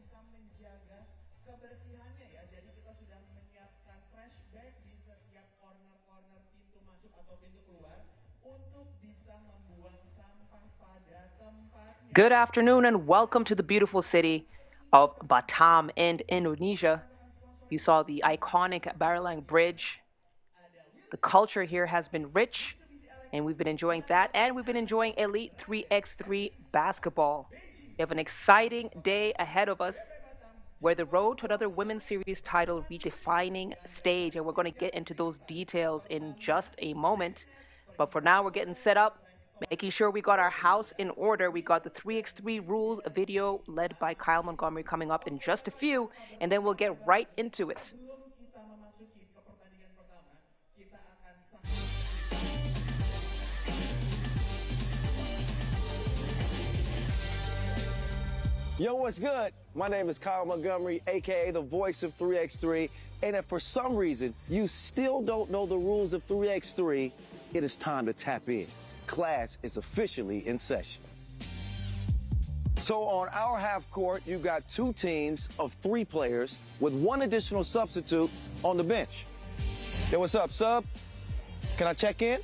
bisa menjaga kebersihannya ya. Jadi kita sudah menyiapkan trash bag di setiap corner-corner pintu masuk atau pintu keluar untuk bisa membuang sampah pada tempatnya. Good afternoon and welcome to the beautiful city of Batam in Indonesia. You saw the iconic Barelang Bridge. The culture here has been rich, and we've been enjoying that, and we've been enjoying Elite 3x3 basketball. We have an exciting day ahead of us. We're the road to another women's series title redefining stage, and we're going to get into those details in just a moment. But for now, we're getting set up, making sure we got our house in order. We got the 3x3 rules video led by Kyle Montgomery coming up in just a few, and then we'll get right into it. Yo, what's good? My name is Kyle Montgomery, aka the voice of 3x3, and if for some reason you still don't know the rules of 3x3, it is time to tap in. Class is officially in session. So on our half court, you've got two teams of 3 players with 1 additional substitute on the bench. Yo, what's up, sub? Can I check in?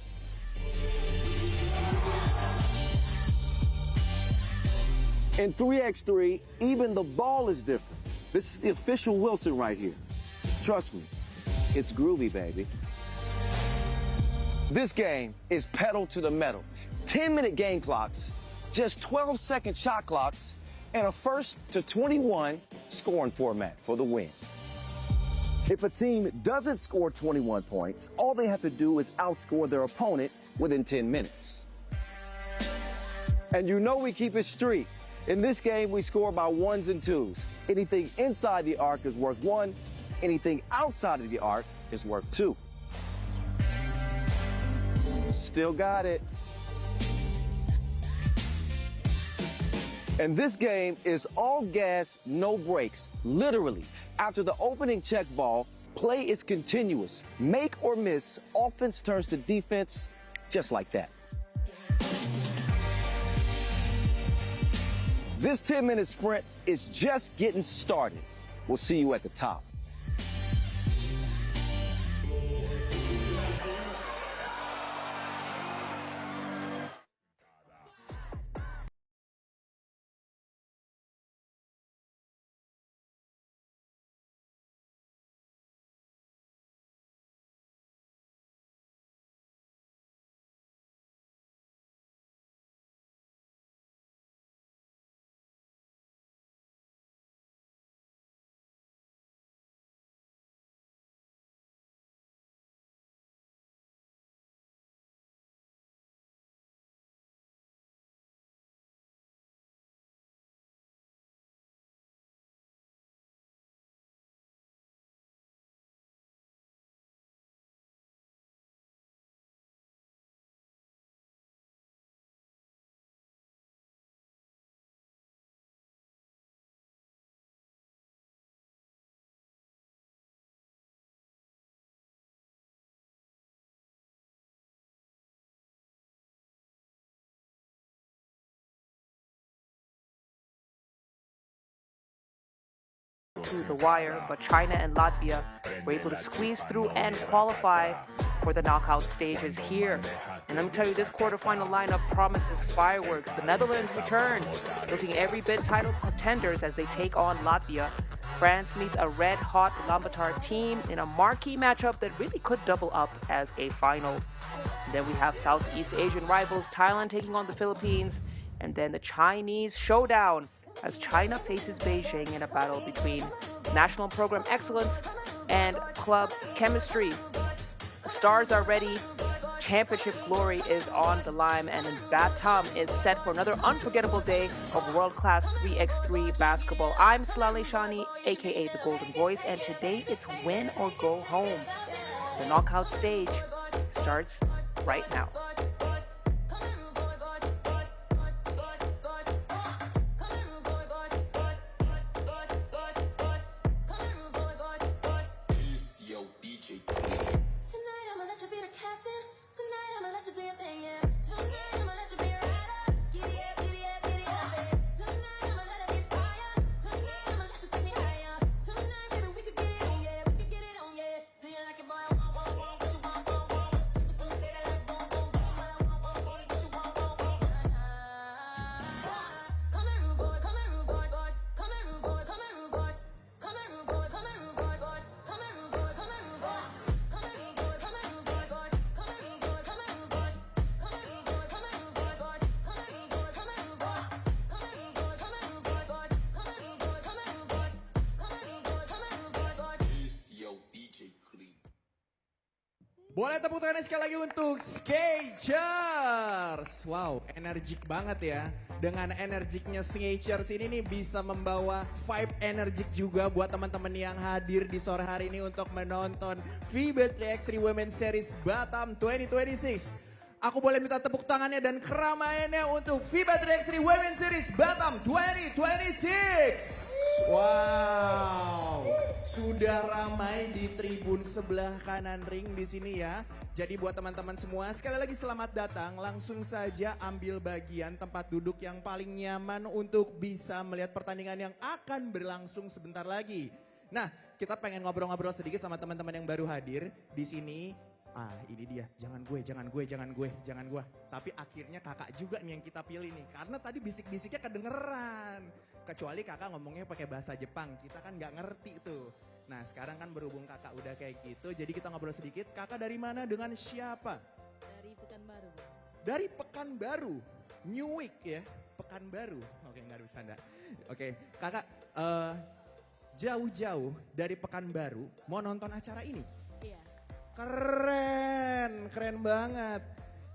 In 3x3, even the ball is different. This is the official Wilson right here. Trust me, it's groovy, baby. This game is pedal to the metal. 10-minute game clocks, just 12-second shot clocks, and a first to 21 scoring format for the win. If a team doesn't score 21 points, all they have to do is outscore their opponent within 10 minutes. And you know we keep it street. In this game, we score by 1s and 2s. Anything inside the arc is worth 1. Anything outside of the arc is worth 2. Still got it. And this game is all gas, no brakes. Literally, after the opening check ball, play is continuous. Make or miss, offense turns to defense just like that. This 10-minute sprint is just getting started. We'll see you at the top. To the wire, but China and Latvia were able to squeeze through and qualify for the knockout stages here. And let me tell you, this quarterfinal lineup promises fireworks. The Netherlands return, looking every bit title contenders as they take on Latvia. France meets a red-hot Ulaanbaatar team in a marquee matchup that really could double up as a final. And then we have Southeast Asian rivals Thailand taking on the Philippines, and then the Chinese showdown as China faces Beijing in a battle between national program excellence and club chemistry. The stars are ready, championship glory is on the line, and Batam is set for another unforgettable day of world-class 3x3 basketball. I'm Salale Shani, aka the Golden Voice, and today it's win or go home. The knockout stage starts right now. Boleh tepuk tangan sekali lagi untuk Skechers. Wow, energik banget ya. Dengan energiknya Skechers ini nih bisa membawa vibe energik juga buat teman-teman yang hadir di sore hari ini untuk menonton FIBA 3x3 Women's Series Batam 2026. Aku boleh minta tepuk tangannya dan keramaiannya untuk FIBA 3x3 Women's Series Batam 2026. Wow, sudah ramai di tribun sebelah kanan ring di sini ya. Jadi buat teman-teman semua, sekali lagi selamat datang. Langsung saja ambil bagian tempat duduk yang paling nyaman untuk bisa melihat pertandingan yang akan berlangsung sebentar lagi. Nah, kita pengen ngobrol-ngobrol sedikit sama teman-teman yang baru hadir di sini. Ah, ini dia, jangan gue. Tapi akhirnya kakak juga nih yang kita pilih nih. Karena tadi bisik-bisiknya kedengeran. Kecuali kakak ngomongnya pakai bahasa Jepang, kita kan nggak ngerti tuh. Nah sekarang kan berhubung kakak udah kayak gitu, jadi kita ngobrol sedikit. Kakak dari mana, dengan siapa? Dari Pekanbaru. Dari Pekanbaru, New Week ya, Pekanbaru. Oke, nggak ada bercanda. Oke, kakak jauh-jauh dari Pekanbaru mau nonton acara ini? Iya. Keren banget.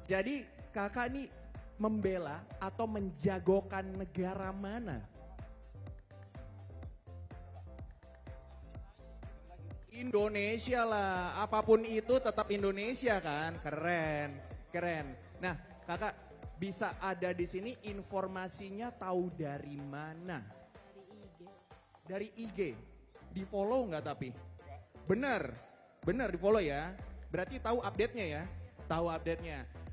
Jadi kakak nih membela atau menjagokan negara mana? Indonesia lah, apapun itu tetap Indonesia kan, keren. Nah kakak bisa ada di sini informasinya tahu dari mana? Dari IG, di follow nggak tapi? Bener di follow ya, berarti tahu update-nya ya,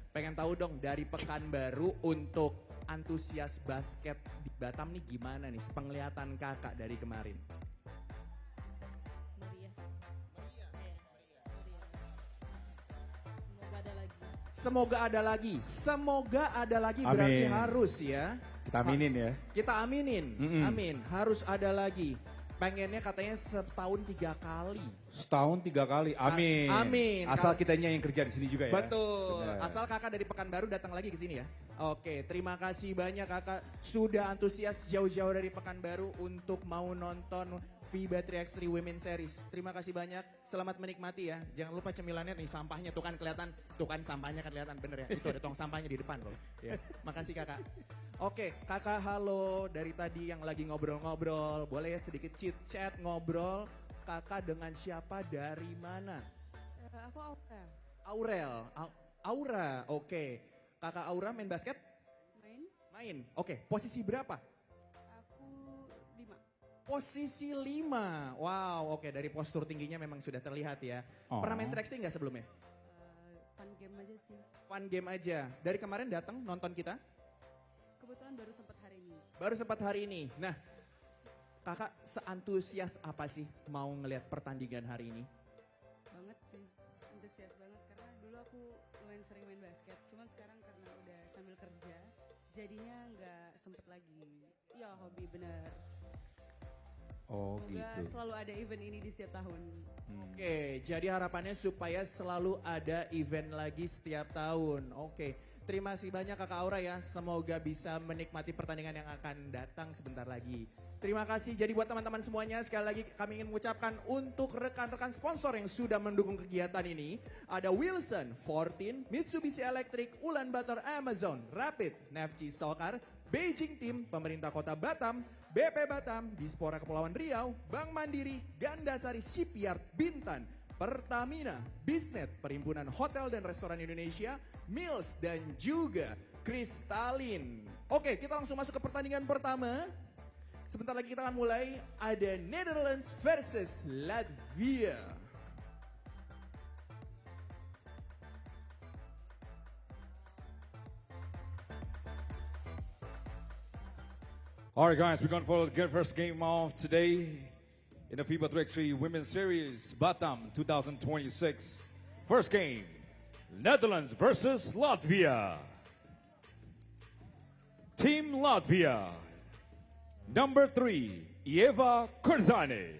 Pengen tahu dong dari Pekanbaru untuk antusias basket di Batam nih gimana nih, penglihatan kakak dari kemarin? Semoga ada lagi. Amin. Berarti harus ya. Kita aminin ya. Kita aminin. Amin. Harus ada lagi. Pengennya katanya setahun 3 kali. Setahun 3 kali. Amin. Amin. Asal kitanya yang kerja di sini juga ya. Betul. Benar. Asal kakak dari Pekanbaru datang lagi ke sini ya. Oke, terima kasih banyak kakak sudah antusias jauh-jauh dari Pekanbaru untuk mau nonton FIBA 3x3 Women's Series. Terima kasih banyak. Selamat menikmati ya. Jangan lupa cemilannya nih, sampahnya tuh kan kelihatan. Tuh kan sampahnya kan kelihatan, bener ya. Itu ada tong sampahnya di depan loh. Ya. Makasih kakak. Oke, kakak halo. Dari tadi yang lagi ngobrol-ngobrol, boleh ya sedikit chit-chat ngobrol. Kakak dengan siapa, dari mana? Aku Aurel. Aura, oke. Kakak Aura main basket? Main. Oke, posisi berapa? Aku 5. Posisi 5. Wow, oke, dari postur tingginya memang sudah terlihat ya. Oh. Pernah main 3x3 nggak sebelumnya? Fun game aja sih. Fun game aja. Dari kemarin datang nonton kita? Kebetulan baru sempat hari ini. Nah, kakak seantusias apa sih mau ngelihat pertandingan hari ini? Banget sih, antusias banget karena dulu aku lumayan sering main basket. Cuman sekarang karena udah sambil kerja, jadinya nggak sempet lagi. Ya hobi bener. Oh Semoga gitu. selalu ada event ini di setiap tahun. Oke, jadi harapannya supaya selalu ada event lagi setiap tahun. Oke, terima kasih banyak kakak Aura ya. Semoga bisa menikmati pertandingan yang akan datang sebentar lagi. Terima kasih. Jadi buat teman-teman semuanya, sekali lagi kami ingin mengucapkan untuk rekan-rekan sponsor yang sudah mendukung kegiatan ini. Ada Wilson, 14, Mitsubishi Electric, Ulaanbaatar Amazon, Rapid, Nefci Soccer, Beijing Team, Pemerintah Kota Batam, BP Batam, Dispora Kepulauan Riau, Bank Mandiri, Gandasari Shipyard Bintan, Pertamina, Bisnet, Perhimpunan Hotel dan Restoran Indonesia, Mills, dan juga Kristalin. Oke, kita langsung masuk ke pertandingan pertama. Sebentar lagi kita akan mulai, ada Netherlands versus Latvia. All right, guys, we're going for the first game of today in the FIBA 3x3 Women's Series Batam 2026. First game, Netherlands versus Latvia. Team Latvia, number 3, Eva Kurzane.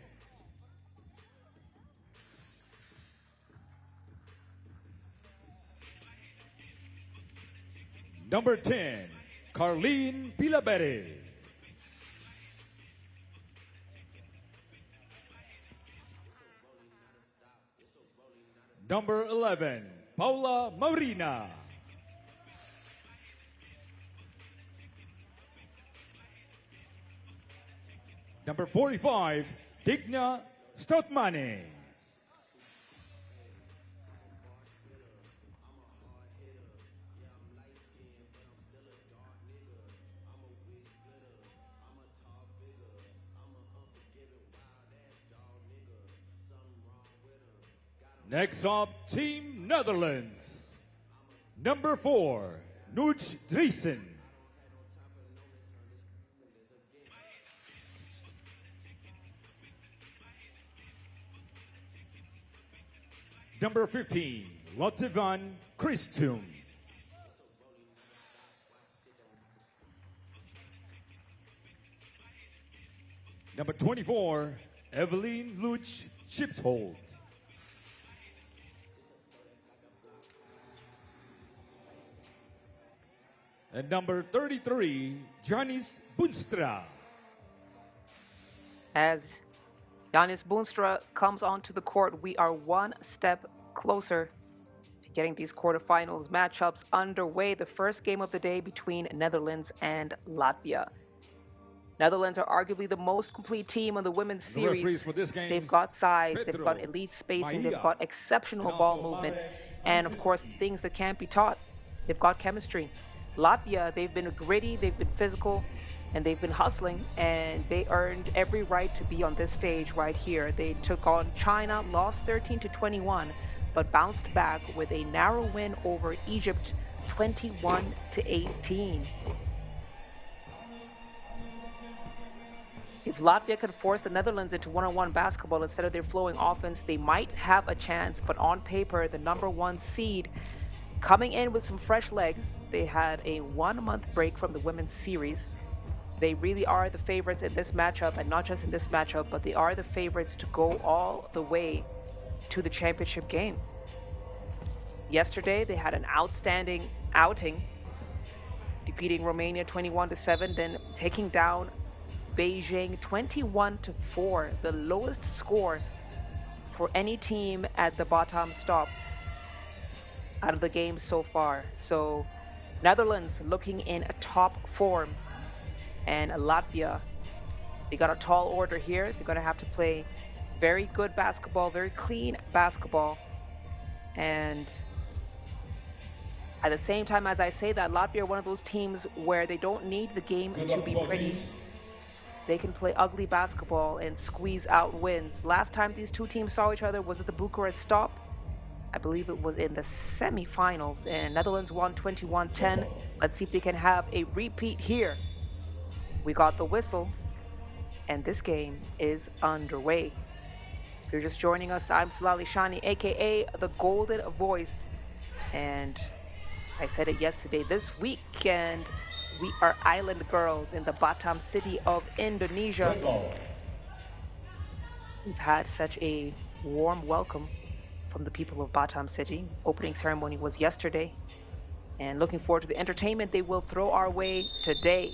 Number 10, Carleen Pilabere. Number 11, Paula Marina. Number 45, Digna Stoutmane. Next up, Team Netherlands. Number 4, Nuj Driesen. Number 15, Lotivan Christum. Number 24, Evelyn Luch Chipshold. And number 33, Janis Boonstra. As Janis Boonstra comes onto the court, we are one step closer to getting these quarterfinals matchups underway. The first game of the day between Netherlands and Latvia. Netherlands are arguably the most complete team on the women's series. They've got size, they've got elite spacing, they've got exceptional ball movement, and of course, things that can't be taught. They've got chemistry. Latvia, they've been gritty, they've been physical, and they've been hustling, and they earned every right to be on this stage right here. They took on China, lost 13-21, but bounced back with a narrow win over Egypt, 21-18. If Latvia could force the Netherlands into one-on-one basketball instead of their flowing offense, they might have a chance, but on paper, the number 1 seed coming in with some fresh legs. They had a 1-month break from the women's series. They really are the favorites in this matchup, and not just in this matchup, but they are the favorites to go all the way to the championship game. Yesterday, they had an outstanding outing, defeating Romania 21-7, then taking down Beijing 21-4, the lowest score for any team at the Batam Stop out of the game so far. So Netherlands looking in a top form, and Latvia, they got a tall order here. They're going to have to play very good basketball, very clean basketball. And at the same time, as I say that, Latvia are one of those teams where they don't need the game to be pretty. They can play ugly basketball and squeeze out wins. Last time these two teams saw each other was at the Bucharest Stop. I believe it was in the semifinals, and Netherlands won 21-10. Let's see if they can have a repeat here. We got the whistle, and this game is underway. If you're just joining us, I'm Sulali Shani, aka the Golden Voice, and I said it yesterday. This weekend, we are island girls in the Batam city of Indonesia. We've had such a warm welcome from the people of Batam City. Opening ceremony was yesterday, and looking forward to the entertainment they will throw our way today.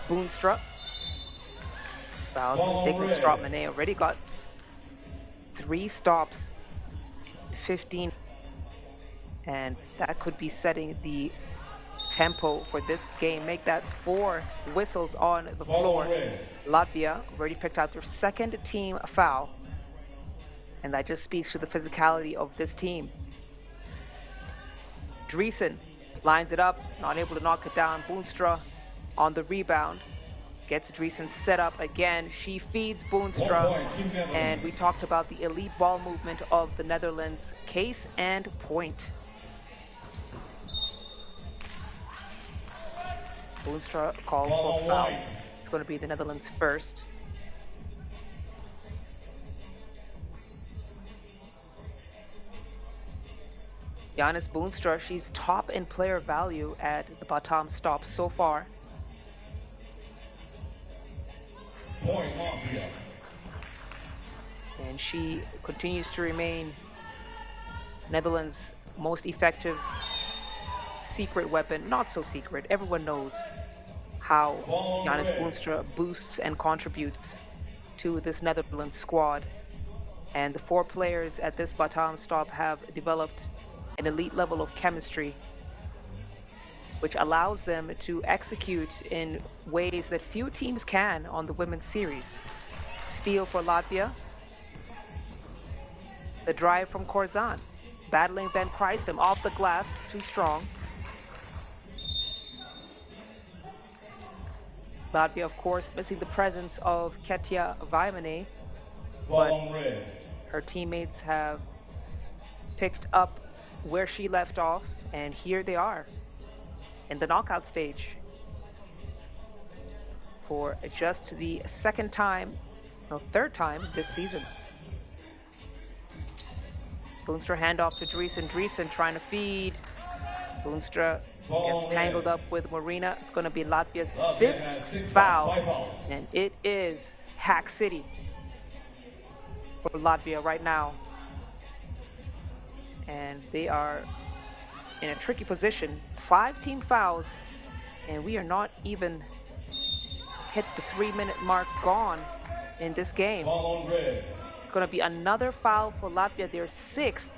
Boonstra fouled. Digna Stoutmane already got 3 stops, 15. And that could be setting the tempo for this game. Make that 4 whistles on the floor. Latvia already picked out their second team foul. And that just speaks to the physicality of this team. Driesen lines it up, not able to knock it down. Boonstra on the rebound. Gets Driesen set up again. She feeds Boonstra. And we talked about the elite ball movement of the Netherlands. Case and point. Boonstra called for foul. It's going to be the Netherlands first. Janis Boonstra, she's top in player value at the Batam Stop so far. And she continues to remain Netherlands' most effective secret weapon. Not so secret. Everyone knows how Giannis Boonstra boosts and contributes to this Netherlands squad. And the 4 players at this Batam Stop have developed an elite level of chemistry, which allows them to execute in ways that few teams can on the women's series. Steal for Latvia. The drive from Corzan. Battling Van Christem off the glass, too strong. Latvia, of course, missing the presence of Ketia Vaimane, but her teammates have picked up where she left off, and here they are in the knockout stage for just the third time this season. Boonstra handoff to Dreesen. Dreesen trying to feed. Boonstra gets tangled up with Marina. It's going to be Latvia's 5th foul, and it is Hack City for Latvia right now. And they are in a tricky position. 5 team fouls, and we are not even hit the 3-minute mark gone in this game. It's going to be another foul for Latvia, their 6th.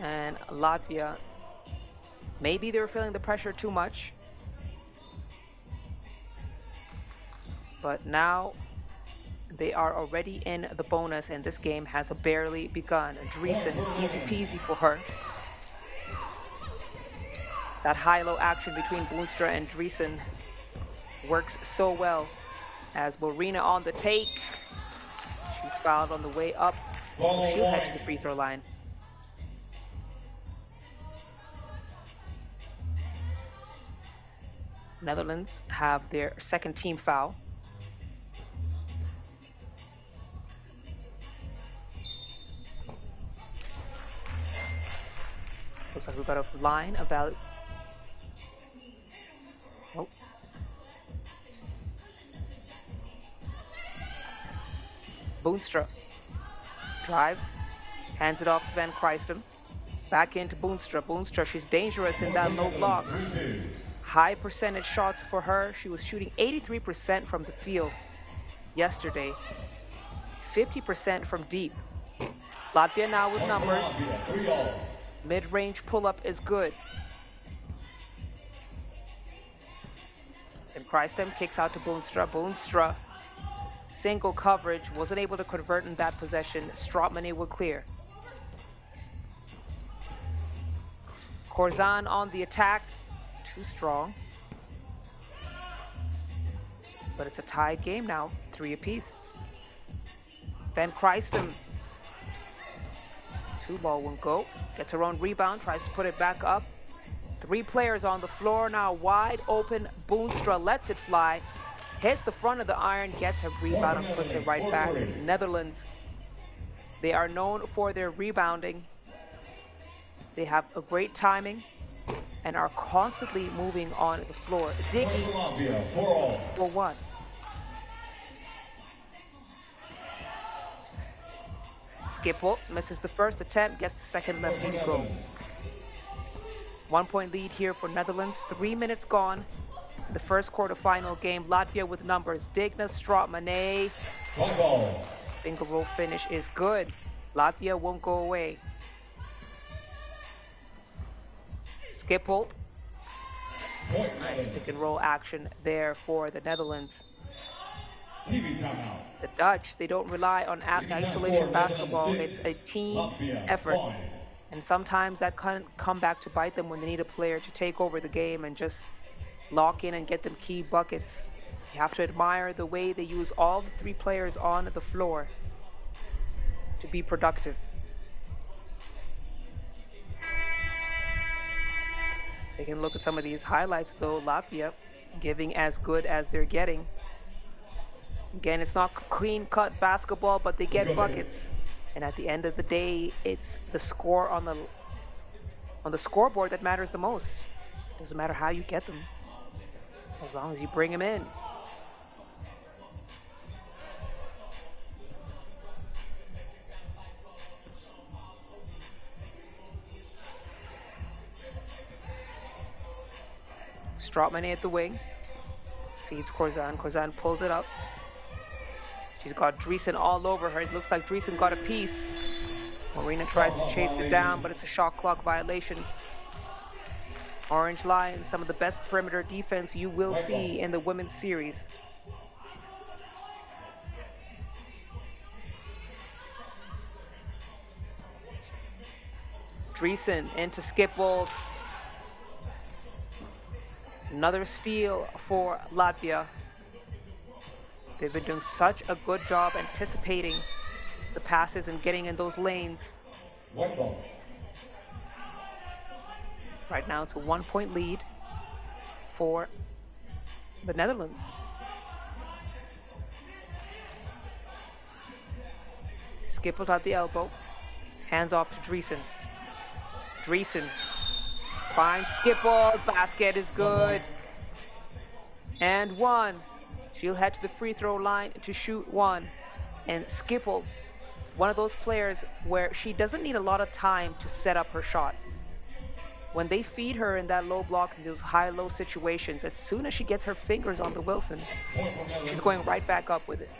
And Latvia, maybe they're feeling the pressure too much. But now they are already in the bonus, and this game has barely begun. Dreesen, easy peasy for her. That high-low action between Boonstra and Dreesen works so well. As Marina on the take. She's fouled on the way up. She'll head to the free throw line. Netherlands have their 2nd team foul. Looks like we've got a line about. Oh. Boonstra drives, hands it off to Van Christem. Back into Boonstra. Boonstra, she's dangerous in that low block. High percentage shots for her. She was shooting 83% from the field yesterday. 50% from deep. Latvia now with numbers. Mid-range pull-up is good. And Christem kicks out to Boonstra. Boonstra, single coverage, wasn't able to convert in that possession. Stropmane will clear. Corzan on the attack. Too strong. But it's a tied game now. 3 apiece. Van Christem. 2-ball won't go. Gets her own rebound. Tries to put it back up. 3 players on the floor now. Wide open. Boonstra lets it fly. Hits the front of the iron. Gets her rebound and puts it right back. Netherlands. They are known for their rebounding. They have a great timing and are constantly moving on the floor. Diggy for what? Skipple misses the first attempt, gets the second left to go. 1-point lead here for Netherlands. 3 minutes gone. The first quarterfinal game. Latvia with numbers. Digna, Stropmane. Finger roll finish is good. Latvia won't go away. Skipple. Nice pick and roll action there for the Netherlands. The Dutch, they don't rely on isolation basketball. It's a team effort. And sometimes that can come back to bite them when they need a player to take over the game and just lock in and get them key buckets. You have to admire the way they use all the 3 players on the floor to be productive. They can look at some of these highlights though. Latvia giving as good as they're getting. Again, it's not clean-cut basketball, but they get buckets. And at the end of the day, it's the score on the scoreboard that matters the most. Doesn't matter how you get them, as long as you bring them in. Stropmane at the wing. Feeds Corzan. Corzan pulls it up. She's got Dreesen all over her. It looks like Dreesen got a piece. Marina tries to chase it down, but it's a shot clock violation. Orange Lions, some of the best perimeter defense you will see in the women's series. Dreesen into Skipbolt. Another steal for Latvia. They've been doing such a good job anticipating the passes and getting in those lanes. Right now it's a 1-point lead for the Netherlands. Skipbolt at the elbow. Hands off to Dreesen. Dreesen finds Skipbolt. Basket is good. And one. She'll head to the free throw line to shoot one. And Skipbolt, one of those players where she doesn't need a lot of time to set up her shot. When they feed her in that low block in those high-low situations, as soon as she gets her fingers on the Wilson, she's going right back up with it.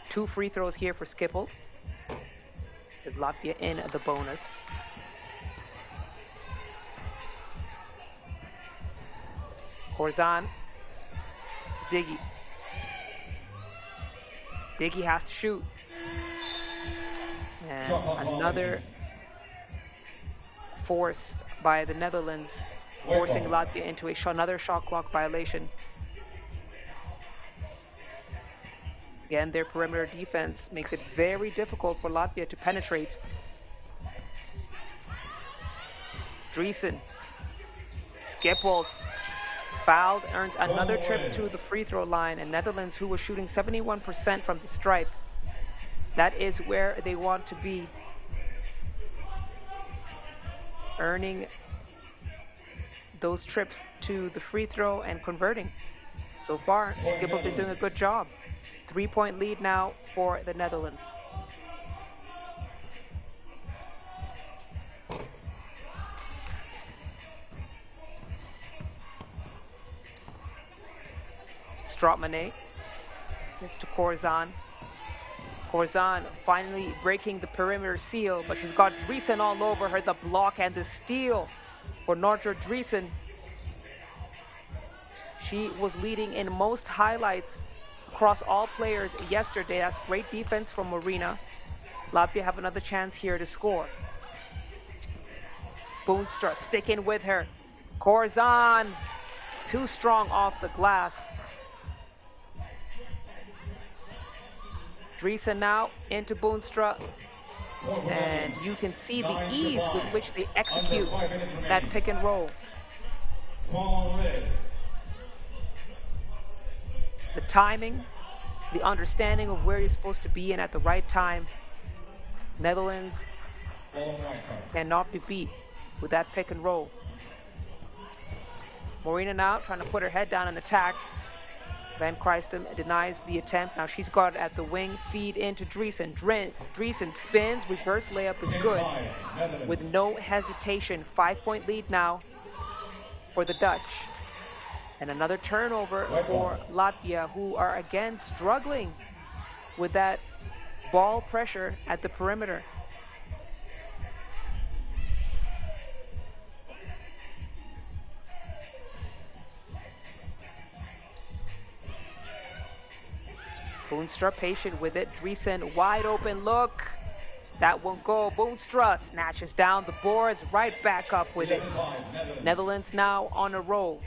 Two free throws here for Skipbolt. With Latvia in the bonus. Corzan to Diggy. Diggy has to shoot. And another forced by the Netherlands, forcing Latvia into another shot clock violation. Again, their perimeter defense makes it very difficult for Latvia to penetrate. Dreesen. Skipbolt. Fouled, earns another trip to the free throw line, and Netherlands, who was shooting 71% from the stripe, that is where they want to be, earning those trips to the free throw and converting. So far, Skipbolt is doing a good job. 3-point lead now for the Netherlands. Stropmane. It's to Corzan. Corzan finally breaking the perimeter seal, but she's got Dreesen all over her. The block and the steal for Nortra Dreesen. She was leading in most highlights across all players yesterday. That's great defense from Marina. Latvia have another chance here to score. Boonstra sticking with her. Corzan, too strong off the glass. Dreesen now into Boonstra, and you can see the ease with which they execute that pick and roll. The timing, the understanding of where you're supposed to be in at the right time. Netherlands cannot be beat with that pick and roll. Marina now trying to put her head down and attack. Van Christen denies the attempt. Now she's got it at the wing. Feed into Dreesen. Dreesen spins. Reverse layup is good with no hesitation. 5-point lead now for the Dutch. And another turnover for Latvia, who are again struggling with that ball pressure at the perimeter. Boonstra patient with it. Dreesen wide open look. That won't go. Boonstra snatches down the boards, right back up with it. Netherlands now on a roll.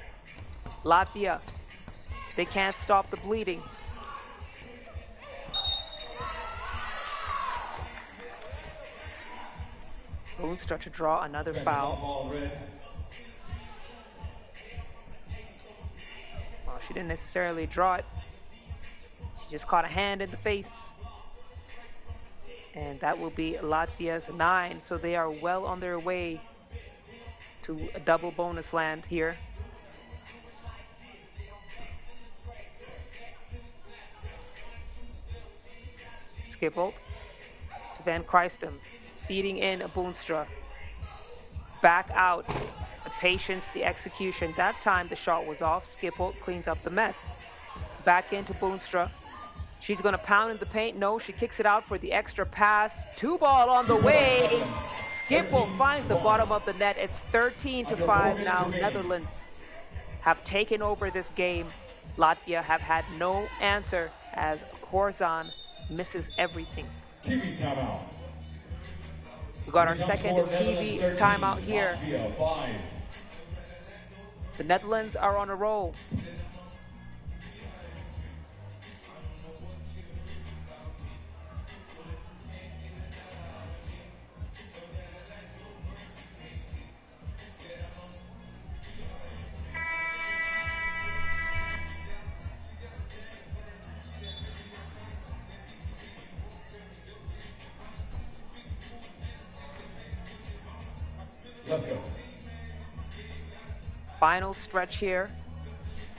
Latvia, they can't stop the bleeding. Boonstra to draw another foul. Well, she didn't necessarily draw it. She just caught a hand in the face. And that will be Latvia's 9. So they are well on their way to a double bonus land here. Skipbolt to Van Kruistem feeding in Boonstra. Back out. The patience, the execution. That time the shot was off. Skipple cleans up the mess. Back into Boonstra. She's going to pound in the paint. No, she kicks it out for the extra pass. 2-ball on the way. Skipple finds the bottom of the net. It's 13-5 now. Netherlands have taken over this game. Latvia have had no answer as Korzan misses everything. TV timeout. We got our second TV timeout here. The Netherlands are on a roll. Let's go. Final stretch here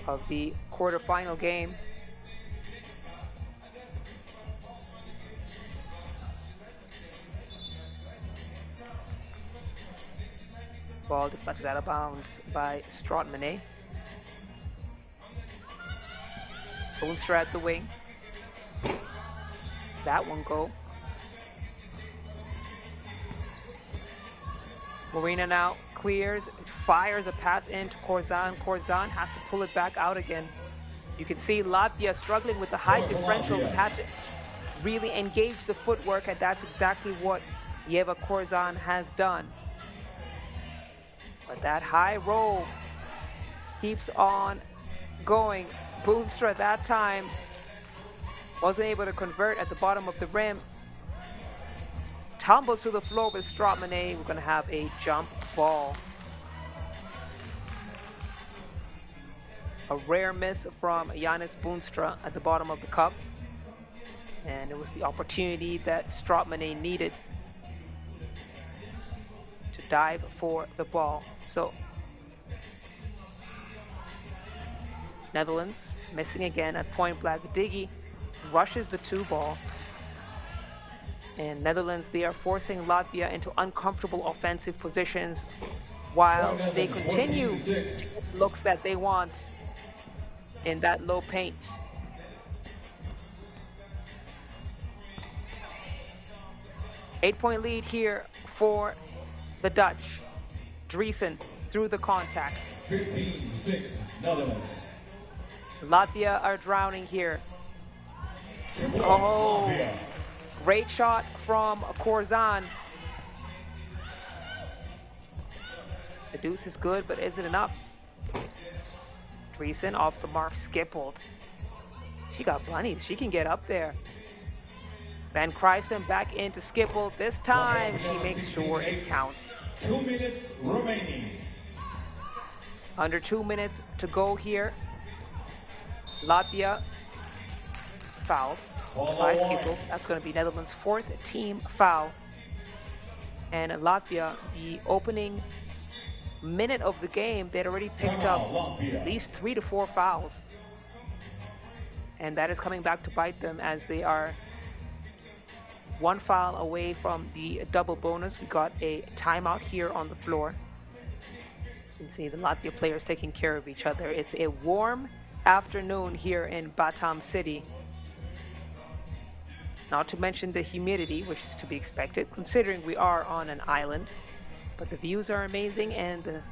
of the quarterfinal game. Ball deflected out of bounds by Strautmane. Boonstra at the wing. That one go. Marina now clears, fires a pass into Korzan. Korzan has to pull it back out again. You can see Latvia struggling with the high differential. Had to really engage the footwork, and that's exactly what Yeva Korzan has done. But that high roll keeps on going. Boonstra that time wasn't able to convert at the bottom of the rim. Tumbles to the floor with Strautmane. We're going to have a jump ball. A rare miss from Giannis Boonstra at the bottom of the cup. And it was the opportunity that Strautmane needed to dive for the ball. So, Netherlands missing again at point blank. Diggy rushes the 2-ball. And Netherlands, they are forcing Latvia into uncomfortable offensive positions while they continue looks that they want in that low paint. Eight-point lead here for the Dutch. Driesen through the contact. 15-6 Netherlands. Latvia are drowning here. Oh, great shot from Korzan. The deuce is good, but is it enough? Driesen off the mark, Skippled. She got bunnies. She can get up there. Van Kruistem back into Skipple. This time, she makes sure it counts. 2 minutes remaining. Under 2 minutes to go here. Latvia fouled by Skipple. That's going to be Netherlands' 4th team foul. And Latvia, the opening minute of the game, they'd already picked up at least 3 to 4 fouls. And that is coming back to bite them as they are 1 foul away from the double bonus. We got a timeout here on the floor. You can see the Latvia players taking care of each other. It's a warm afternoon here in Batam City. Not to mention the humidity, which is to be expected, considering we are on an island. But the views are amazing, and the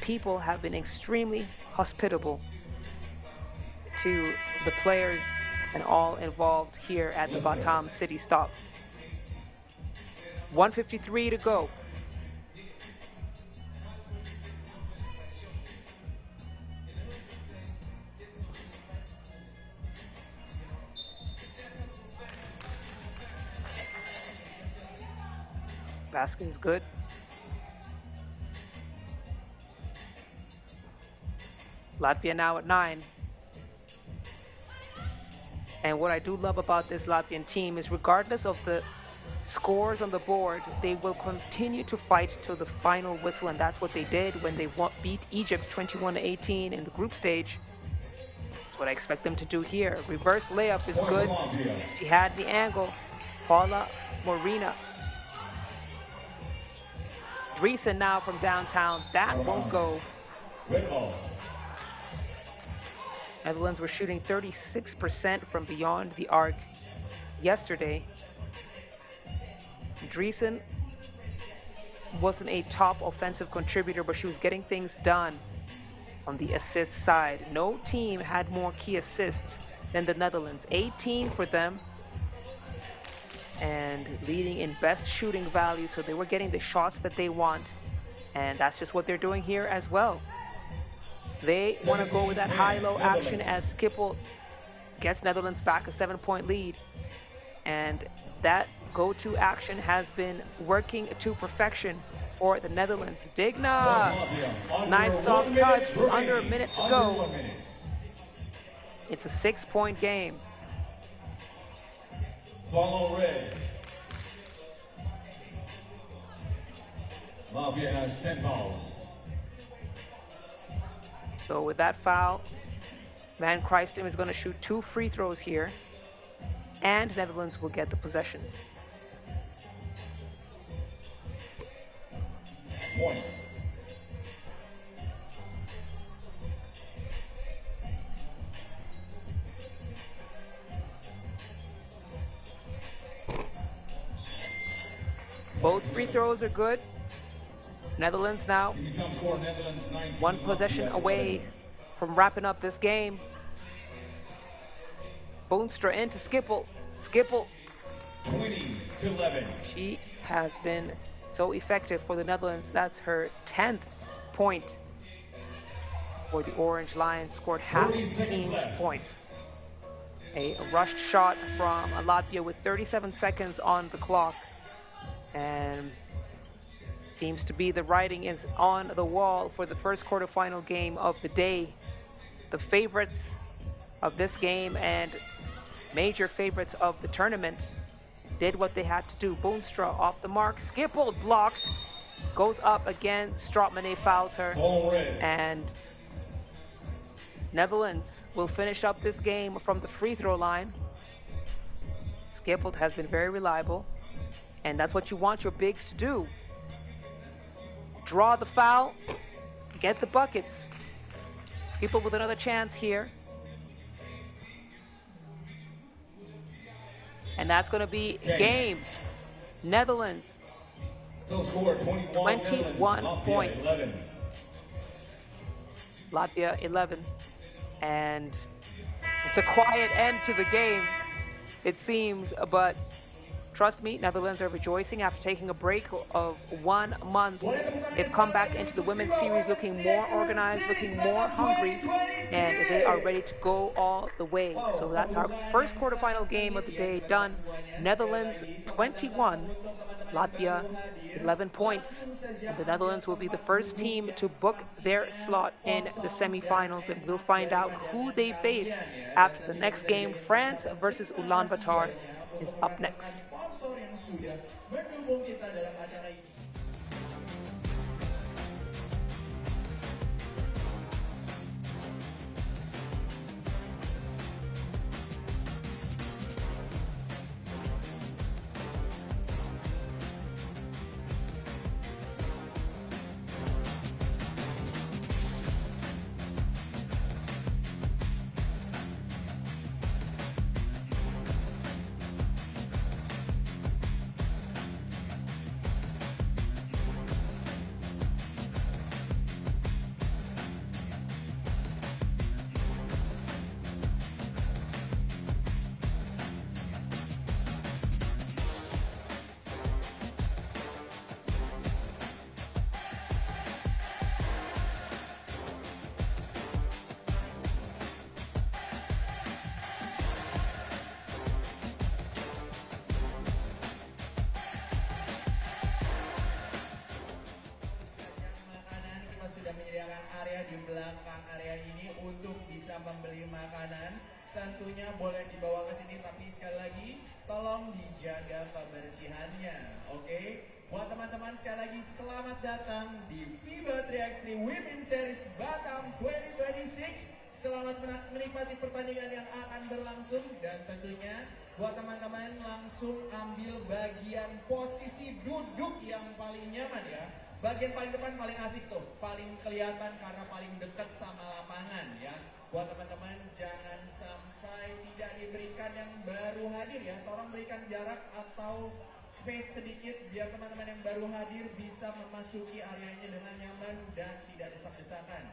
people have been extremely hospitable to the players and all involved here at the Batam City Stop. 1:53 to go. Basket is good. Latvia now at 9. And what I do love about this Latvian team is regardless of the scores on the board, they will continue to fight till the final whistle, and that's what they did when they beat Egypt 21-18 in the group stage. That's what I expect them to do here. Reverse layup is good. She had the angle. Paula Marina. Dreesen now from downtown. That won't go. Red ball. Netherlands were shooting 36% from beyond the arc yesterday. Dreesen wasn't a top offensive contributor, but she was getting things done on the assist side. No team had more key assists than the Netherlands. 18 for them, and leading in best shooting value, so they were getting the shots that they want, and that's just what they're doing here as well. They want to go with that high-low action as Skippel gets Netherlands back a 7-point lead, and that go-to action has been working to perfection for the Netherlands. Digna, nice soft touch, under a minute to go. It's a 6-point game. Follow red. Latvia has 10 fouls. So with that foul, Van Christem is going to shoot 2 free throws here, and Netherlands will get the possession. Point. Both free throws are good. Netherlands now one possession away from wrapping up this game. Boonstra into Skippel. Skippel. 20-11. She has been so effective for the Netherlands. That's her 10th point for the Orange Lions. Scored half the team's points. A rushed shot from Latvia with 37 seconds on the clock. And seems to be the writing is on the wall for the first quarterfinal game of the day. The favorites of this game and major favorites of the tournament did what they had to do. Boonstra off the mark. Skippel blocked. Goes up again. Strootmane fouls her. And Netherlands will finish up this game from the free throw line. Skippel has been very reliable. And that's what you want your bigs to do. Draw the foul, get the buckets. Skippel with another chance here. And that's going to be game. Netherlands, 21 points. 11. Latvia, 11. And it's a quiet end to the game, it seems, but trust me, Netherlands are rejoicing after taking a break of 1 month. They've come back into the women's series looking more organized, looking more hungry, and they are ready to go all the way. So that's our first quarterfinal game of the day done. Netherlands 21, Latvia 11 points. And the Netherlands will be the first team to book their slot in the semifinals, and we'll find out who they face after the next game. France versus Ulaanbaatar is up next. Yang sudah mendukung kita dalam acara ini. Di belakang area ini untuk bisa membeli makanan. Tentunya boleh dibawa ke sini, tapi sekali lagi tolong dijaga kebersihannya. Oke? Buat teman-teman sekali lagi selamat datang di FIBA 3x3 Women's Series Batam 2026. Selamat menikmati pertandingan yang akan berlangsung, dan tentunya buat teman-teman langsung ambil bagian posisi duduk yang paling nyaman ya. Bagian paling depan paling asik tuh, paling kelihatan karena paling dekat sama lapangan ya. Buat teman-teman jangan sampai tidak diberikan yang baru hadir ya. Tolong berikan jarak atau space sedikit biar teman-teman yang baru hadir bisa memasuki areanya dengan nyaman dan tidak desak-desakan.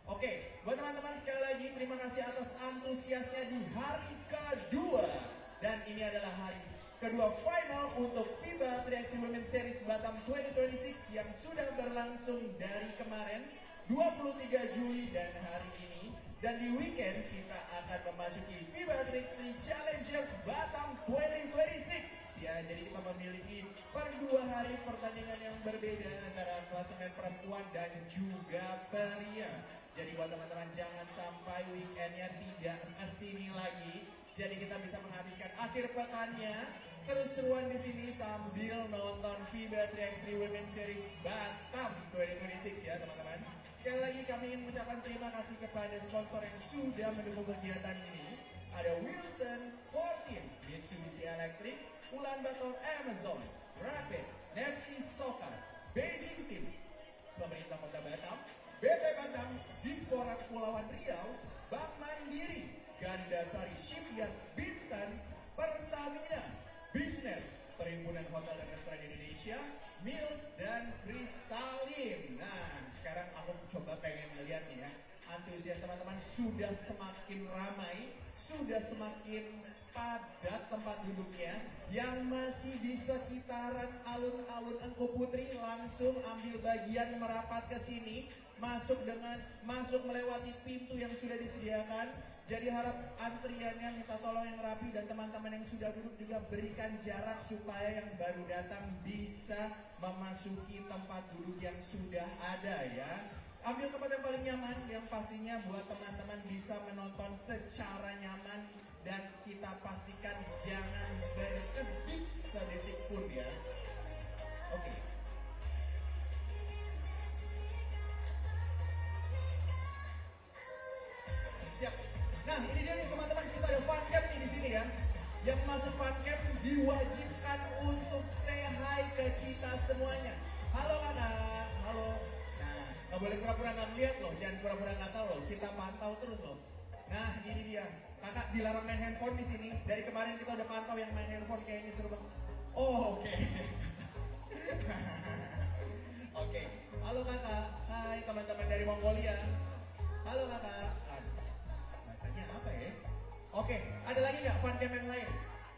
Oke, buat teman-teman sekali lagi terima kasih atas antusiasnya di hari kedua. Dan ini adalah hari kedua final untuk FIBA 3x3 Women's Series Batam 2026 yang sudah berlangsung dari kemarin 23 Juli dan hari ini. Dan di weekend kita akan memasuki FIBA 3x3 Challenger Batam 2026 ya. Jadi kita memiliki per 2 hari pertandingan yang berbeda antara klasemen perempuan dan juga pria. Jadi buat teman-teman jangan sampai weekendnya tidak kesini lagi. Jadi kita bisa menghabiskan akhir pekannya seru-seruan di sini sambil nonton FIBA 3x3 Women's Series Batam 2026 ya teman-teman. Sekali lagi kami ingin mengucapkan terima kasih kepada sponsor yang sudah mendukung kegiatan ini. Ada Wilson, 14, Mitsubishi Electric, Ulaanbaatar Amazon, Rapid, Nefti Soccer, Beijing Team, pemerintah Kota Batam, BP Batam, Dispora Kepulauan Riau, Bank Mandiri, Gandasari Shipyard Bintan, Pertamina, Bisnet, Perhimpunan Hotel dan Restoran Indonesia, Mills, dan Kristalin. Nah, sekarang aku coba pengen melihat nih ya, antusias teman-teman sudah semakin ramai, sudah semakin padat tempat duduknya. Yang masih di sekitaran alun-alun Engku Putri langsung ambil bagian merapat ke sini, masuk melewati pintu yang sudah disediakan. Jadi harap antriannya minta tolong yang rapi dan teman-teman yang sudah duduk juga berikan jarak supaya yang baru datang bisa memasuki tempat duduk yang sudah ada ya. Ambil tempat yang paling nyaman yang pastinya buat teman-teman bisa menonton secara nyaman dan kita pastikan jangan berkedip sedetik pun ya. Oke. Siap. Nah ini dia nih teman-teman, kita ada fun camp nih di sini ya. Yang masuk fun camp diwajibkan untuk say hi ke kita semuanya. Halo kakak, halo. Nah, nggak boleh pura-pura nggak melihat loh, jangan pura-pura nggak tahu loh. Kita pantau terus loh. Nah ini dia, kakak dilarang main handphone di sini. Dari kemarin kita udah pantau yang main handphone kayaknya seru banget. Oh oke. Oke, halo kakak, hai teman-teman dari Mongolia. Halo kakak. Apa ya? Oke, ada lagi nggak fun cam yang lain?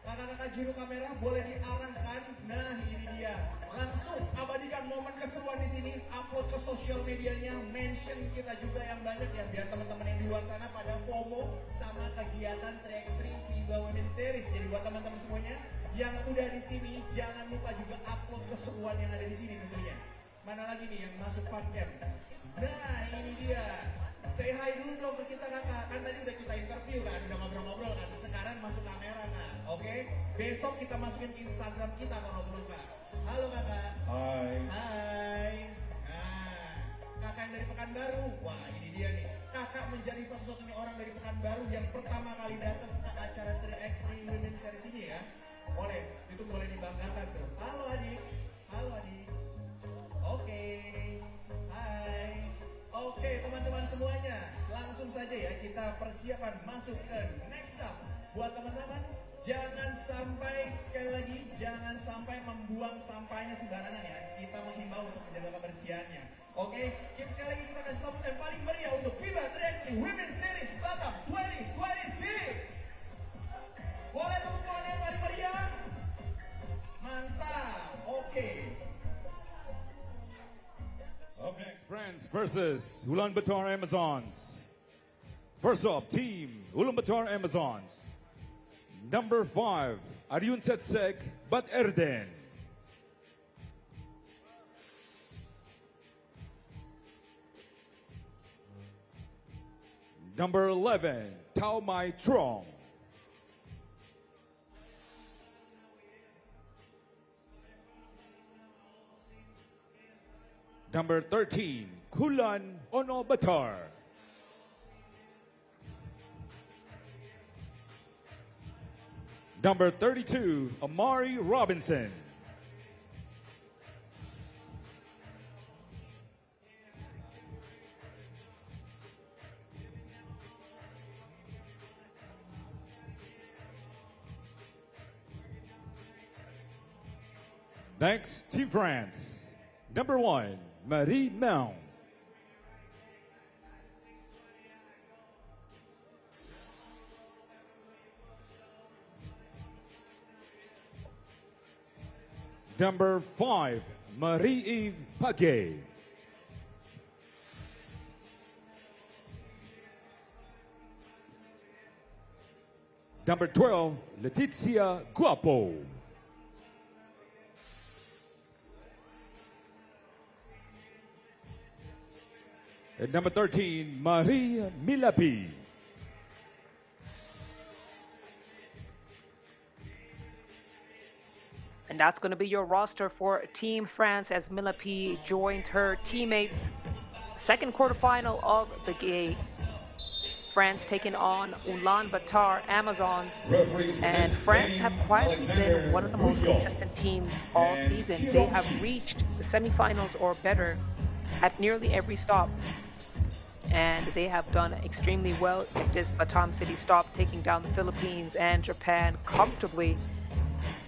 Kakak-kakak juru kamera boleh diarahkan. Nah ini dia, langsung abadikan momen keseruan di sini, upload ke sosial medianya, mention kita juga yang banyak ya, biar teman-teman yang di luar sana pada FOMO sama kegiatan 3x3 FIBA Women's Series. Jadi buat teman-teman semuanya yang udah di sini, jangan lupa juga upload keseruan yang ada di sini tentunya. Mana lagi nih yang masuk fun cam? Nah ini dia. Say hi dulu dong ke kita kakak, kan tadi udah kita interview kan, udah ngobrol-ngobrol kan, sekarang masuk kamera kak, oke? Besok kita masukin ke Instagram kita kalau perlu kak. Halo kakak. Hai. Hai. Nah, kakak yang dari Pekanbaru, wah ini dia nih. Kakak menjadi satu-satunya orang dari Pekanbaru yang pertama kali datang ke acara 3x3 Women's Series ini ya. Itu boleh dibanggakan tuh. Halo adik. Halo adik. Oke. Hai. Oke teman-teman semuanya, langsung saja ya kita persiapan masuk ke next up. Buat teman-teman, jangan sampai, sekali lagi, jangan sampai membuang sampahnya sembarangan ya. Kita menghimbau untuk menjaga kebersihannya. Oke, sekali lagi kita akan sambut yang paling meriah untuk FIBA 3x3 Women's Series Batam 2026. Boleh tepuk tangan yang paling meriah? Mantap, oke. Up next, France versus Ulaanbaatar Amazons. First up, team Ulaanbaatar Amazons. Number 5, Aryun Setsek Bat Erden. Number 11, Tao Mai Trong. Number 13, Ulaanbaatar. Number 32, Amari Robinson. Next, Team France. Number 1, Marie Mel. Number 5, Marie-Eve Paquet. Number 12, Letizia Guapo. And number 13, Marie Milapi. And that's going to be your roster for Team France as Milapi joins her teammates. Second quarterfinal of the game. France taking on Ulaanbaatar Amazons. And France have quietly been one of the most consistent teams all season. They have reached the semifinals or better at nearly every stop. And they have done extremely well at this Batam City stop, taking down the Philippines and Japan comfortably,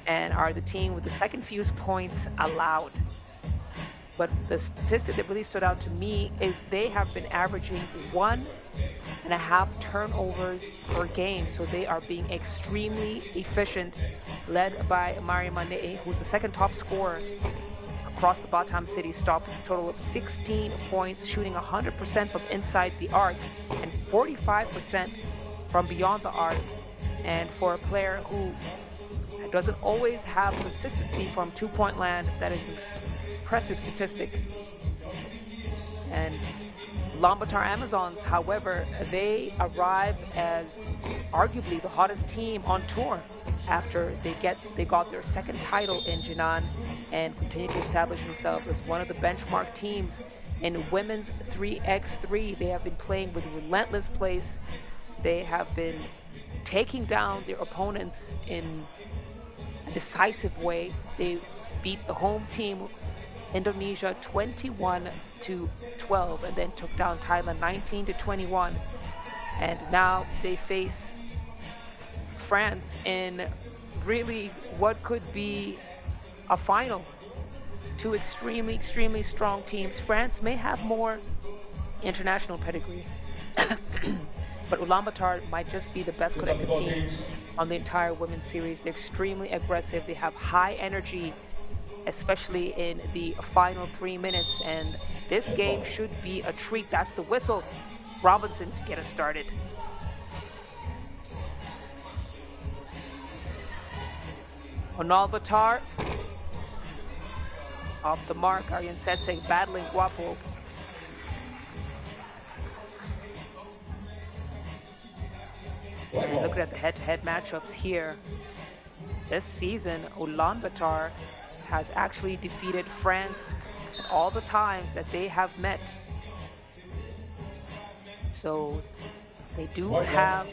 and are the team with the second fewest points allowed. But the statistic that really stood out to me is they have been averaging 1.5 turnovers per game. So they are being extremely efficient, led by Mari Mane, who's the second top scorer across the Batam City stop, with a total of 16 points, shooting 100% from inside the arc and 45% from beyond the arc. And for a player who doesn't always have consistency from two-point land, that is an impressive statistic. And Ulaanbaatar Amazons, however, they arrive as arguably the hottest team on tour after they got their second title in Jinan and continue to establish themselves as one of the benchmark teams in women's 3x3. They have been playing with relentless pace. They have been taking down their opponents in a decisive way. They beat the home team Indonesia 21-12 and then took down Thailand 19-21. And now they face France in really what could be a final. Two extremely strong teams. France may have more international pedigree, but Ulaanbaatar might just be the best connected team on the entire women's series. They're extremely aggressive. They have high energy, especially in the final 3 minutes, and this game should be a treat. That's the whistle. Robinson to get us started. Ulaanbaatar off the mark. Aryan Sensei battling Guapo. And looking at the head-to-head matchups here, this season Ulaanbaatar has actually defeated France at all the times that they have met. So they do have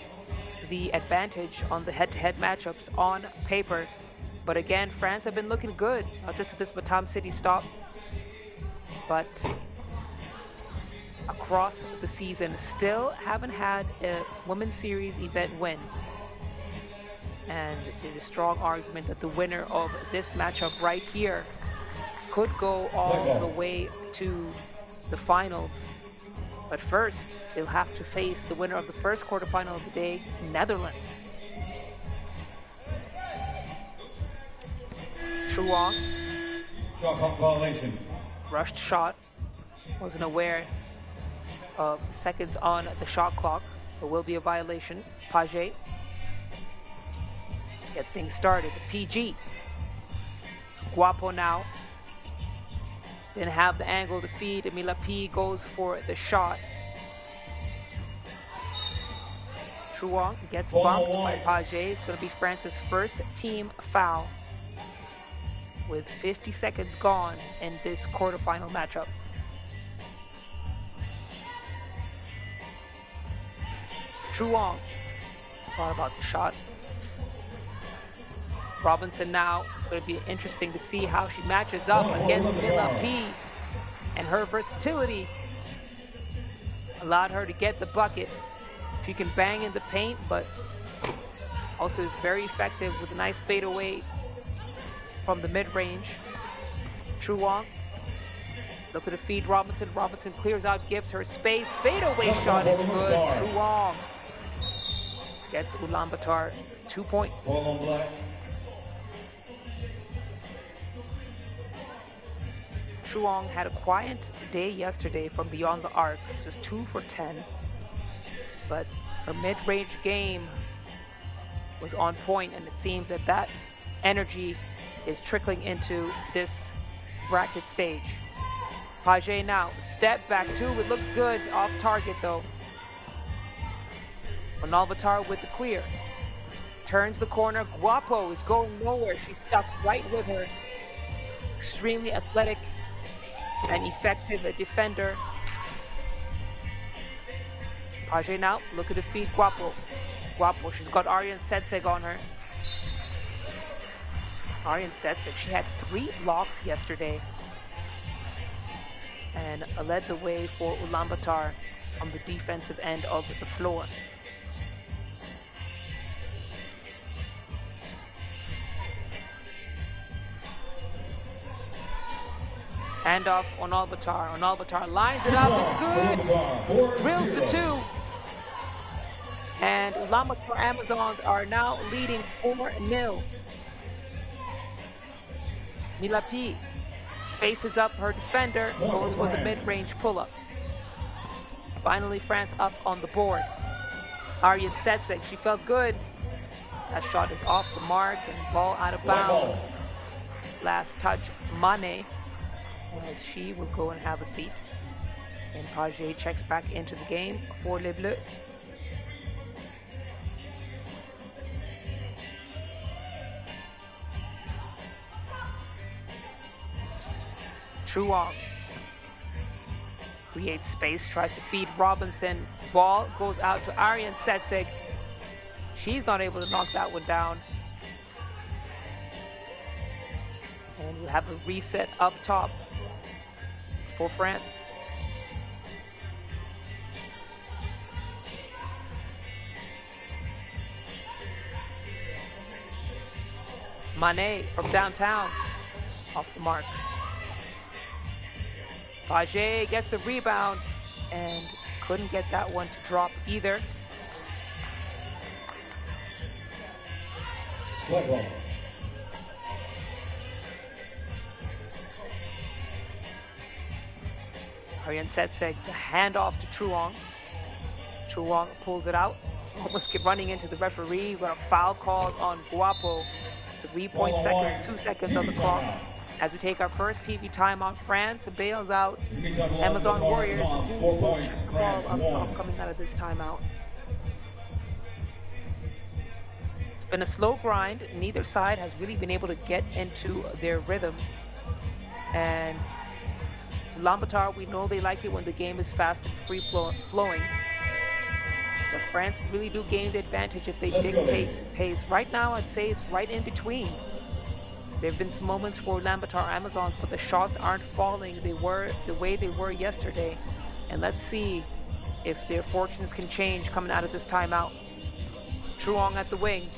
the advantage on the head-to-head matchups on paper. But again, France have been looking good, not just at this Batam City stop, but across the season. Still haven't had a women's series event win. And there's a strong argument that the winner of this matchup right here could go all the way to the finals. But first, they'll have to face the winner of the first quarterfinal of the day, Netherlands. Truong. Shot clock violation. Rushed shot. Wasn't aware of the seconds on the shot clock. There will be a violation. Paget. Get things started. PG. Guapo now. Didn't have the angle to feed. Milapi goes for the shot. Truong gets bumped by Paget. It's going to be France's first team foul with 50 seconds gone in this quarterfinal matchup. Truong thought about the shot. Robinson now, it's going to be interesting to see how she matches up against Mila P. And her versatility allowed her to get the bucket. She can bang in the paint, but also is very effective with a nice fadeaway from the mid-range. True Wong, look at the feed Robinson. Robinson clears out, gives her space. Fadeaway shot is good. True Wong gets Ulaanbaatar 2 points. True Wong had a quiet day yesterday from beyond the arc, just 2 for 10. But her mid-range game was on point, and it seems that that energy is trickling into this bracket stage. Page now, step back 2, it looks good, off target though. Ulaanbaatar with the clear. Turns the corner, Guapo is going nowhere, she's stuck right with her. Extremely athletic and effective a defender. Page now, look at the feed, Guapo. Guapo, she's got Aryan Setseg on her. Aryan Setseg, she had 3 blocks yesterday and led the way for Ulaanbaatar on the defensive end of the floor. Handoff on Ulaanbaatar. Ulaanbaatar lines it up, it's good. Drills the 2. And Ulaanbaatar Amazons are now leading 4-0. Milapi faces up her defender, goes for the mid-range pull-up. Finally, France up on the board. Aryan Setseg, she felt good. That shot is off the mark and ball out of bounds. Last touch, Mane, as she will go and have a seat. And Page checks back into the game for Les Bleus. True Wong creates space, tries to feed Robinson. Ball goes out to Aryan Setseg. She's not able to knock that one down. And we'll have a reset up top for France. Mane from downtown, off the mark. Page gets the rebound and couldn't get that one to drop either. Aryan Setseg, the handoff to True Wong. True Wong pulls it out. Almost get running into the referee. Got a foul called on Guapo. 2 seconds on the clock. As we take our first TV timeout, France bails out Amazon Warriors. Coming out of this timeout. It's been a slow grind. Neither side has really been able to get into their rhythm. And Ulaanbaatar, we know they like it when the game is fast and free flowing. But France really do gain the advantage if they dictate pace. Right now, I'd say it's right in between. There have been some moments for Ulaanbaatar Amazons, but the shots aren't falling the way they were yesterday. And let's see if their fortunes can change coming out of this timeout. True Wong at the wing.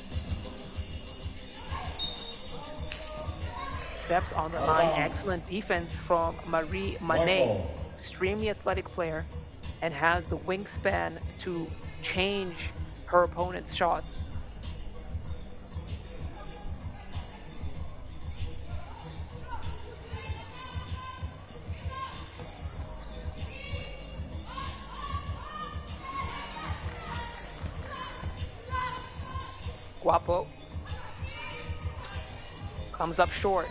Steps on the line. Excellent defense from Marie Manet. Extremely athletic player and has the wingspan to change her opponent's shots. Guapo comes up short.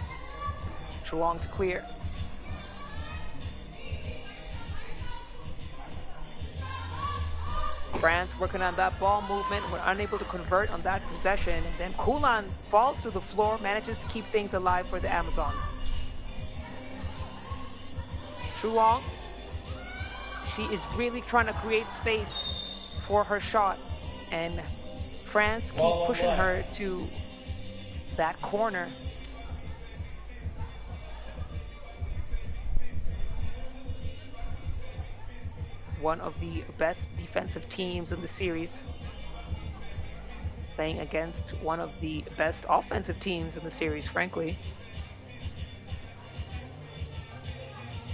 True Wong to clear. France working on that ball movement. We're unable to convert on that possession. And then Kulan falls to the floor, manages to keep things alive for the Amazons. True Wong, she is really trying to create space for her shot. And France keep pushing her to that corner. One of the best defensive teams in the series, playing against one of the best offensive teams in the series, frankly.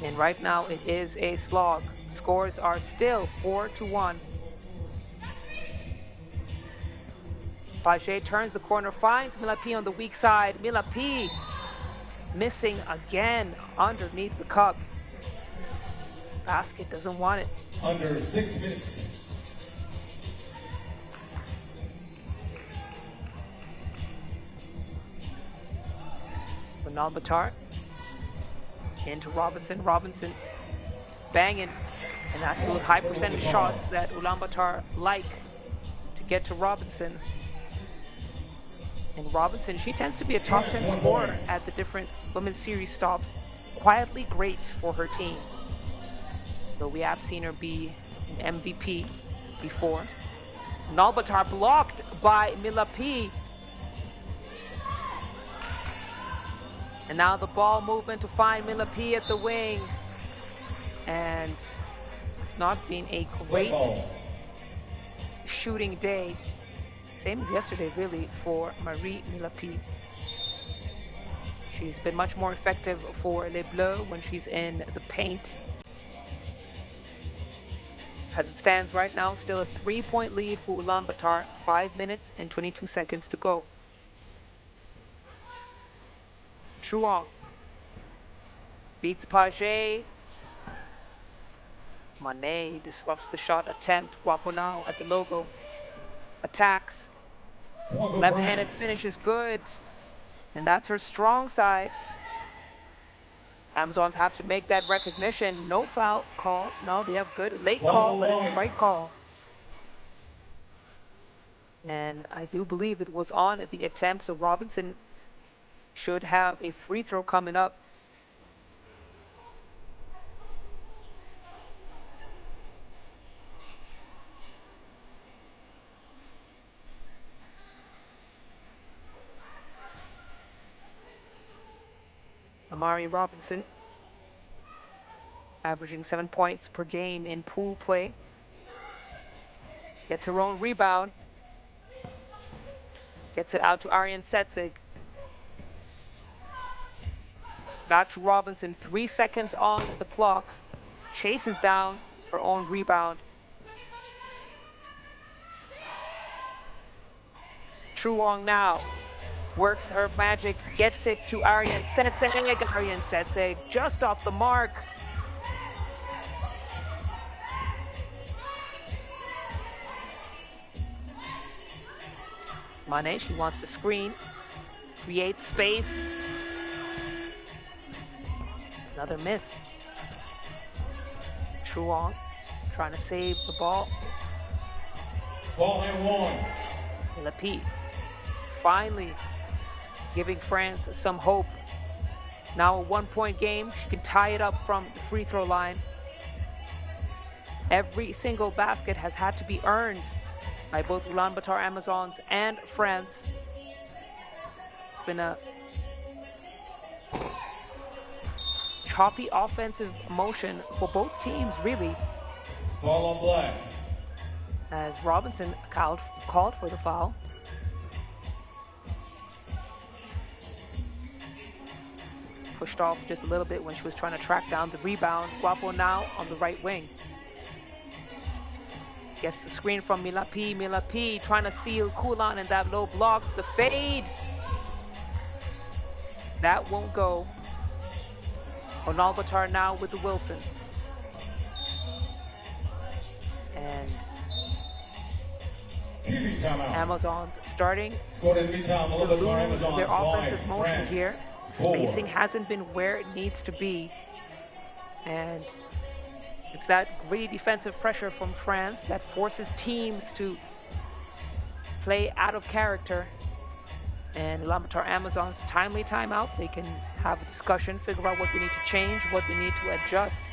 And right now it is a slog. Scores are still 4-1. Paget turns the corner, finds Milapi on the weak side. Milapi missing again underneath the cup. Basket doesn't want it. Under 6 minutes. Ulaanbaatar into Robinson. Robinson banging, and that's those high percentage shots that Ulaanbaatar like to get to Robinson. And Robinson, she tends to be a top 10 scorer at the different women's series stops. Quietly great for her team. So we have seen her be an MVP before. Ulaanbaatar blocked by Milapi. And now the ball movement to find Milapi at the wing. And it's not been a great shooting day. Same as yesterday, really, for Marie Milapi. She's been much more effective for Les Bleus when she's in the paint. As it stands right now, still a 3-point lead for Ulaanbaatar. 5 minutes and 22 seconds to go. Truong beats Paget. Manet disrupts the shot attempt. Guaponao at the logo. Attacks. Left-handed finish is good. And that's her strong side. Amazons have to make that recognition. No foul call. No, they have good late call, but it's the right call. And I do believe it was on at the attempt, so Robinson should have a free throw coming up. Amari Robinson, averaging 7 points per game in pool play. Gets her own rebound. Gets it out to Ariane Setsig. Back to Robinson, 3 seconds on the clock. Chases down her own rebound. Truong now works her magic, gets it to Ariane Setsig. Ariane Setsig just off the mark. Manet, she wants to screen, create space. Another miss. Truong trying to save the ball. Ball and one. Milapi finally giving France some hope. Now a 1-point game. She can tie it up from the free throw line. Every single basket has had to be earned by both Ulaanbaatar Amazons and France. It's been a choppy offensive motion for both teams, really. Foul on black. As Robinson called for the foul. Pushed off just a little bit when she was trying to track down the rebound. Guaponao on the right wing. Gets the screen from Milapi. Milapi trying to seal Kulan in that low block. The fade. That won't go. Ulaanbaatar now with the Wilson. And Amazons starting to lose their offensive motion here. Spacing hasn't been where it needs to be. And it's that great defensive pressure from France that forces teams to play out of character. And Ulaanbaatar Amazons, timely timeout. They can have a discussion, figure out what they need to change, what they need to adjust.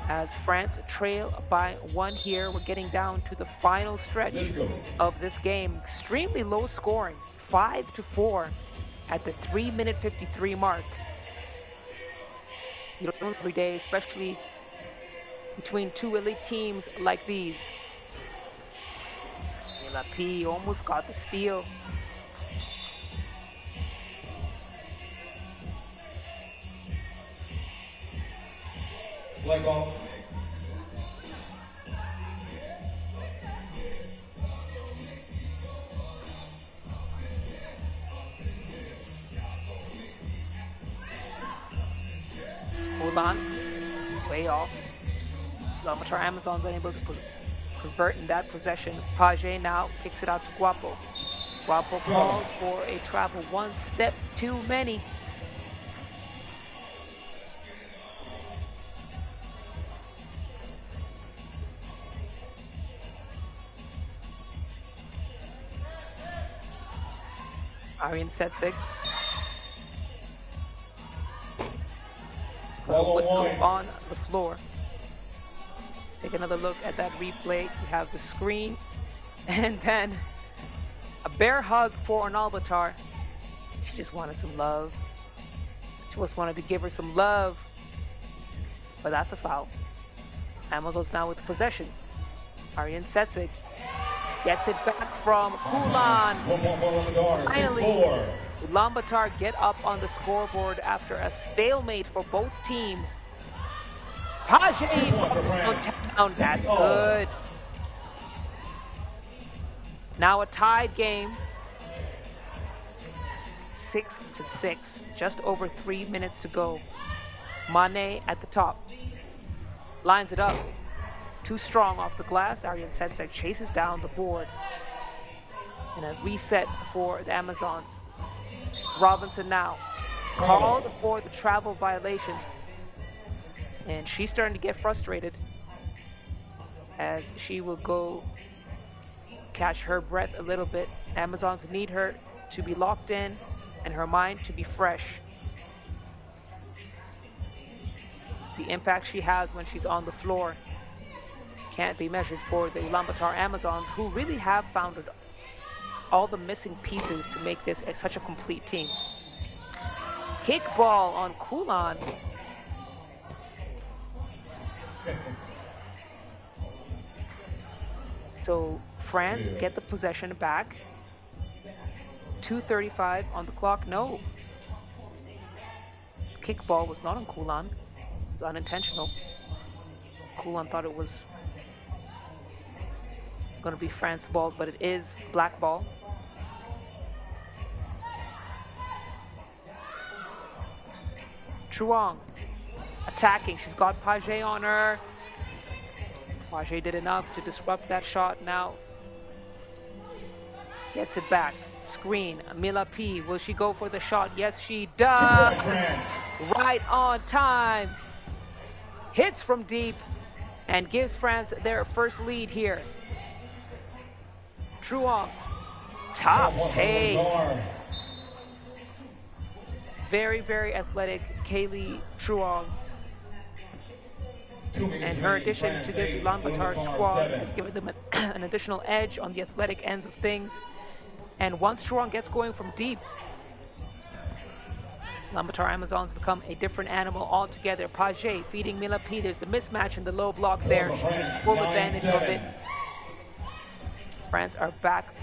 as France trail by 1 here. We're getting down to the final stretch of this game. Extremely low scoring, 5-4 at the 3-minute 53 mark. You don't know every day, especially between two elite teams like these. Mila P almost got the steal. Black ball. Ulan, way off. Ulaanbaatar Amazons unable to convert in that possession. Page now kicks it out to Guapo. Guapo called for a travel, one step too many. Aryan Setsik. Whistle on the floor. Take another look at that replay. You have the screen, and then a bear hug for Ulaanbaatar. She just wanted some love. She just wanted to give her some love, but that's a foul. Amazons now with possession. Aryan Setsik gets it back from Kulan. Finally, Ulaanbaatar get up on the scoreboard after a stalemate for both teams. Page down, that's good. Now a tied game. 6-6, just over 3 minutes to go. Mane at the top. Lines it up. Too strong off the glass. Aryan Setsik chases down the board. And a reset for the Amazons. Robinson now called for the travel violation. And she's starting to get frustrated as she will go catch her breath a little bit. Amazons need her to be locked in and her mind to be fresh. The impact she has when she's on the floor can't be measured for the Ulaanbaatar Amazons, who really have found all the missing pieces to make this such a complete team. Kickball on Kulan. So France get the possession back. 2:35 on the clock. No. Kickball was not on Kulan. It was unintentional. Kulan thought it was going to be France ball, but it is black ball. Truong attacking. She's got Page on her. Page did enough to disrupt that shot. Now gets it back. Screen. Mila P. Will she go for the shot? Yes, she does. Right on time. Hits from deep and gives France their first lead here. Truong. Top take. Very, very athletic Kaylee Truong. And her addition to this Ulaanbaatar squad has given them an additional edge on the athletic ends of things. And once Truong gets going from deep, Ulaanbaatar Amazons become a different animal altogether. Page feeding Mila P. There's the mismatch in the low block there. She takes full advantage of it. France are back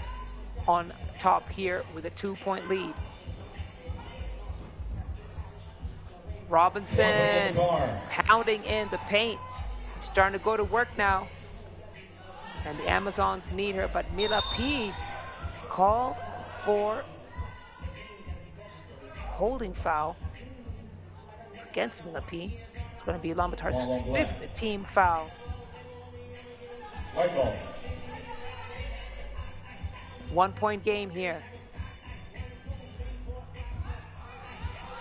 on top here with a 2-point lead. Robinson pounding in the paint. She's starting to go to work now. And the Amazons need her, but Mila P called for holding foul against Mila P. It's going to be Ulaanbaatar's 5th team foul. White ball. 1-point game here.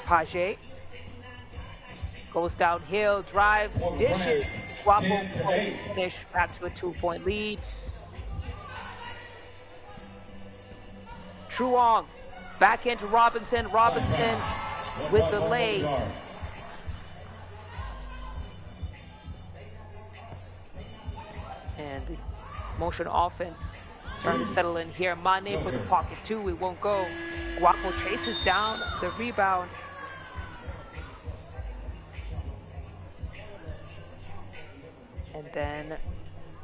Page goes downhill, drives, dishes. Guapo finish back to a 2-point lead. Truong back into Robinson. Robinson with the lay. And the motion offense starting to settle in here. Mane for the pocket two, it won't go. Guapo chases down the rebound. And then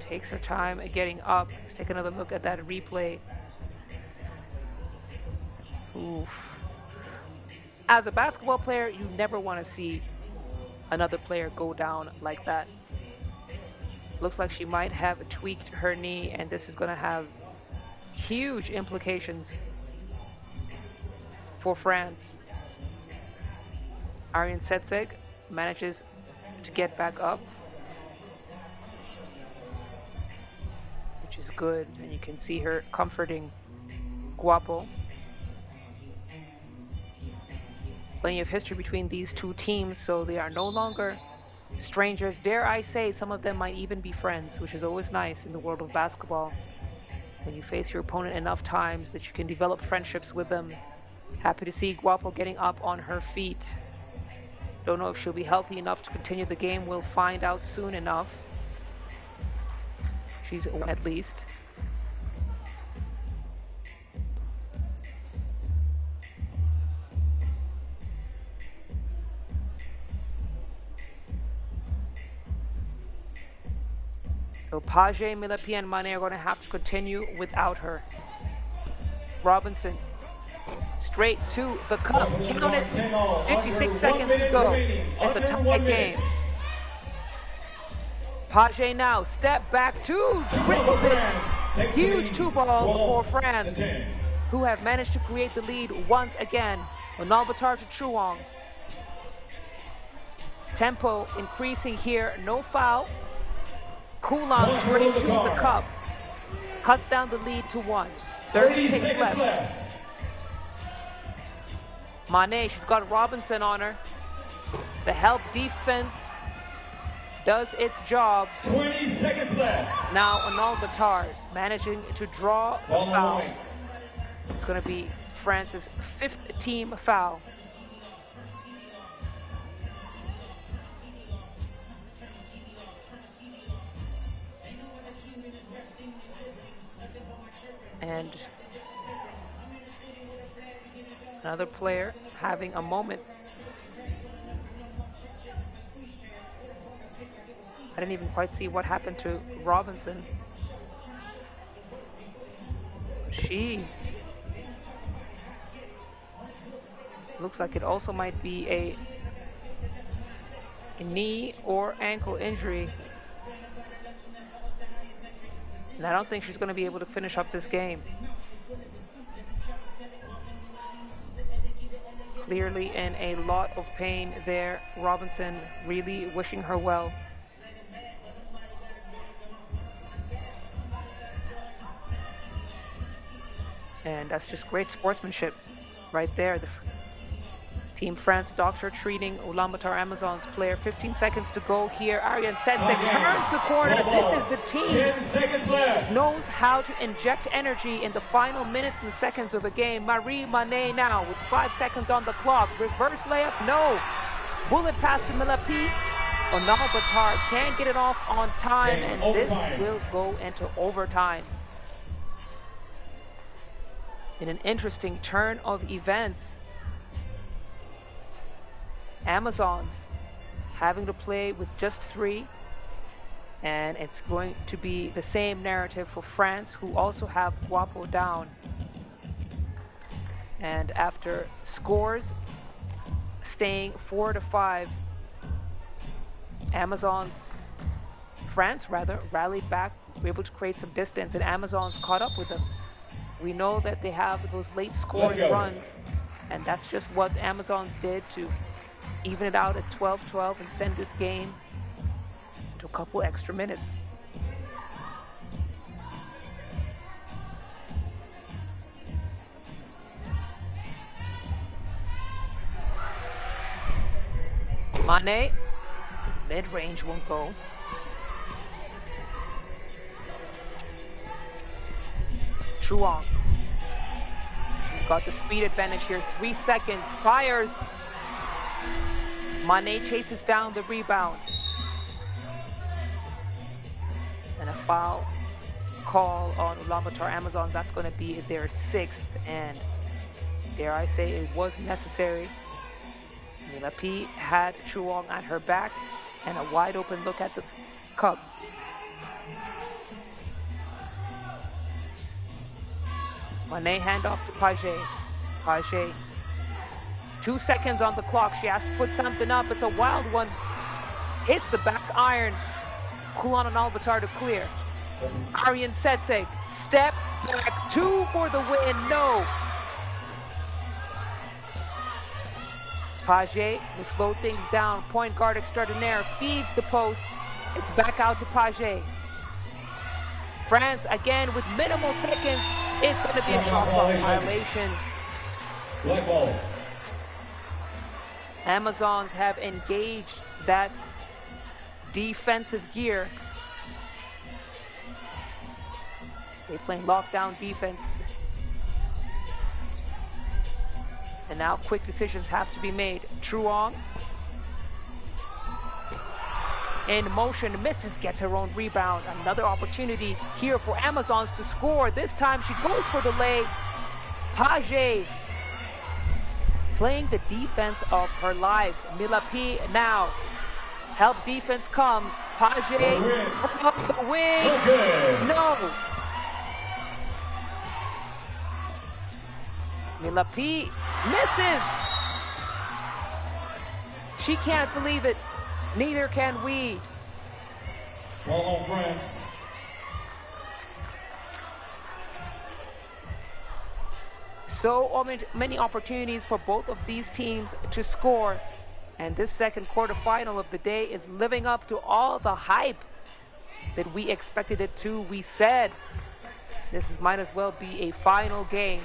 takes her time at getting up. Let's take another look at that replay. Oof. As a basketball player, you never want to see another player go down like that. Looks like she might have tweaked her knee, and this is going to have huge implications for France. Ariane Setseg manages to get back up, which is good, and you can see her comforting Guapo. Plenty of history between these two teams, so they are no longer strangers. Dare I say, some of them might even be friends, which is always nice in the world of basketball. When you face your opponent enough times that you can develop friendships with them. Happy to see Guapo getting up on her feet. Don't know if she'll be healthy enough to continue the game. We'll find out soon enough. She's at least. So Page, Milapi, and Mane are going to have to continue without her. Robinson, straight to the cup. Count it. 56 seconds to go. It's a tie game. Page now, step back two. Huge two ball for France, who have managed to create the lead once again. Ulaanbaatar to Truong. Tempo increasing here, no foul. Kulan straight to the cup. Cuts down the lead to 1. 30 seconds left. Mane, she's got Robinson on her. The help defense does its job. 20 seconds left. Now Ulaanbaatar managing to draw the foul. It's going to be France's 5th team foul. And another player having a moment. I didn't even quite see what happened to Robinson. She looks like it also might be a knee or ankle injury. And I don't think she's going to be able to finish up this game. Clearly in a lot of pain there. Robinson really wishing her well. And that's just great sportsmanship right there. The Team France doctor treating Ulaanbaatar Amazons player. 15 seconds to go here. Ariane Setseg turns the corner. This is the team 10 seconds left. knows how to inject energy in the final minutes and seconds of a game. Marie Mane now with 5 seconds on the clock. Reverse layup, no. Bullet pass to Milapi. Ulaanbaatar can't get it off on time, and this will go into overtime. In an interesting turn of events, Amazons having to play with just 3, and it's going to be the same narrative for France, who also have Guapo down. And after scores staying 4-5, France rallied back, were able to create some distance, and Amazons caught up with them. We know that they have those late scoring runs, and that's just what Amazons did to even it out at 12-12 and send this game to a couple extra minutes. Mane, mid-range won't go. Truong. She's got the speed advantage here. 3 seconds. Fires. Mane chases down the rebound. And a foul call on Ulaanbaatar Amazons. That's going to be their 6th, and dare I say it was necessary. Mila P had Chuong at her back and a wide open look at the cup. Monet handoff to Page. Page, 2 seconds on the clock. She has to put something up. It's a wild one. Hits the back iron. Ulaanbaatar to clear. Aryan Setseg, step back, 2 for the win. No. Page will slow things down. Point guard extraordinaire feeds the post. It's back out to Page. France again with minimal seconds. It's going to be a shot clock violation. Black ball. Amazons have engaged that defensive gear. They're playing lockdown defense. And now quick decisions have to be made. Truong in motion, misses, gets her own rebound. Another opportunity here for Amazons to score. This time she goes for the lay. Page playing the defense of her life. Mila P now. Help defense comes. Page from the wing. No. Mila P misses. She can't believe it. Neither can we. Ball on France. So many opportunities for both of these teams to score. And this second quarterfinal of the day is living up to all the hype that we expected it to. We said might as well be a final game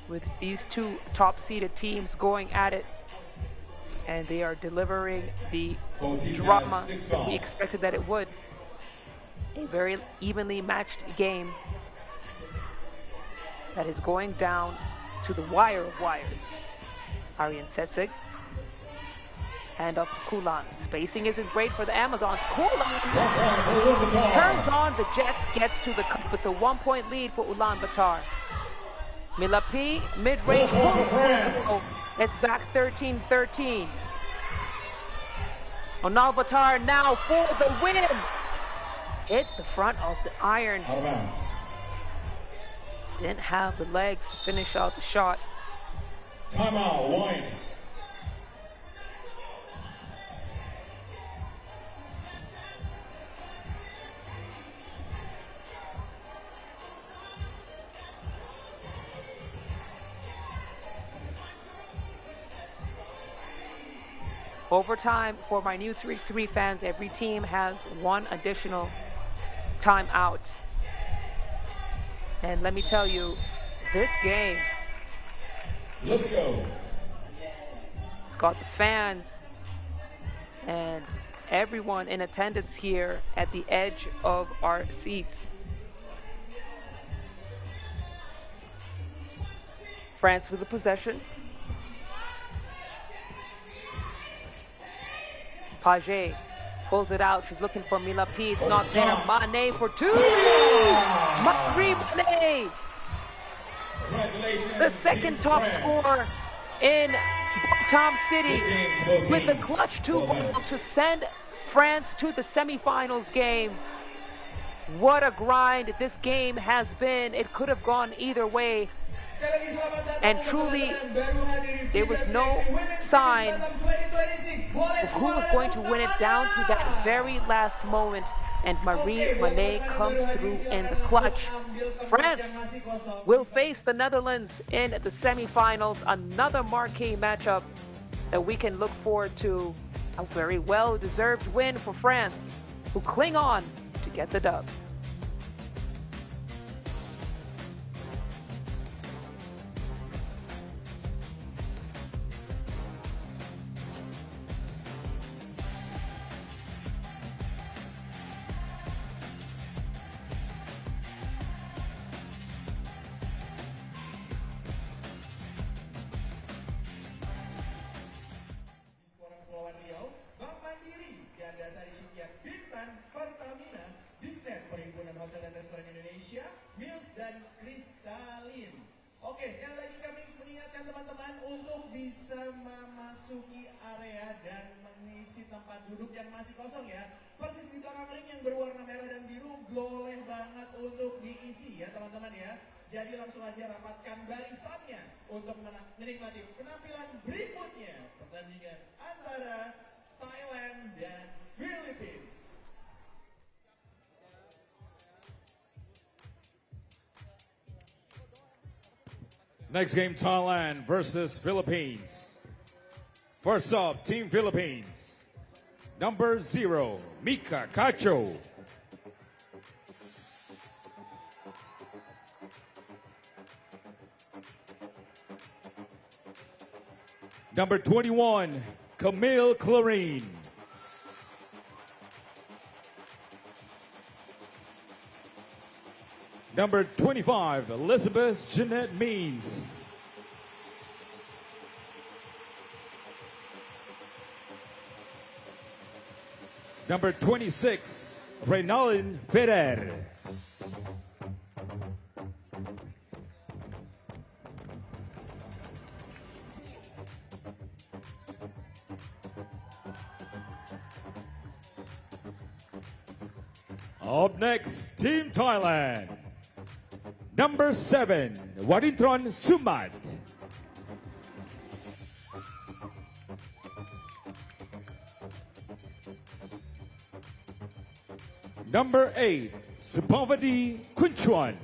with these two top-seeded teams going at it. And they are delivering the drama that we expected that it would. A very evenly matched game that is going down to the wire of wires. Aryan Setseg. Hand off to Kulan. Spacing isn't great for the Amazons. Kulan turns on the Jets, gets to the cup. It's a 1-point lead for Ulaanbaatar. Mila P, mid-range. It's back 13-13. Ulaanbaatar now for the win. Hits the front of the iron. Didn't have the legs to finish out the shot. Timeout, White. Overtime for my new 3x3 fans. Every team has one additional timeout. And let me tell you, this game, Let's go. it's got the fans and everyone in attendance here at the edge of our seats. France with the possession. Page pulls it out. She's looking for Mila P. It's not there. Mane for 2. Marie Mane, the second top scorer in Batam City, with the clutch 2 ball to send France to the semifinals game. What a grind this game has been. It could have gone either way. And truly, there was no sign of who was going to win it down to that very last moment. And Marie Mane comes through in the clutch. France will face the Netherlands in the semifinals. Another marquee matchup that we can look forward to. A very well-deserved win for France, who cling on to get the dub. Kepulauan Riau, Bank Mandiri, Ganda Sari Syikian, Bintan, Pertamina, Indonesia, Mills dan Kristalin. Oke, sekali lagi kami mengingatkan teman-teman untuk bisa memasuki area dan mengisi tempat duduk yang masih kosong ya. Persis di belakang ring yang berwarna merah dan biru boleh banget untuk diisi ya teman-teman ya. Jadi langsung aja rapatkan barisannya untuk menikmati penampilan berikutnya. Pertandingan antara Thailand dan Philippines. Next game, Thailand versus Philippines. First up, Team Philippines. Number 0, Mika Cacho. Number 21, Camille Clarine. Number 25, Elizabeth Jeanette Means. Number 26, Reynalin Ferrer. Up next, Team Thailand. Number 7, Warintron Sumat. Number 8, Supavadi Kunchuan.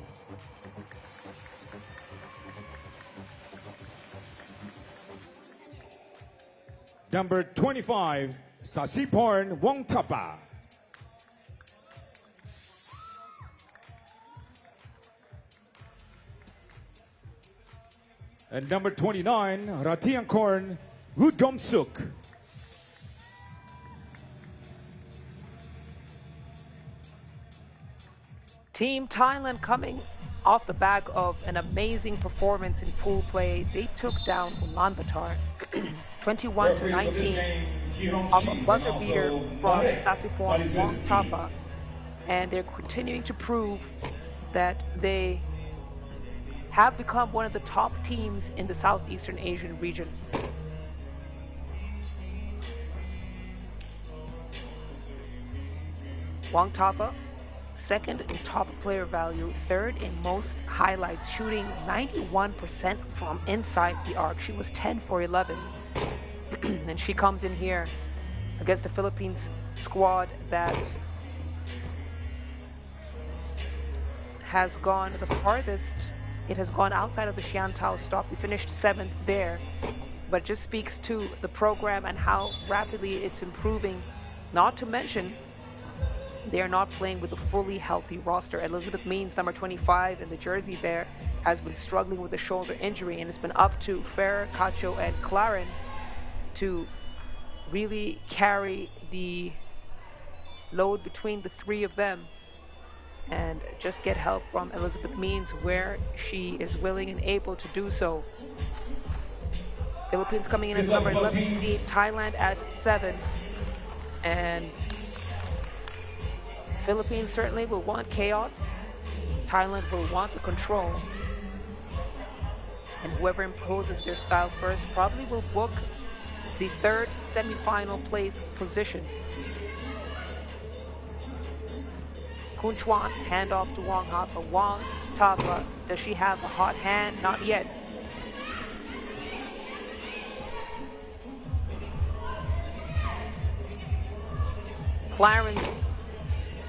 Number 25, Sasiporn Wongtapa. And number 29, Ratiangkorn Wudgomsuk. Team Thailand coming off the back of an amazing performance in pool play. They took down Ulaanbaatar 21-19 off a buzzer beater from Sasiporn Wongtapa. And they're continuing to prove that they have become one of the top teams in the Southeastern Asian region. Wongtapa, second in top player value, third in most highlights, shooting 91% from inside the arc. She was 10 for 11. And she comes in here against the Philippines squad that has gone the farthest. It has gone outside of the Ulaanbaatar Stop. We finished 7th there, but it just speaks to the program and how rapidly it's improving. Not to mention, they are not playing with a fully healthy roster. Elizabeth Means, number 25 in the jersey there, has been struggling with a shoulder injury, and it's been up to Ferrer, Cacho, and Claren to really carry the load between the three of them and just get help from Elizabeth Means where she is willing and able to do so. Philippines coming in at number 11 seed, Thailand at 7, and Philippines certainly will want chaos. Thailand will want the control, and whoever imposes their style first probably will book the third semi-final place position. Kunchuan, handoff to Wongtapa. Wongtapa, does she have a hot hand? Not yet. Clarence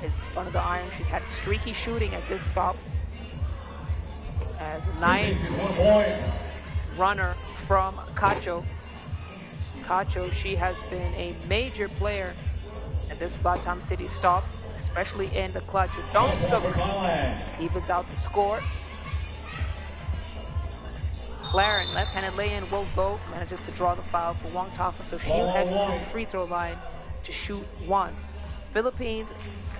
is the front of the iron. She's had streaky shooting at this stop. As a nice runner from Cacho. Cacho, she has been a major player at this Batam City stop, especially in the clutch. Evens out the score. Claren, left-handed lay-in, will go, manages to draw the foul for Wongtapa, so she'll head to the free throw line to shoot one. Philippines,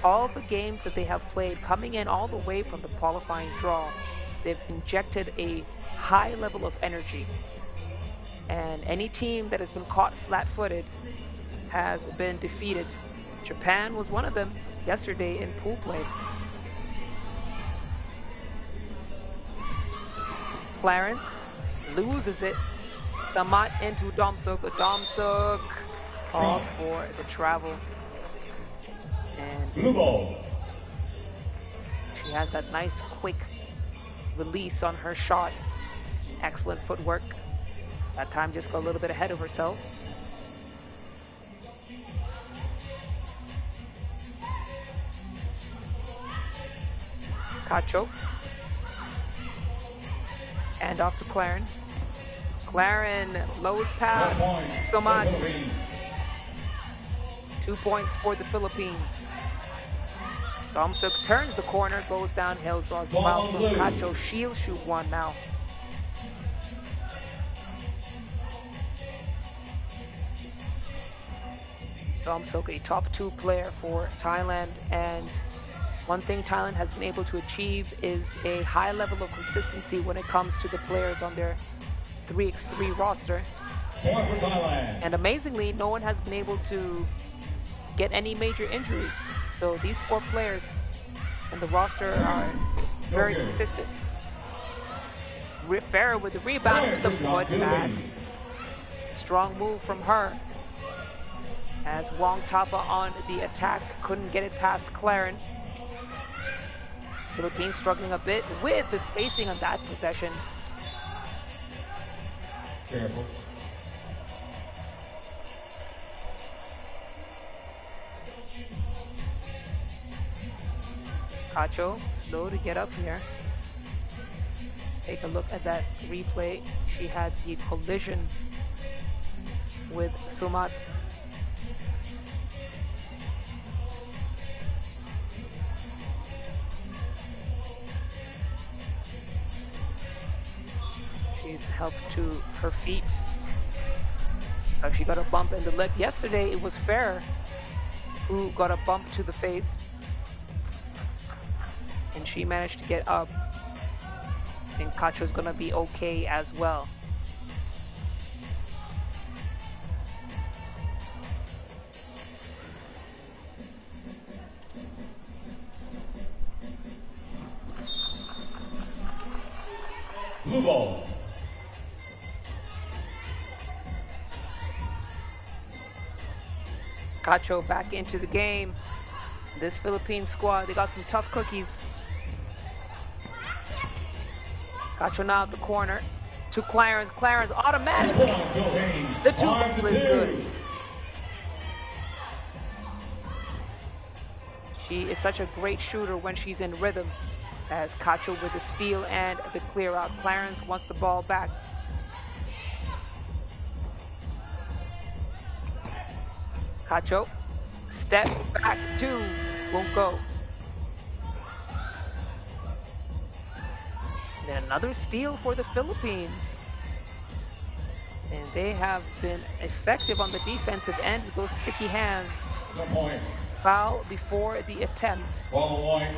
all the games that they have played, coming in all the way from the qualifying draw, they've injected a high level of energy. And any team that has been caught flat-footed has been defeated. Japan was one of them yesterday in pool play. Clarence loses it. Samat into Domsuk. Domsuk calls for the travel. And Blue ball. she has that nice quick release on her shot. Excellent footwork. That time just got a little bit ahead of herself. Cacho. And off to Claren. Claren blows past Samat. 2 points for the Philippines. Domsuk turns the corner, goes downhill, draws the foul from Cacho. She'll shoot one now. Domsuk, a top 2 player for Thailand, and one thing Thailand has been able to achieve is a high level of consistency when it comes to the players on their 3x3 roster. Point for Thailand. And amazingly, no one has been able to get any major injuries. So these 4 players on the roster are very consistent. Farah with the rebound with the foot pass. Strong move from her. As Wong Tapa on the attack, couldn't get it past Claren. Philippines struggling a bit with the spacing on that possession. Careful. Cacho, slow to get up here. Let's take a look at that replay. She had the collision with Sumat. She's helped to her feet. So she got a bump in the lip. Yesterday it was Farah who got a bump to the face. And she managed to get up. I think Cacho's gonna be okay as well. Blue ball. Cacho back into the game. This Philippine squad, they got some tough cookies. Cacho now at the corner to Clarence. Clarence automatic. The 2 ball is good. She is such a great shooter when she's in rhythm. As Cacho with the steal and the clear out. Clarence wants the ball back. Cacho, step back 2, won't go. And then another steal for the Philippines. And they have been effective on the defensive end with those sticky hands. No point. Foul before the attempt. Ball point.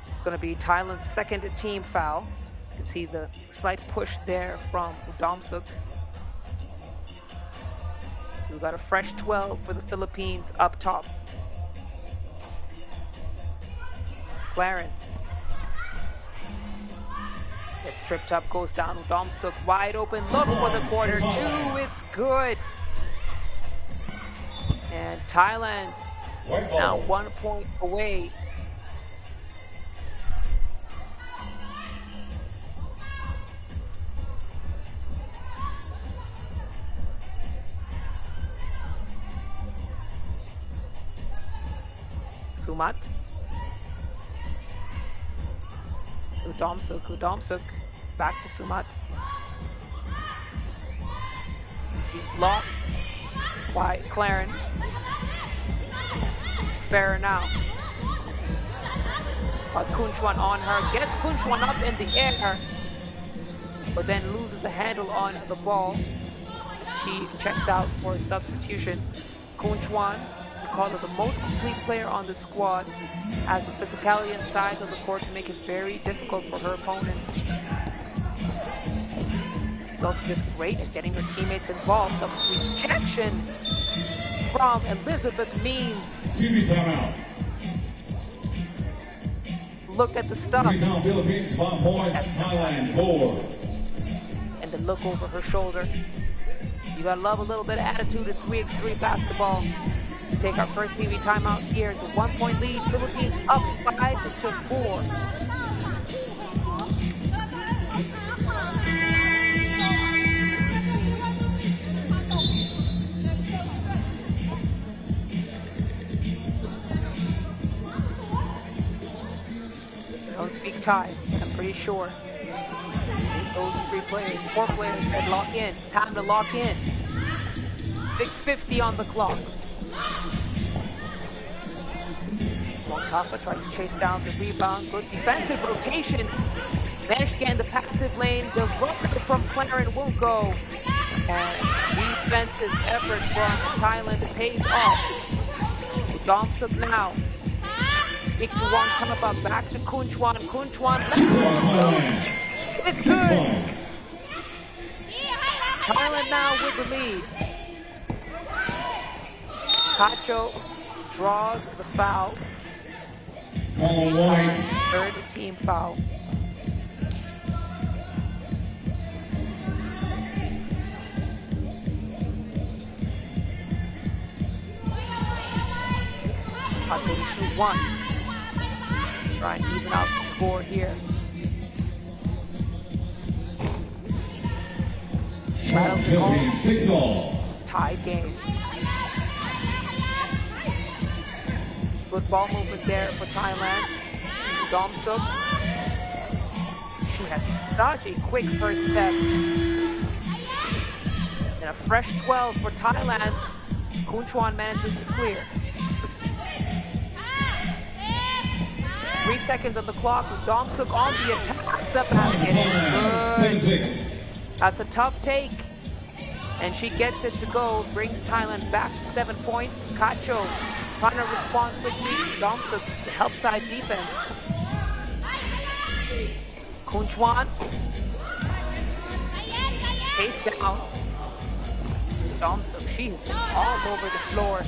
It's going to be Thailand's second team foul. You can see the slight push there from Domsuk. So we've got a fresh 12 for the Philippines up top. Claren gets tripped up, goes down. Domsuk wide open, look for the quarter 2, it's good. And Thailand now 1 point away. Sumat. Domsuk. Back to Sumat. He's blocked by Claren. Farah now. Kunchwan on her. Gets Kunchwan up in the air. But then loses a handle on the ball. She checks out for a substitution. Kunchwan, called her the most complete player on the squad, has the physicality and size of the court to make it very difficult for her opponents. She's also just great at getting her teammates involved. The rejection from Elizabeth Means. TV timeout. look at the stuff. Three-time Philippines, 5 points. Thailand, 4. And the look over her shoulder. You gotta love a little bit of attitude in 3x3 basketball. Take our first TV timeout here. It's a 1-point lead. Philippines up 5-4. Don't speak Thai, but I'm pretty sure those 4 players said lock in. Time to lock in. 6:50 on the clock. Montapa tries to chase down the rebound. Good defensive rotation. Managed to get in the passive lane. The runner from Clarence will go. And defensive effort from Thailand pays off. Domsuk now. Big Chuan come up back to Kun Chuan. Kun Chuan. It's good. Thailand now with the lead. Cacho draws the foul. Third team foul. Cacho to shoot 1. Try and even out the score here. Philippines, 6-all. Tie game. Good ball movement there for Thailand. Domsuk. She has such a quick first step. And a fresh 12 for Thailand. Kun Chuan manages to clear. 3 seconds on the clock with Domsuk on the attack. The basket is good. That's a tough take. And she gets it to go. Brings Thailand back to 7 points. Cacho trying to respond quickly. Domsuk, the help side defense. Kun Chuan. Chase down. Domsuk, she has been all over the floor.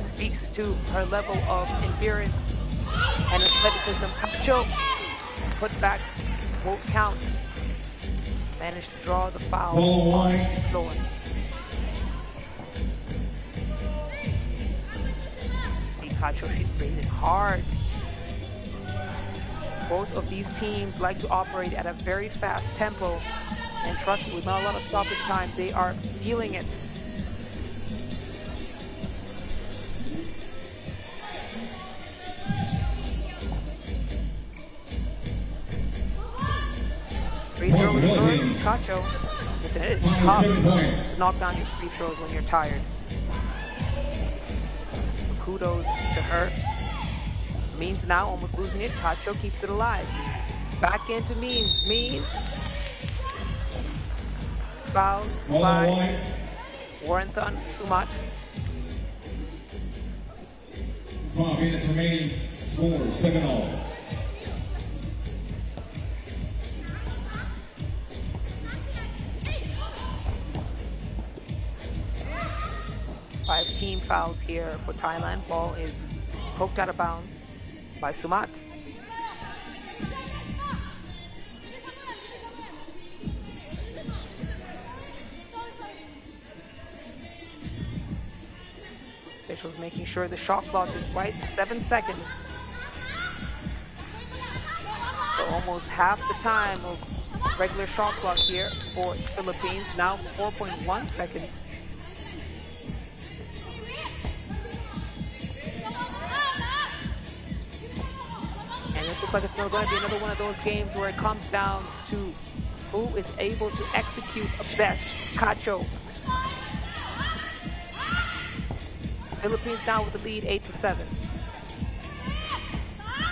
Speaks to her level of endurance and athleticism. Cacho put back, won't count. Managed to draw the foul on the floor. Cacho, she's breathing hard. Both of these teams like to operate at a very fast tempo. And trust me, with not a lot of stoppage time, they are feeling it. Free throw is good. Cacho. Listen, it is tough to knock down your free throws when you're tired. Kudos to her. Means now almost losing it. Cacho keeps it alive. Back into Means. Means. Fouled by Warrenton Sumat. 5 minutes remaining. Score 7-all. Five team fouls here for Thailand. Ball is poked out of bounds by Sumat. Officials making sure the shot clock is right. 7 seconds. So almost half the time of regular shot clock here for the Philippines. Now 4.1 seconds. And this looks like it's still going to be another one of those games where it comes down to who is able to execute best. Cacho. Philippines now with the lead 8-7.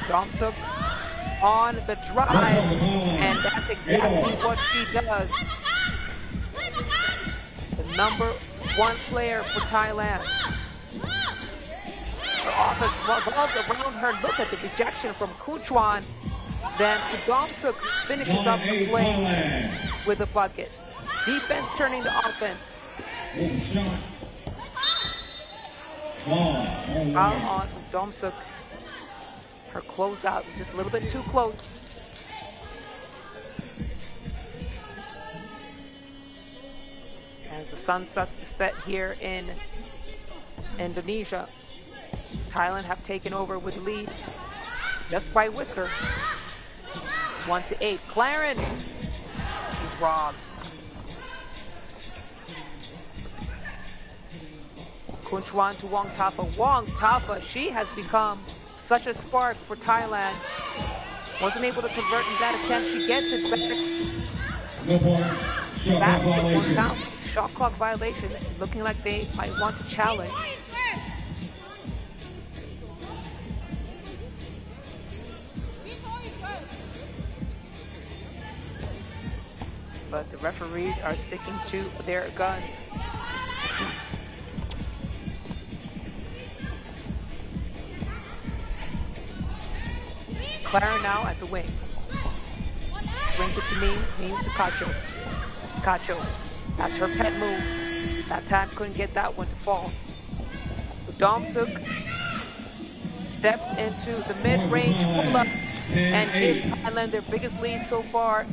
Domsuk on the drive, and that's exactly what she does. The number 1 player for Thailand. Her offense revolves around her. Look at the rejection from Kun Chuan. Then Domsuk finishes up the play with a bucket. Defense turning to offense. Foul on Domsuk. Her closeout was just a little bit too close. As the sun starts to set here in Indonesia, Thailand have taken over with the lead just by whisker. 1-8. Claren. She's robbed. Kunchuan to Wong Tafa. Wong Tafa, she has become such a spark for Thailand. Wasn't able to convert in that attempt. She gets it back. No point. Shot clock violation. Shot clock violation. Looking like they might want to challenge. But the referees are sticking to their guns. Clara now at the wing. Swings it to Means to Cacho. Cacho, that's her pet move. That time couldn't get that one to fall. Domsuk steps into the mid-range pull-up and gives Thailand their biggest lead so far.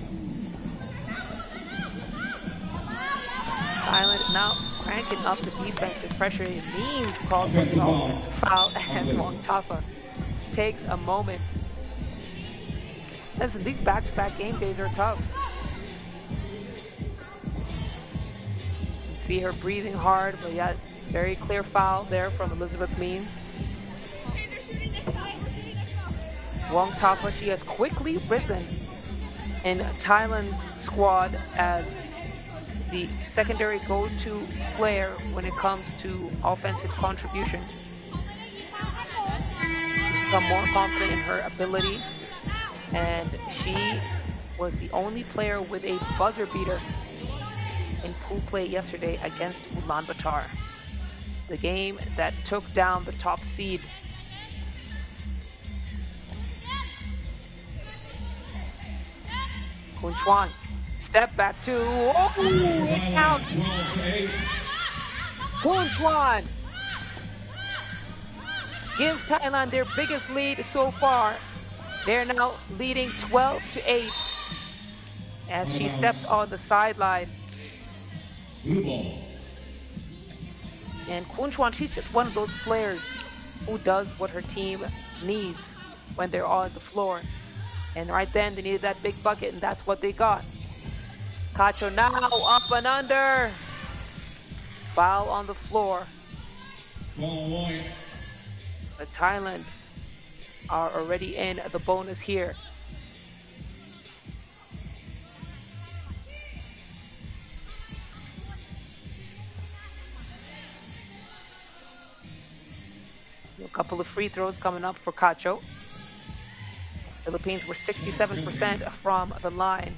Thailand now cranking up the defensive pressure. Means called for an offensive foul as Wong Tafa takes a moment. Listen, these back-to-back game days are tough. You see her breathing hard, but yeah, very clear foul there from Elizabeth Means. Wong Tafa, she has quickly risen in Thailand's squad as the secondary go-to player when it comes to offensive contribution. Become more confident in her ability, and she was the only player with a buzzer beater in pool play yesterday against Ulaanbaatar, the game that took down the top seed. Kunchuan, step back two. Oh, it counts. Kunchuan gives Thailand their biggest lead so far. They're now leading 12-8 as she steps on the sideline. And Kunchuan, she's just one of those players who does what her team needs when they're on the floor. And right then, they needed that big bucket, and that's what they got. Cacho now up and under. Foul on the floor. But Thailand are already in the bonus here. So a couple of free throws coming up for Cacho. Philippines were 67% from the line.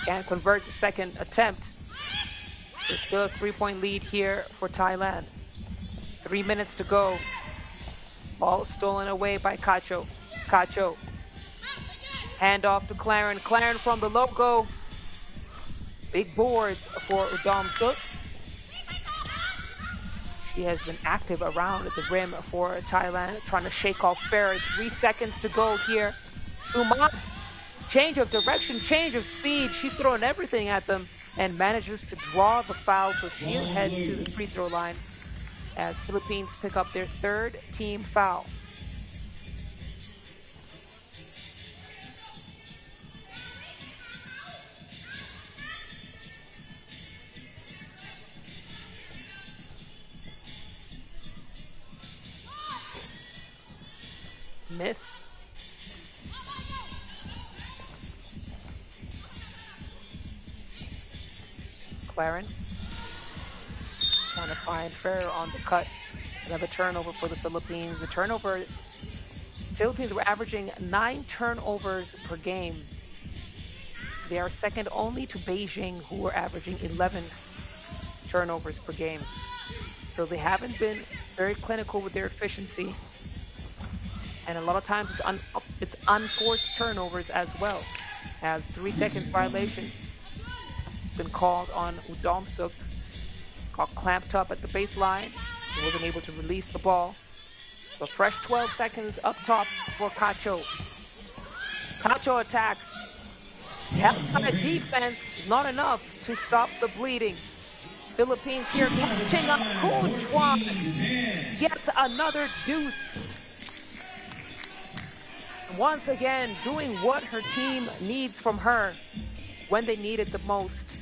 Can't convert the second attempt. There's still a 3-point lead here for Thailand. 3 minutes to go. Ball stolen away by Cacho. Cacho. Hand off to Claren. Claren from the logo. Big board for Domsuk. She has been active around the rim for Thailand, trying to shake off Farah. 3 seconds to go here. Sumat. Change of direction, change of speed. She's throwing everything at them and manages to draw the foul, so she'll head to the free throw line as Philippines pick up their third team foul. Miss. Claren trying to find Farah on the cut. Another turnover for the Philippines. The Philippines were averaging 9 turnovers per game. They are second only to Beijing, who were averaging 11 turnovers per game. So they haven't been very clinical with their efficiency. And a lot of times it's unforced turnovers as well. has 3 seconds violation been called on Udomsuk. Got clamped up at the baseline. He wasn't able to release the ball. The fresh 12 seconds up top for Cacho. Cacho attacks. Outside defense, not enough to stop the bleeding. Philippines here catching up. Kun Chuan gets another deuce. Once again, doing what her team needs from her when they need it the most.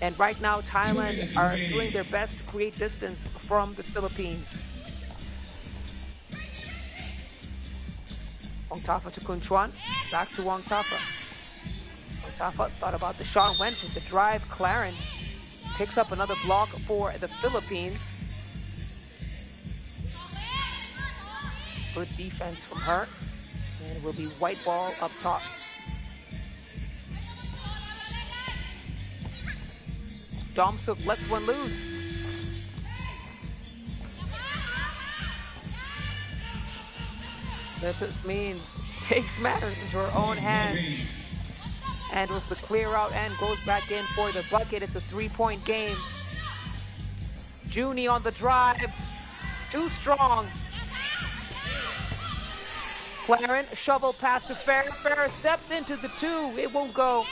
And right now, Thailand are doing their best to create distance from the Philippines. Wong Tafa to Kun Chuan. Back to Wong Tafa. Wong Tafa thought about the shot, went with the drive. Claren picks up another block for the Philippines. Good defense from her. And it will be white ball up top. Domsuk lets one loose. This means takes matters into her own hands. And was the clear out and goes back in for the bucket. It's a 3-point game. Junie on the drive. Too strong. Claren, shovel pass to Farah. Farah steps into the 2. It won't go.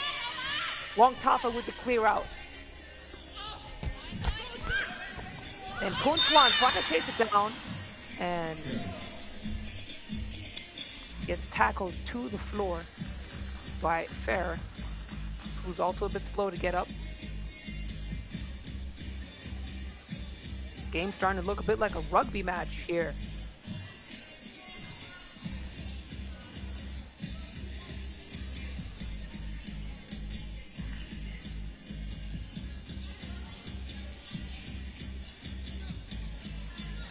Wong Tafa with the clear out. And Kun Chuan trying to chase it down. And gets tackled to the floor by Farah, who's also a bit slow to get up. Game's starting to look a bit like a rugby match here.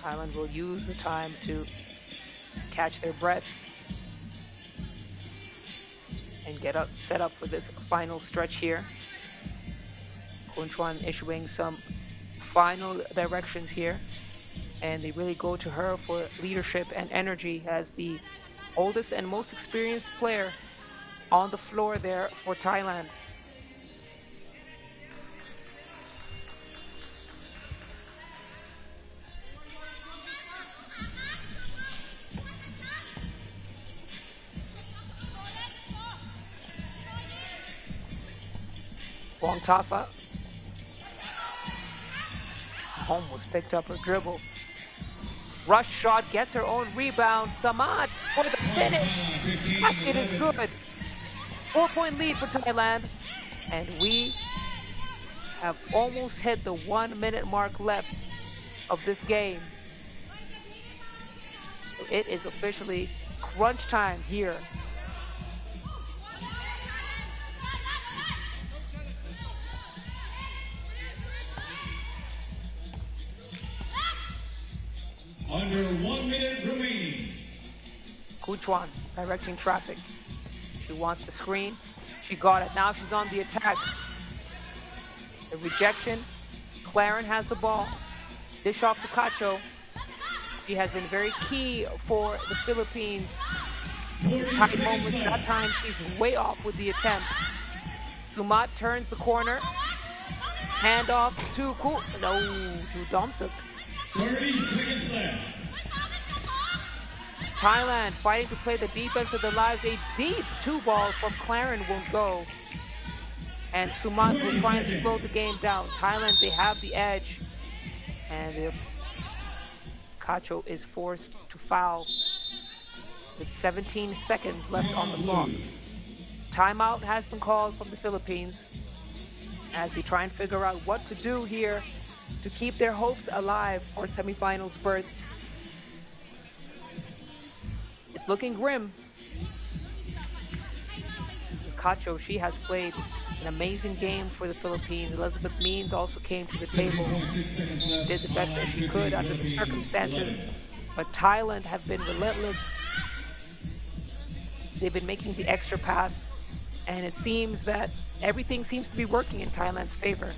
Thailand will use the time to catch their breath and get up, set up for this final stretch here. Kun Chuan issuing some final directions here, and they really go to her for leadership and energy as the oldest and most experienced player on the floor there for Thailand. Wong Tafa almost picked up her dribble. Rush shot, gets her own rebound. Samad for the finish. Basket is good. 4-point lead for Thailand. And we have almost hit the 1-minute mark left of this game. So it is officially crunch time here. Under 1 minute remaining. Kun Chuan directing traffic. She wants to screen. She got it. Now she's on the attack. The rejection. Claren has the ball. Dish off to Cacho. She has been very key for the Philippines. In tight moments, that time she's way off with the attempt. Sumat turns the corner. Handoff to Domsuk. 30 seconds left. Thailand fighting to play the defense of their lives. A deep 2-ball from Claren won't go. And Sumat will try and slow the game down. Thailand, they have the edge. And Cacho is forced to foul with 17 seconds left on the clock. Timeout has been called from the Philippines as they try and figure out what to do here to keep their hopes alive for semifinals berth. It's looking grim. Cacho, she has played an amazing game for the Philippines. Elizabeth Means also came to the table, did the best that she could under the circumstances. But Thailand have been relentless. They've been making the extra pass, and it seems that everything seems to be working in Thailand's favor.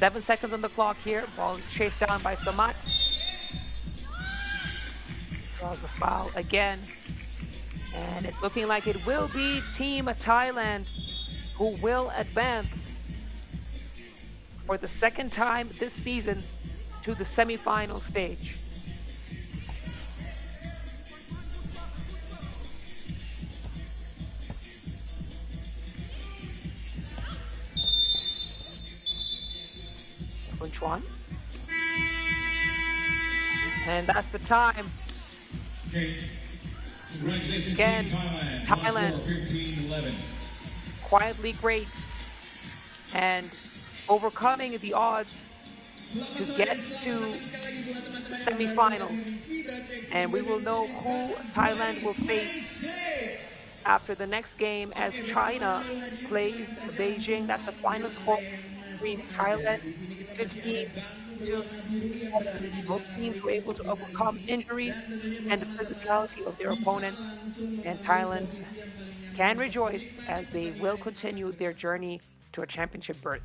7 seconds on the clock here. Ball is chased down by Samat. Draws the foul again. And it's looking like it will be Team Thailand who will advance for the second time this season to the semifinal stage. Chuan. And that's the time. Okay. Congratulations, Again, Team Thailand. Thailand. 15-11. Quietly great and overcoming the odds to get to the semifinals. And we will know who Thailand will face after the next game as China plays Beijing. That's the final score. Thailand 15 to both teams were able to overcome injuries and the physicality of their opponents, and Thailand can rejoice as they will continue their journey to a championship berth.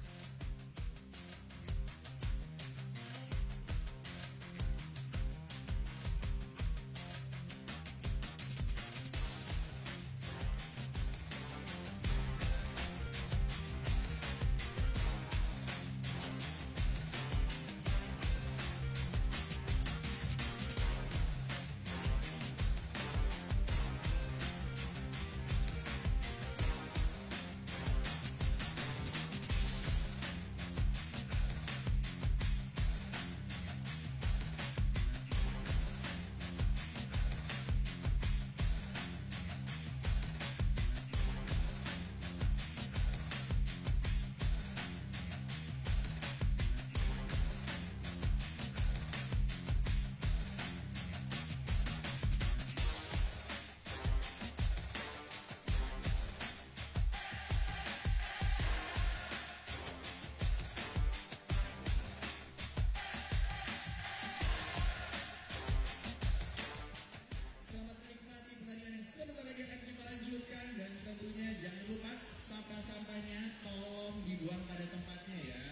Sampah-sampahnya tolong dibuang pada tempatnya ya.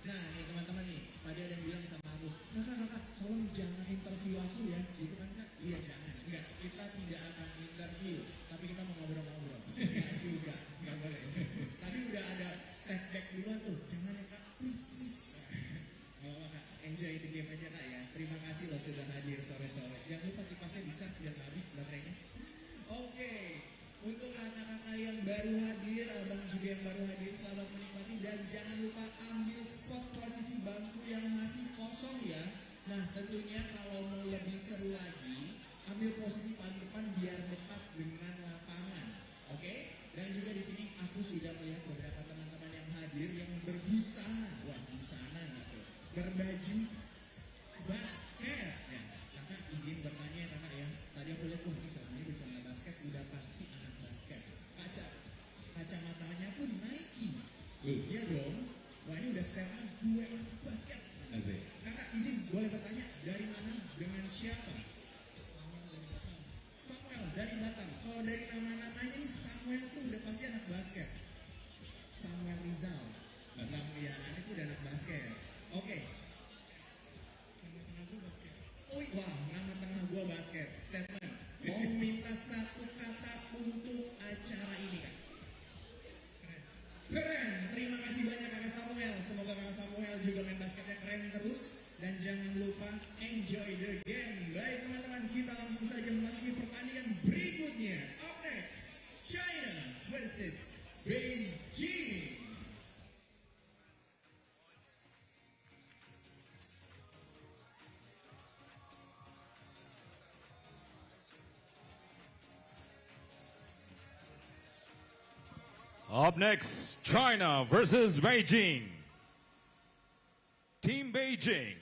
Nah nih teman-teman nih, tadi ada yang bilang sama aku, kakak tolong jangan interview aku ya, gitu kan kak? Iya jangan, enggak, kita tidak akan interview, tapi kita mau ngobrol-ngobrol. Enggak juga, enggak boleh. Tadi udah ada step back duluan tuh, jangan ya kak, please. Oh kak, enjoy the game aja kak ya. Terima kasih loh sudah hadir sore-sore. Jangan lupa kipasnya di-charge biar nggak habis baterainya. Oke. Untuk kakak-kakak yang baru hadir, abang juga yang baru hadir, selamat menikmati dan jangan lupa ambil spot posisi bangku yang masih kosong ya. Nah tentunya kalau mau lebih seru lagi, ambil posisi paling depan biar dekat dengan lapangan, oke? Dan juga di sini aku sudah melihat beberapa teman-teman yang hadir yang berbusana, wah busana gitu, berbaju basket. Ya, kakak izin bertanya kakak ya. Tadi aku lihat ini soalnya bukan basket, udah pasti anak basket. Kacamatanya pun Nike. Iya dong. Wah ini udah statement gue anak basket. Kakak izin boleh bertanya dari mana dengan siapa? Samuel dari Batam. Kalau dari nama-namanya nih Samuel tuh udah pasti anak basket. Samuel Rizal. Ya, itu udah anak basket. Oke. Wah, nama tengah gua basket. Statement. Mau minta satu kata untuk acara ini kan? Keren. Terima kasih banyak kakak Samuel. Semoga kakak Samuel juga main basketnya keren terus. Dan jangan lupa enjoy the game. Baik teman-teman, kita langsung saja memasuki pertandingan berikutnya. Up next, China versus Beijing. Up next, China versus Beijing. Team Beijing,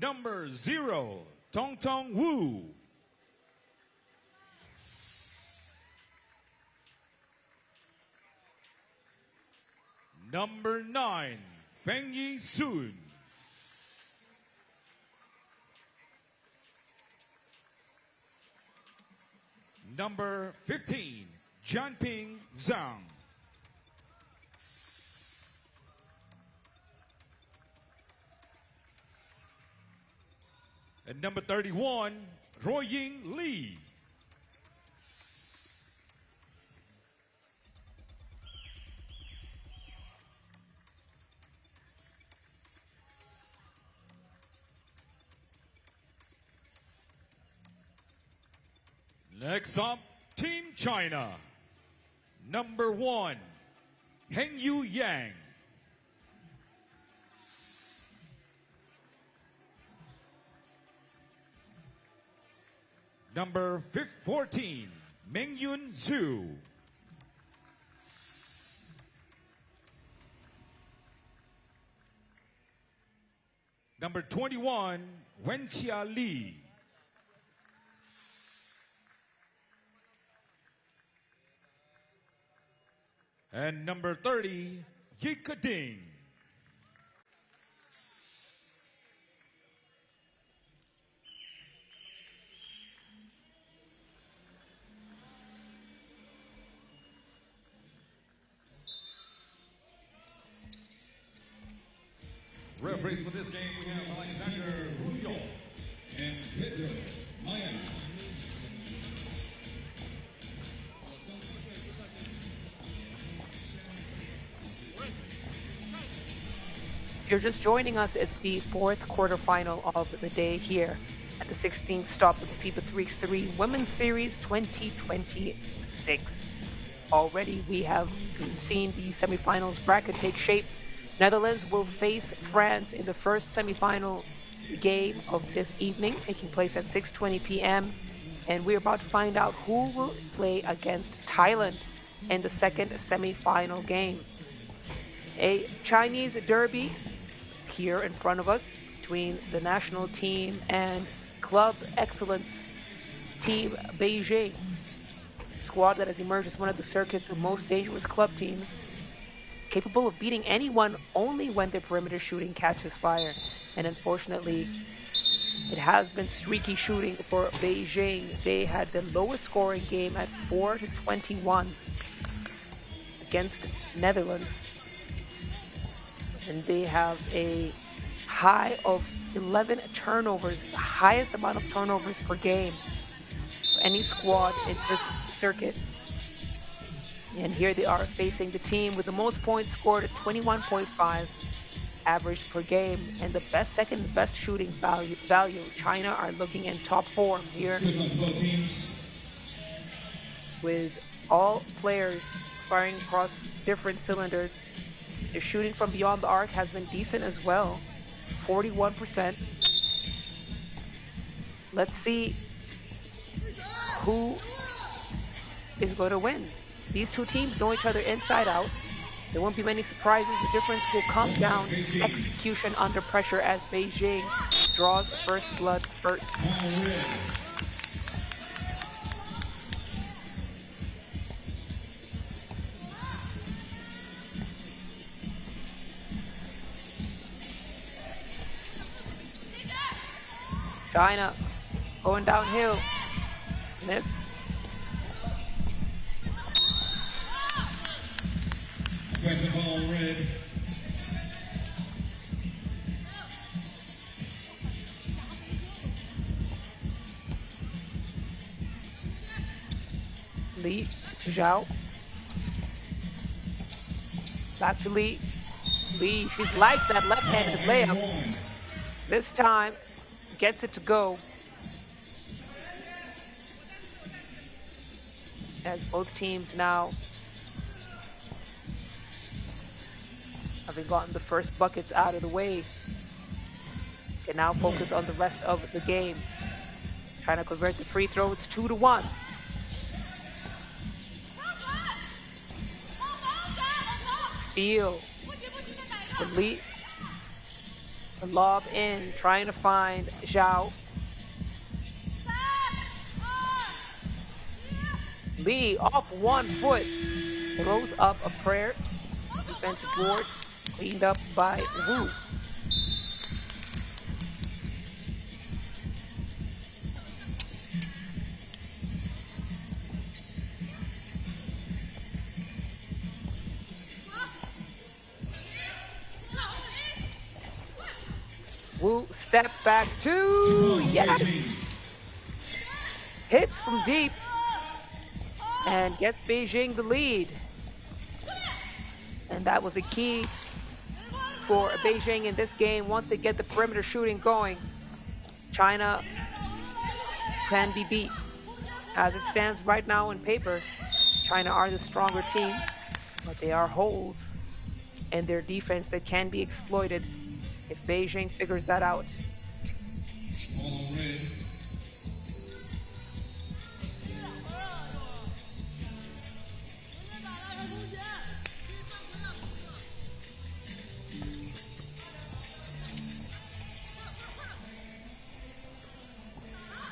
number 0, Tong Tong Wu. Number 9, Feng Yi Sun. Number 15, Jianping Zhang. And number 31, Roying Lee. Next up, Team China. Number 1, Heng Yu Yang. Number 14, Mengyun Zhu. Number 21, Wenjia Li. And number 30, Yika Ding. Referees for this game, we have Alexander Rubio and Pedro Maya. If you're just joining us, it's the fourth quarterfinal of the day here at the 16th stop of the FIBA 3x3 Women's Series 2026. Already we have seen the semifinals bracket take shape. Netherlands will face France in the first semifinal game of this evening, taking place at 6:20 p.m. And we're about to find out who will play against Thailand in the second semifinal game. A Chinese derby here in front of us between the national team and club excellence team Beijing, squad that has emerged as one of the circuit's most dangerous club teams, capable of beating anyone only when their perimeter shooting catches fire. And unfortunately, it has been streaky shooting for Beijing. They had the lowest scoring game at 4-21 against Netherlands. And they have a high of 11 turnovers, the highest amount of turnovers per game for any squad in this circuit. And here they are facing the team with the most points scored at 21.5 average per game, and the second best shooting value. China are looking in top form here, with all players firing across different cylinders. Their shooting from beyond the arc has been decent as well, 41%. Let's see who is going to win. These two teams know each other inside out. There won't be many surprises. The difference will come down to execution under pressure as Beijing draws first blood first. China going downhill. Miss. Press the ball red. Lee to Zhao. Back to Lee. Lee, she's liked that left-handed layup. This time, gets it to go. As both teams now, having gotten the first buckets out of the way, can now focus on the rest of the game. Trying to convert the free throw. It's 2-1. Steal. The lob in, trying to find Zhao. Lee off 1 foot. Throws up a prayer. Defensive board. Cleaned up by Wu. Wu step back two. Yes. Hits from deep and gets Beijing the lead. And that was a key for Beijing in this game. Once they get the perimeter shooting going, China can be beat. As it stands right now in paper, China are the stronger team, but they are holes in their defense that can be exploited if Beijing figures that out.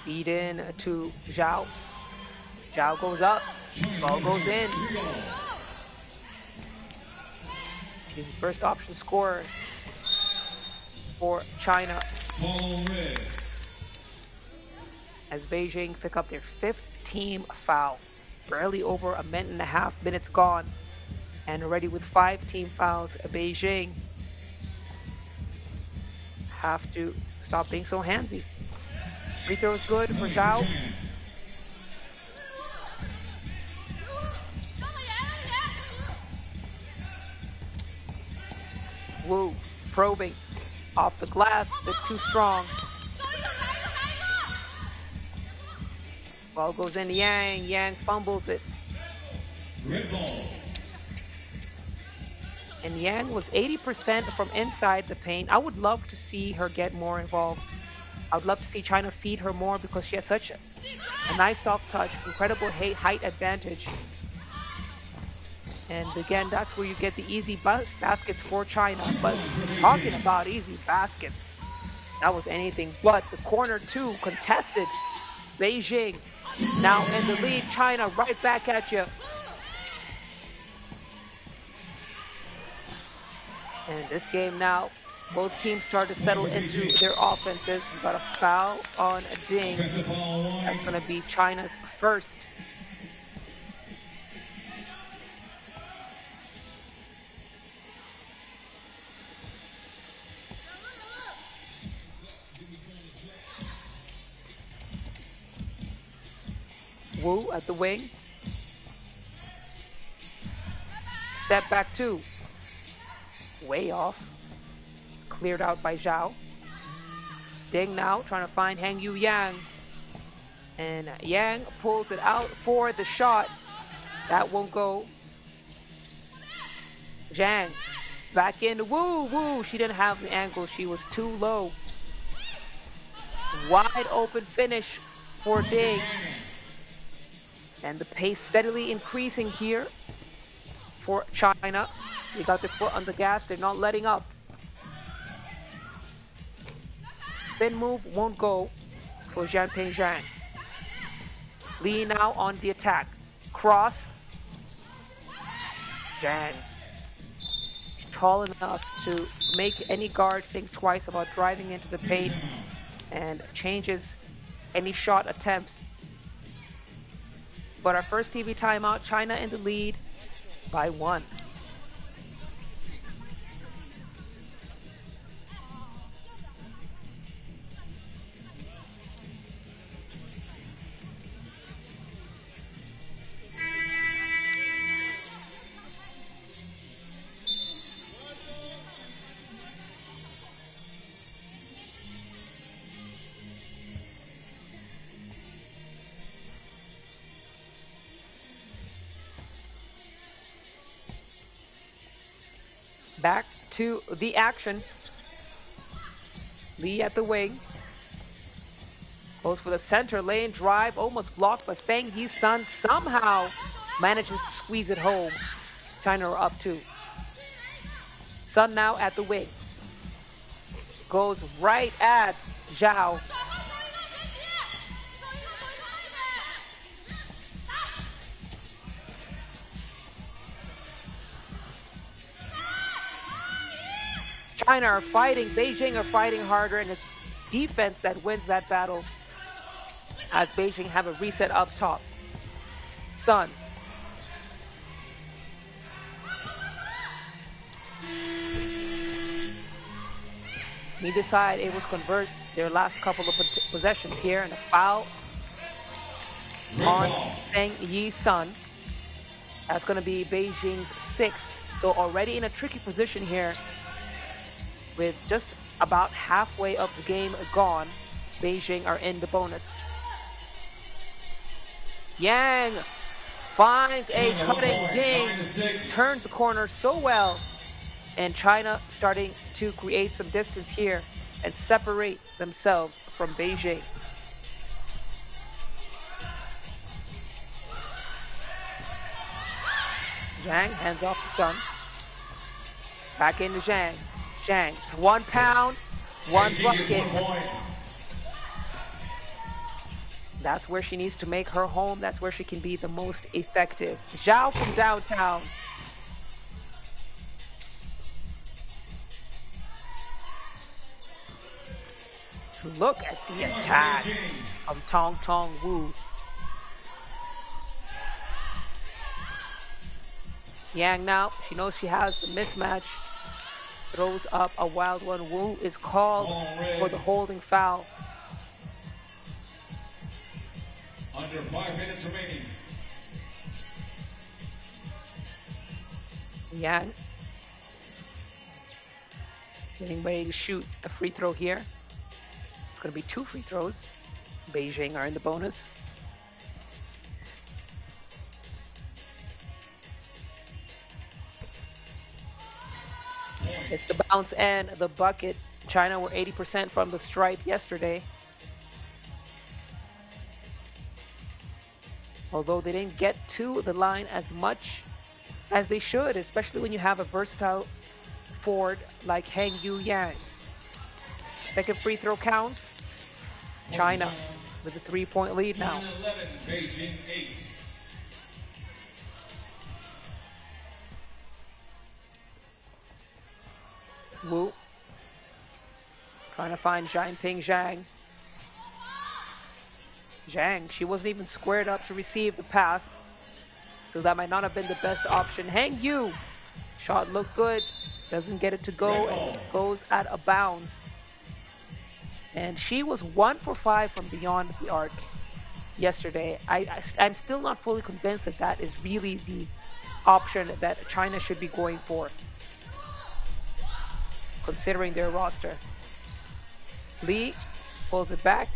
Feed in to Zhao. Zhao goes up, ball goes in. He's the first option scorer for China. As Beijing pick up their 5th team foul. Barely over a minute and a half minutes gone. And already with 5 team fouls, Beijing have to stop being so handsy. Free throw is good for Zhao. Wu probing off the glass, a bit too strong. Ball goes in Yang. Yang fumbles it. And Yang was 80% from inside the paint. I would love to see her get more involved. I would love to see China feed her more because she has such a nice soft touch, incredible height advantage. And again, that's where you get the easy baskets for China. But talking about easy baskets, that was anything but. The corner 2 contested. Beijing now in the lead. China right back at you. And this game now, both teams start to settle into their offenses. We got a foul on Ding. That's going to be China's first. Wu at the wing. Step back 2. Way off. Cleared out by Zhao. Ding now trying to find Hang Yu Yang. And Yang pulls it out for the shot. That won't go. Zhang back into Wu. Wu, she didn't have the angle. She was too low. Wide open finish for Ding. And the pace steadily increasing here for China. They got their foot on the gas. They're not letting up. Spin move won't go for Jianping Zhang. Li now on the attack. Cross. Zhang. Tall enough to make any guard think twice about driving into the paint and changes any shot attempts. But our first TV timeout, China in the lead by 1. Back to the action. Li at the wing. Goes for the center lane drive, almost blocked, but Feng Yi's son somehow manages to squeeze it home. China are up 2. Sun now at the wing. Goes right at Zhao. China are fighting, Beijing are fighting harder, and it's defense that wins that battle as Beijing have a reset up top. Sun. Neither side able to convert their last couple of possessions here, and a foul on Feng Yi's son. That's going to be Beijing's 6th. So already in a tricky position here with just about halfway of the game gone. Beijing are in the bonus. Yang finds a cutting ding, turns the corner so well, and China starting to create some distance here and separate themselves from Beijing. Zhang hands off to Sun. Back into Zhang. Zhang, 1 pound, 1 bucket. That's where she needs to make her home. That's where she can be the most effective. Zhao from downtown. Look at the attack of Tong Tong Wu. Yang now, she knows she has the mismatch. Throws up a wild one. Wu is called for the holding foul. Under 5 minutes remaining. Yang getting ready to shoot a free throw here. It's going to be 2 free throws. Beijing are in the bonus. It's the bounce and the bucket. China were 80% from the stripe yesterday. Although they didn't get to the line as much as they should, especially when you have a versatile forward like Heng Yu Yang. Second free throw counts. China with a 3-point lead now. 11, Beijing 8. Wu trying to find Jianping Zhang. Zhang, she wasn't even squared up to receive the pass, so that might not have been the best option. Heng Yu, shot looked good, doesn't get it to go, and goes out of bounds. And she was 1 for 5 from beyond the arc yesterday. I'm still not fully convinced that that is really the option that China should be going for, considering their roster. Li pulls it back.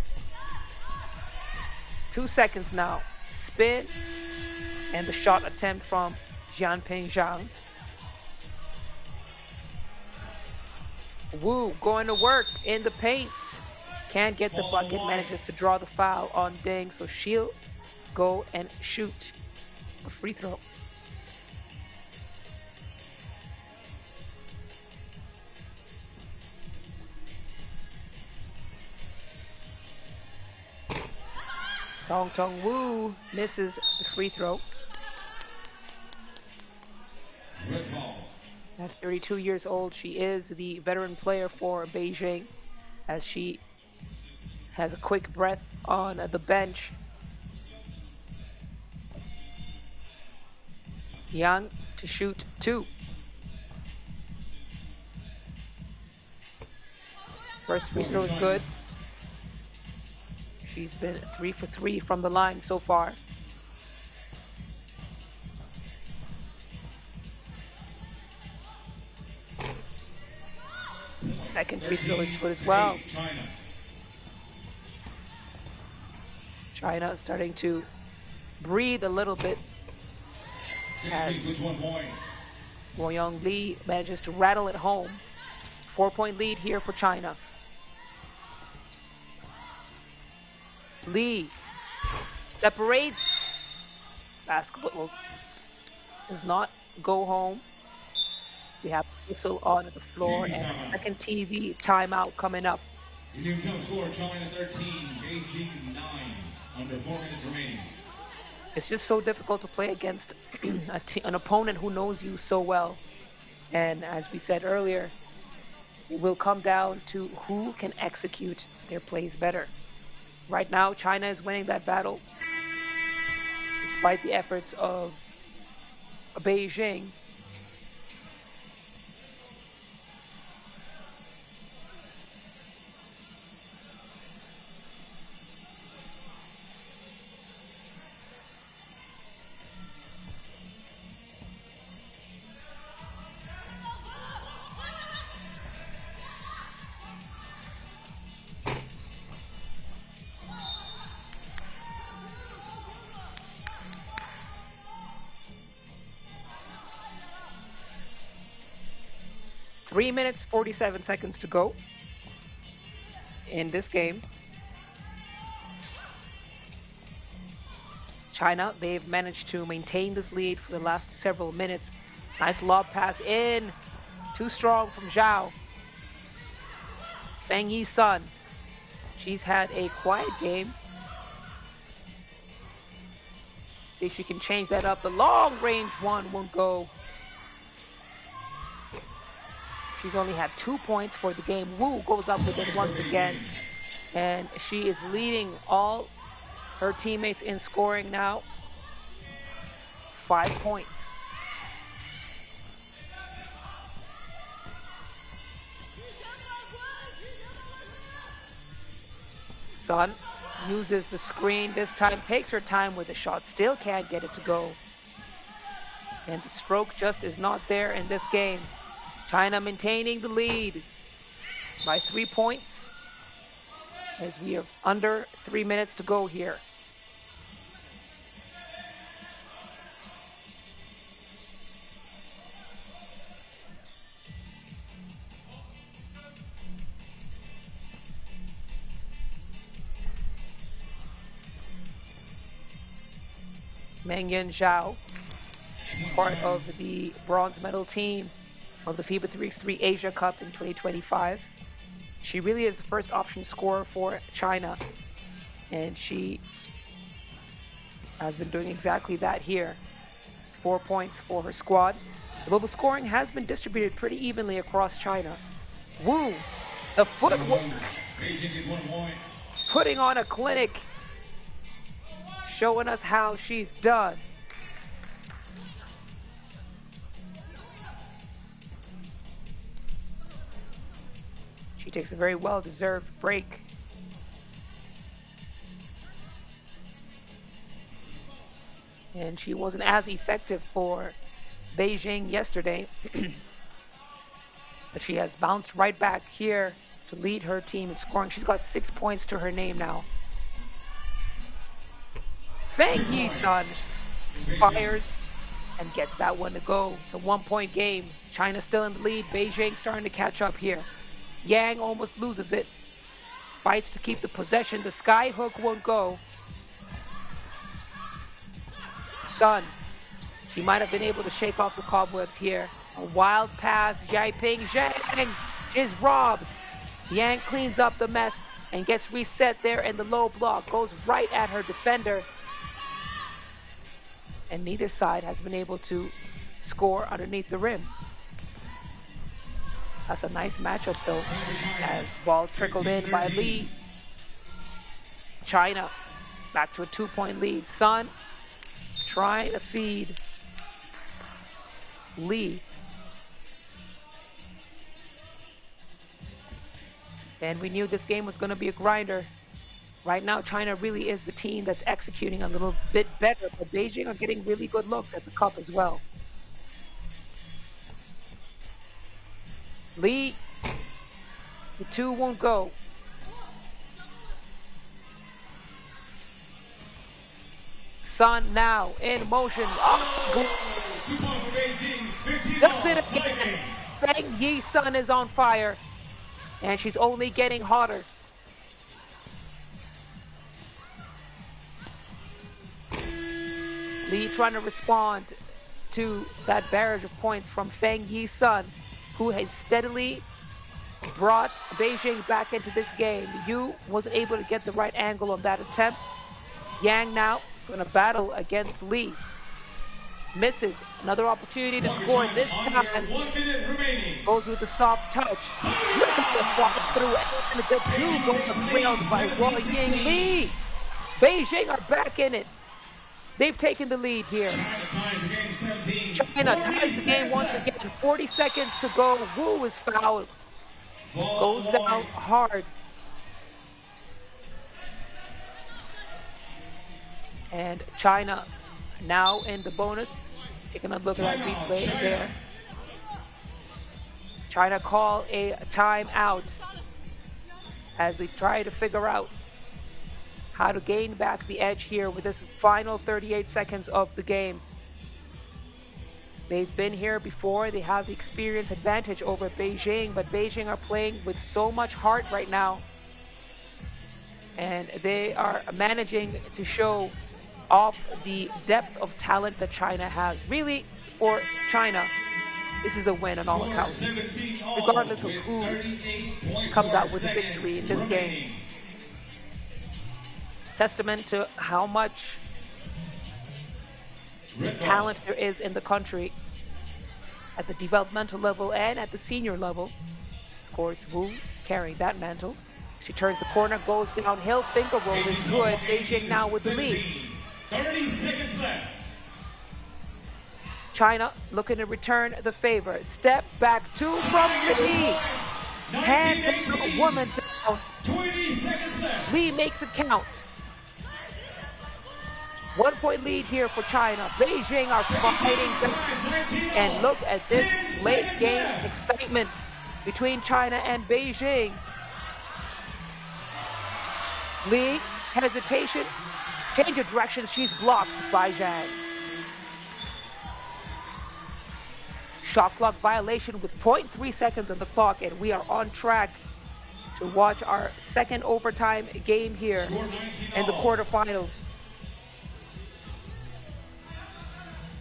2 seconds now. Spin. And the shot attempt from Jianping Zhang. Wu going to work in the paint. Can't get the bucket. Manages to draw the foul on Deng. So she'll go and shoot a free throw. Tong Tong Wu misses the free throw. At 32 years old, she is the veteran player for Beijing, as she has a quick breath on the bench. Yang to shoot 2. First free throw is good. She's been 3 for 3 from the line so far. Second free throw is good as well. China starting to breathe a little bit as Woyong Li manages to rattle it home. 4-point lead here for China. Li separates. Basketball does not go home. We have whistle on the floor and a second TV timeout coming up. Your new total score, China 13, Beijing 9. Under 4 minutes remaining. It's just so difficult to play against an opponent who knows you so well. And as we said earlier, it will come down to who can execute their plays better. Right now, China is winning that battle, despite the efforts of Beijing. 3 minutes, 47 seconds to go in this game. China, they've managed to maintain this lead for the last several minutes. Nice lob pass in. Too strong from Zhao. Feng Yi-sun. She's had a quiet game. See if she can change that up. The long range one won't go. She's only had 2 points for the game. Wu goes up with it once again. And she is leading all her teammates in scoring now. 5 points. Sun uses the screen this time, takes her time with the shot, still can't get it to go. And the stroke just is not there in this game. China maintaining the lead by 3 points as we are under 3 minutes to go here. Mengyun Zhao, part of the bronze medal team of the FIBA 3x3 Asia Cup in 2025. She really is the first option scorer for China, and she has been doing exactly that here. 4 points for her squad. Although the scoring has been distributed pretty evenly across China. Wu, the footwork, putting on a clinic, showing us how she's done. She takes a very well-deserved break. And she wasn't as effective for Beijing yesterday. But she has bounced right back here to lead her team in scoring. She's got 6 points to her name now. Feng Yi-sun fires and gets that one to go. It's a 1 point game. China still in the lead. Beijing starting to catch up here. Yang almost loses it. Fights to keep the possession. The sky hook won't go. Sun. She might have been able to shake off the cobwebs here. A wild pass. Yaiping Zhang is robbed. Yang cleans up the mess and gets reset there, and the low block goes right at her defender. And neither side has been able to score underneath the rim. That's a nice matchup though, as ball trickled in by Lee. China back to a 2 point lead. Sun trying to feed Lee. And we knew this game was going to be a grinder. Right now, China really is the team that's executing a little bit better, but Beijing are getting really good looks at the cup as well. Lee, the two won't go. Sun now in motion. Does it again. Feng Yi-sun is on fire, and she's only getting hotter. Lee trying to respond to that barrage of points from Feng Yi-sun, who has steadily brought Beijing back into this game. Yu wasn't able to get the right angle on that attempt. Yang now going to battle against Lee. Misses. Another opportunity to score this time. 1 minute remaining. Goes with the soft touch. Look at the follow through. And the two goes trailed by Wang Ying Lee. Beijing are back in it. They've taken the lead here. China ties the game once again. 40 seconds to go. Wu is fouled. Goes down hard. And China now in the bonus. Taking a look at that replay there. China call a timeout as they try to figure out how to gain back the edge here with this final 38 seconds of the game. They've been here before. They have the experience advantage over Beijing, but Beijing are playing with so much heart right now. And they are managing to show off the depth of talent that China has. Really, for China, this is a win on all accounts, regardless of who comes out with a victory in this game. Testament to how much talent there is in the country at the developmental level and at the senior level. Of course, Wu carrying that mantle. She turns the corner, goes downhill, finger roll is good. Beijing now with the lead. 30 seconds left. China looking to return the favor. Step back, two from Lee. Hand the woman down. 20 seconds left. Lee makes it count. 1 point lead here for China. Beijing are fighting back. And look at this late game excitement between China and Beijing. Lee, hesitation, change of direction. She's blocked by Zhang. Shot clock violation with 0.3 seconds on the clock, and we are on track to watch our second overtime game here in the quarterfinals.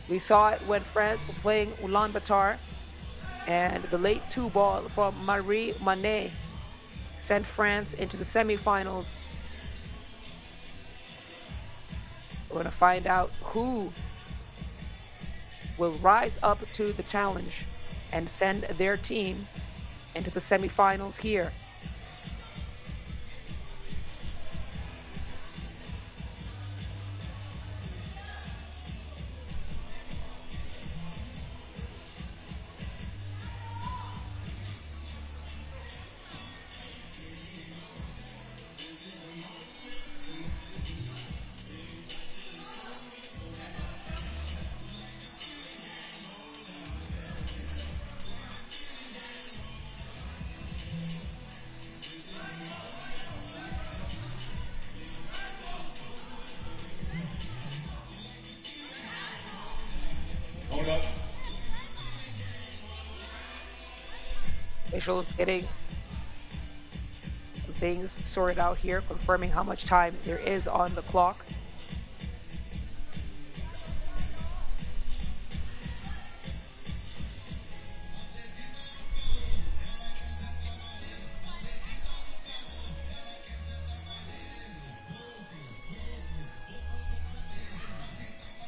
We saw it when France were playing Ulaanbaatar, and the late 2-ball from Marie Manet sent France into the semifinals. We're going to find out who will rise up to the challenge and send their team into the semifinals here. Hold up. Officials getting things sorted out here, confirming how much time there is on the clock.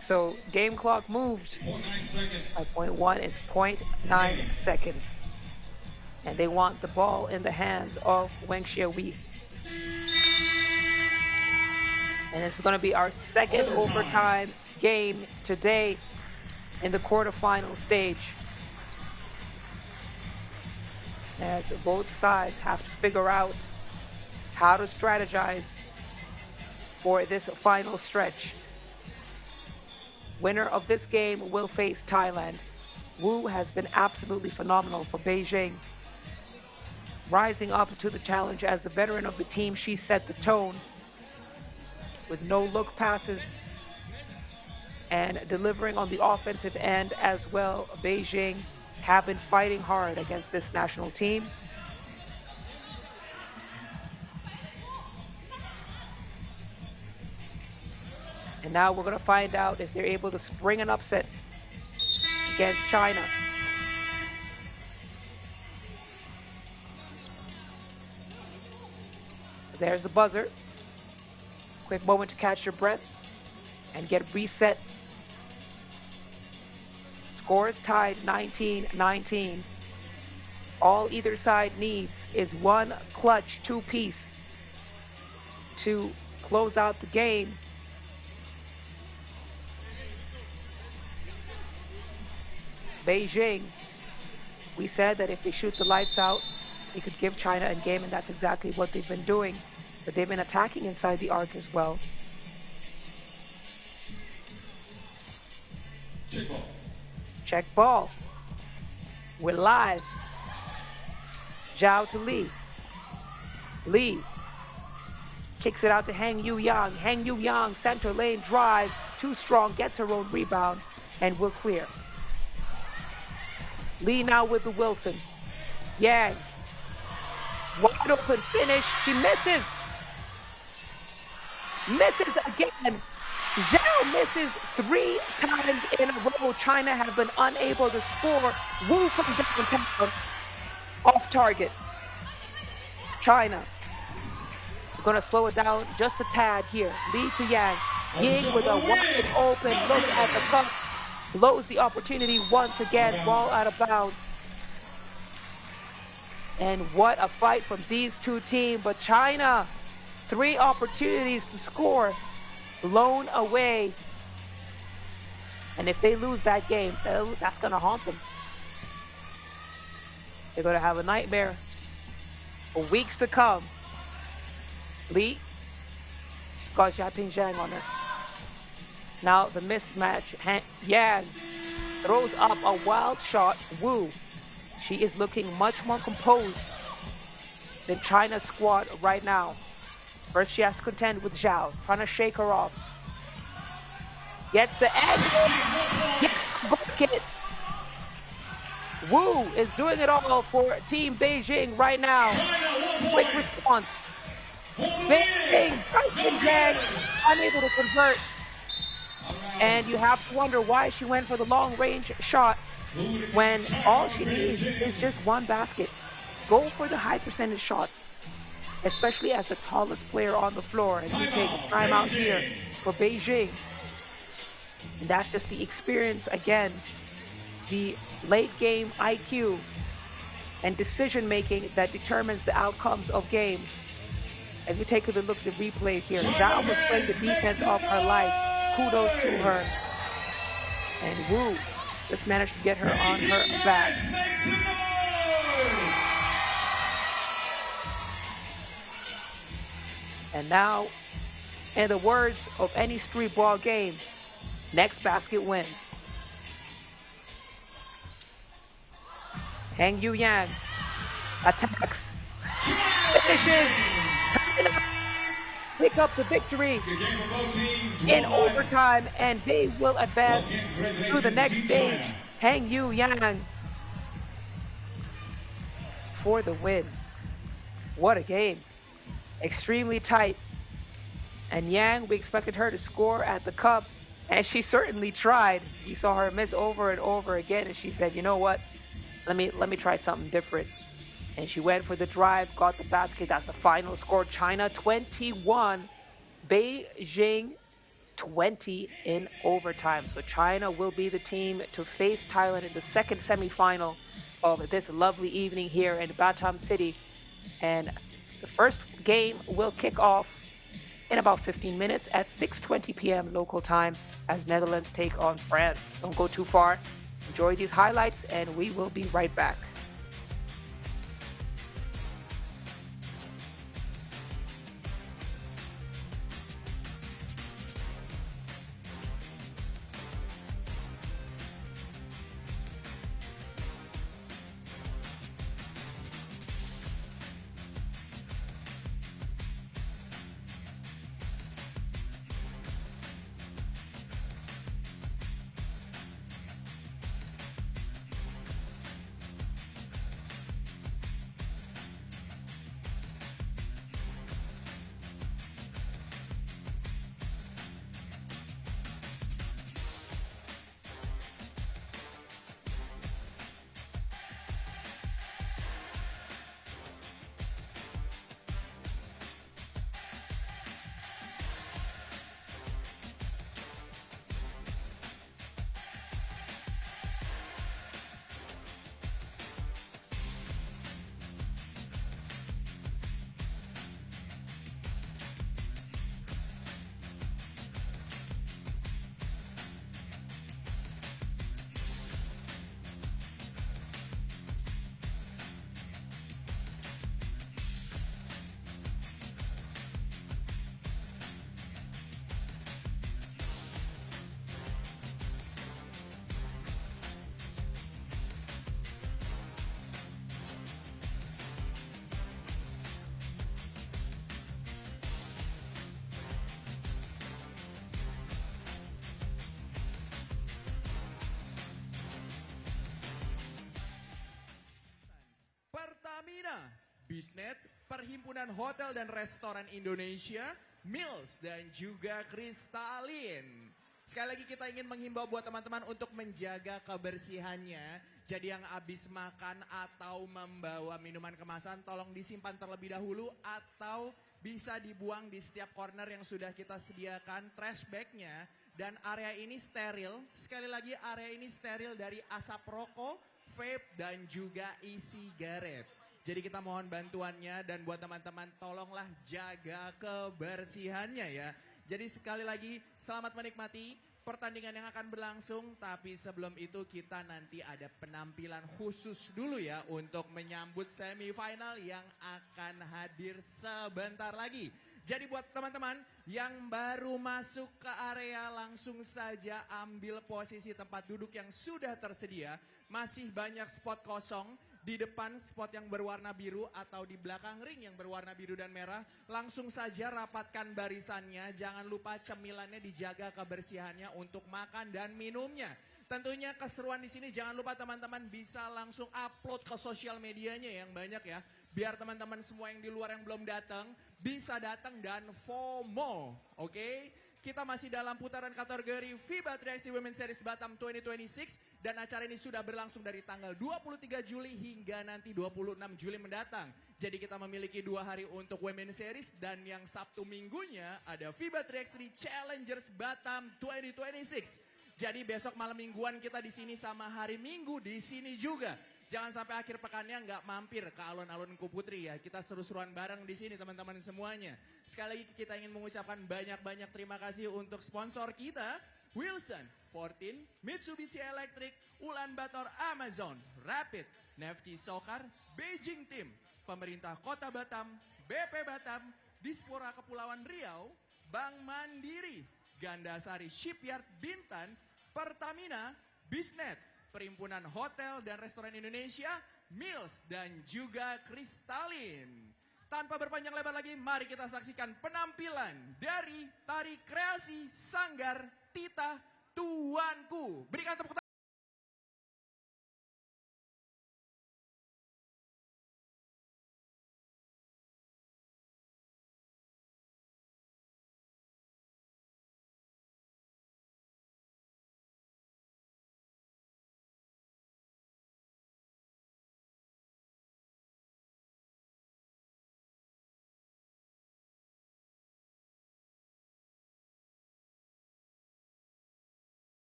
So game clock moved 0.9 seconds. by 0.1, it's 0.9 seconds. And they want the ball in the hands of Wang Xiaowei. And this is going to be our second overtime game today in the quarterfinal stage, as both sides have to figure out how to strategize for this final stretch. Winner of this game will face Thailand. Wu has been absolutely phenomenal for Beijing. Rising up to the challenge as the veteran of the team, she set the tone with no-look passes and delivering on the offensive end as well. Beijing have been fighting hard against this national team. And now we're going to find out if they're able to spring an upset against China. There's the buzzer. Quick moment to catch your breath and get reset. Scores tied 19-19. All either side needs is one clutch two-piece to close out the game. Beijing, we said that if they shoot the lights out, they could give China a game, and that's exactly what they've been doing. But they've been attacking inside the arc as well. Check ball. Check ball. We're live. Zhao to Lee. Lee kicks it out to Hang Yu-yang. Hang Yu-yang, center lane drive. Too strong, gets her own rebound, and will clear. Lee now with the Wilson. Yang. Wide open finish. She misses. Misses again. Zhao misses 3 times in a row. China have been unable to score. Wu from downtown. Off target. China. We're going to slow it down just a tad here. Lee to Yang. Ying with a wide open look at the cup. Blows the opportunity once again. Ball out of bounds. And what a fight from these two teams. But China, 3 opportunities to score. Blown away. And if they lose that game, that's going to haunt them. They're going to have a nightmare for weeks to come. Lee, she's got Xiaoping Zhang on her. Now the mismatch. Yang throws up a wild shot. Wu, she is looking much more composed than China's squad right now. First she has to contend with Zhao, trying to shake her off. Gets the egg, gets the bucket. Wu is doing it all for Team Beijing right now. Quick response. Beijing, Yang, unable to convert. And you have to wonder why she went for the long range shot when all she needs is just one basket. Go for the high percentage shots, especially as the tallest player on the floor. And we take a timeout here for Beijing. And that's just the experience again, the late game IQ and decision making that determines the outcomes of games. As we take a look at the replays here, Zhao was playing the defense of her life. Kudos to her. And Wu just managed to get her on her back. And now, in the words of any street ball game, next basket wins. Hang Yu Yang attacks, finishes, pick up the victory in overtime, and they will advance to the next stage. Hang Yu Yang for the win. What a game. Extremely tight. And Yang, we expected her to score at the cup, and she certainly tried. We saw her miss over and over again, and she said, you know what? Let me try something different. And she went for the drive, got the basket. That's the final score. China 21, Beijing 20 in overtime. So China will be the team to face Thailand in the second semifinal of this lovely evening here in Batam City. And the first game will kick off in about 15 minutes at 6:20 p.m. local time as Netherlands take on France. Don't go too far. Enjoy these highlights, and we will be right back. Pertamina, Bisnet, Perhimpunan Hotel dan Restoran Indonesia, Mills, dan juga Kristalin. Sekali lagi kita ingin menghimbau buat teman-teman untuk menjaga kebersihannya. Jadi yang habis makan atau membawa minuman kemasan tolong disimpan terlebih dahulu atau bisa dibuang di setiap corner yang sudah kita sediakan trash bagnya. Dan area ini steril, sekali lagi area ini steril dari asap rokok, vape dan juga e-sigaret. Jadi kita mohon bantuannya dan buat teman-teman tolonglah jaga kebersihannya ya. Jadi sekali lagi selamat menikmati pertandingan yang akan berlangsung. Tapi sebelum itu kita nanti ada penampilan khusus dulu ya untuk menyambut semifinal yang akan hadir sebentar lagi. Jadi buat teman-teman yang baru masuk ke area langsung saja ambil posisi tempat duduk yang sudah tersedia. Masih banyak spot kosong. Di depan spot yang berwarna biru atau di belakang ring yang berwarna biru dan merah. Langsung saja rapatkan barisannya. Jangan lupa cemilannya dijaga kebersihannya untuk makan dan minumnya. Tentunya keseruan di sini jangan lupa teman-teman bisa langsung upload ke sosial medianya yang banyak ya. Biar teman-teman semua yang di luar yang belum datang bisa datang dan FOMO. Oke? Kita masih dalam putaran kategori FIBA 3x3 Women's Series Batam 2026 dan acara ini sudah berlangsung dari tanggal 23 Juli hingga nanti 26 Juli mendatang. Jadi kita memiliki 2 hari untuk Women's Series dan yang Sabtu minggunya ada FIBA 3x3 Challengers Batam 2026. Jadi besok malam mingguan kita di sini sama hari Minggu di sini juga. Jangan sampai akhir pekannya nggak mampir ke alun-alun Kuputri ya. Kita seru-seruan bareng di sini teman-teman semuanya. Sekali lagi kita ingin mengucapkan banyak-banyak terima kasih untuk sponsor kita. Wilson, 14, Mitsubishi Electric, Ulaanbaatar Amazon, Rapid, Nefty Soccer, Beijing Team, Pemerintah Kota Batam, BP Batam, Dispora Kepulauan Riau, Bank Mandiri, Gandasari Shipyard Bintan, Pertamina, Bisnet, Perhimpunan Hotel dan Restoran Indonesia, Mills, dan juga Kristalin. Tanpa berpanjang lebar lagi, mari kita saksikan penampilan dari tari kreasi Sanggar Tita Tuanku. Berikan tepuk tangan.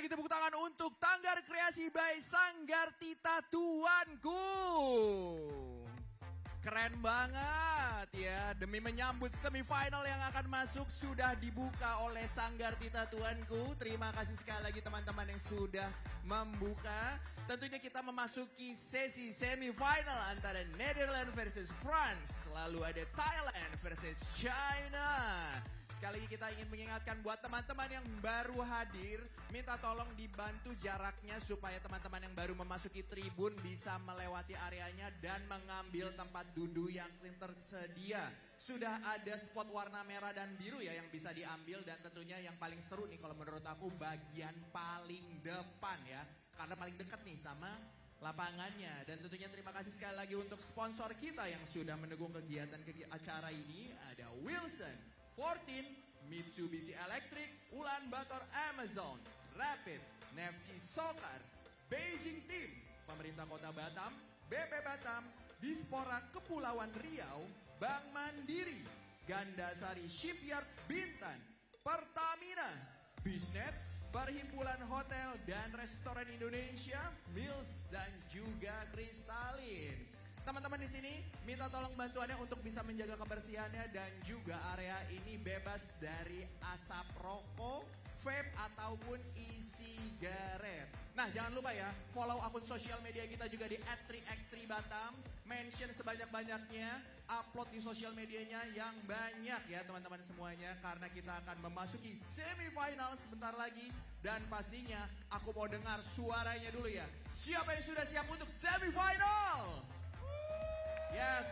lagi tepuk tangan untuk Tanggar Kreasi by Sanggar Tita Tuanku. Keren banget ya, demi menyambut semifinal yang akan masuk sudah dibuka oleh Sanggar Tita Tuanku. Terima kasih sekali lagi teman-teman yang sudah membuka. Tentunya kita memasuki sesi semifinal antara Netherlands versus France. Lalu ada Thailand versus China. Sekali lagi kita ingin mengingatkan buat teman-teman yang baru hadir, minta tolong dibantu jaraknya supaya teman-teman yang baru memasuki tribun bisa melewati areanya dan mengambil tempat duduk yang tersedia. Sudah ada spot warna merah dan biru ya yang bisa diambil, dan tentunya yang paling seru nih kalau menurut aku bagian paling depan ya. Karena paling dekat nih sama lapangannya. Dan tentunya terima kasih sekali lagi untuk sponsor kita yang sudah mendukung kegiatan acara ini. Ada Wilson, 14, Mitsubishi Electric, Ulaanbaatar Amazon, Rapid, Nefci Soccer, Beijing Team, Pemerintah Kota Batam, BP Batam, Dispora Kepulauan Riau, Bank Mandiri, Gandasari Shipyard Bintan, Pertamina, Bisnet, Perhimpunan Hotel dan Restoran Indonesia, Mills, dan juga Kristalin. Teman-teman di sini minta tolong bantuannya untuk bisa menjaga kebersihannya dan juga area ini bebas dari asap rokok, vape ataupun e-sigaret. Nah, jangan lupa ya, follow akun sosial media kita juga di @3x3 Batam. Mention sebanyak-banyaknya, upload di sosial medianya yang banyak ya teman-teman semuanya, karena kita akan memasuki semifinal sebentar lagi. Dan pastinya aku mau dengar suaranya dulu ya. Siapa yang sudah siap untuk semifinal? Yes,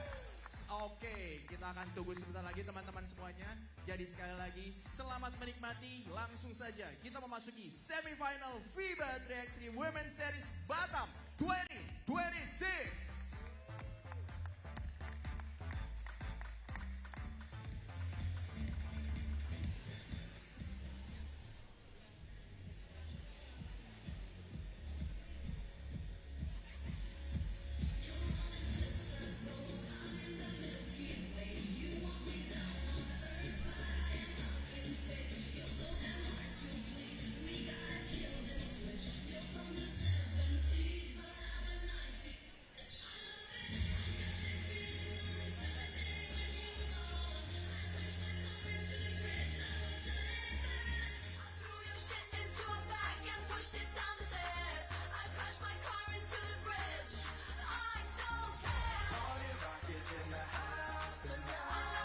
oke, kita akan tunggu sebentar lagi teman-teman semuanya. Jadi sekali lagi selamat menikmati, langsung saja kita memasuki semifinal FIBA 3x3 Women's Series Batam 2026.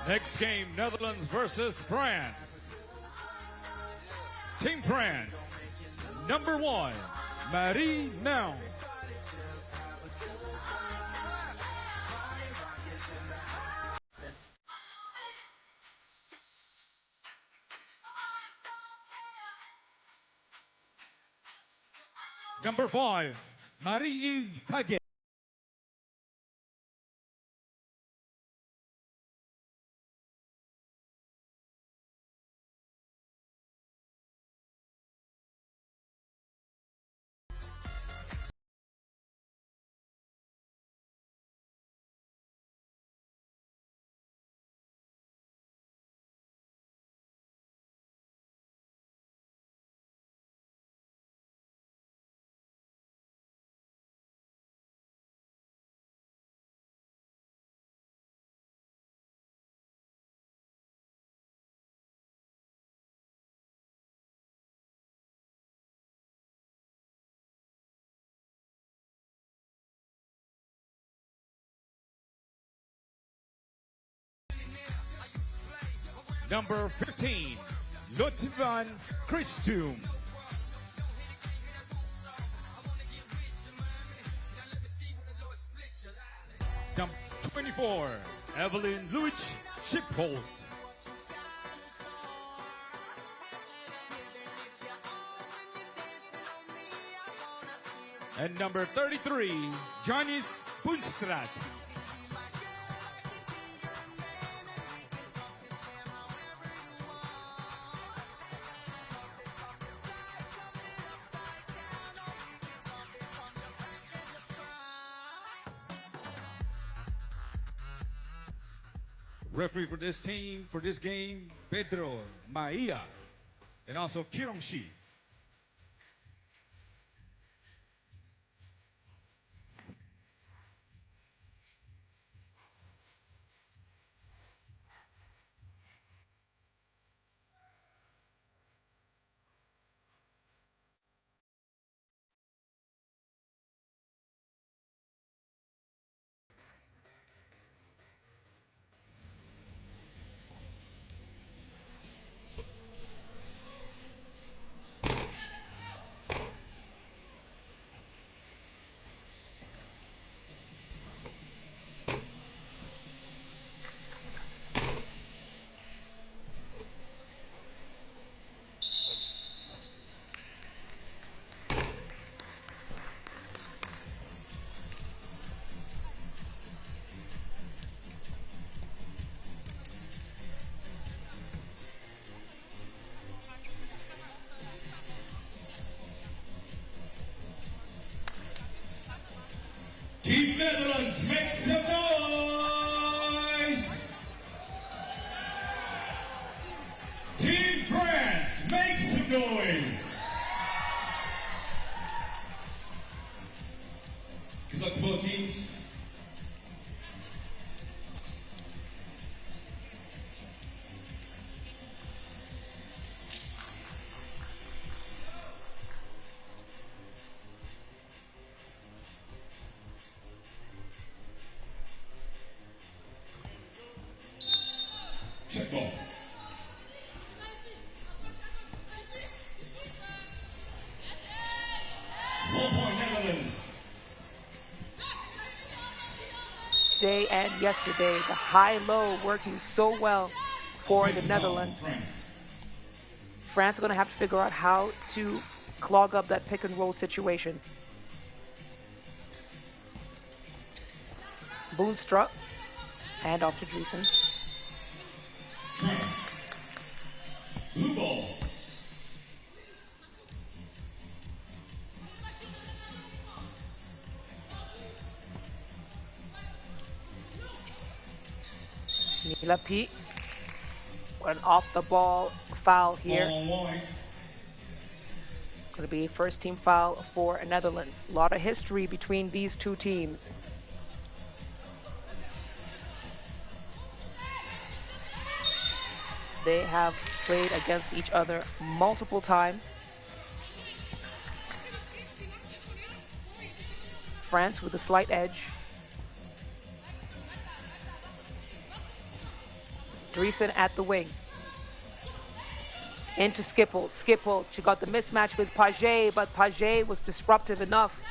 Next game, Netherlands versus France. Team France, number 1, Marie Now. Number 5, Marie Page. Number 15, Lotivan Christum. Number 24, Evelyn Luich Shipholz. And number 33, Janis Bunstrat. Referee for this team, for this game, Pedro Maia, and also Kirongshi. Netherlands, make some noise! Team France, make some noise! Good luck to both teams. Check ball. Netherlands. Day and yesterday, the high-low working so well for the Netherlands. France is going to have to figure out how to clog up that pick and roll situation. Boonstra, hand off to Dreesen. Blue ball. Milapi, an off the ball foul here. Going to be first team foul for Netherlands. A lot of history between these two teams. They have played against each other multiple times. France with a slight edge. Dreesen at the wing. Into Skipple. Skipple, she got the mismatch with Paget, but Paget was disruptive enough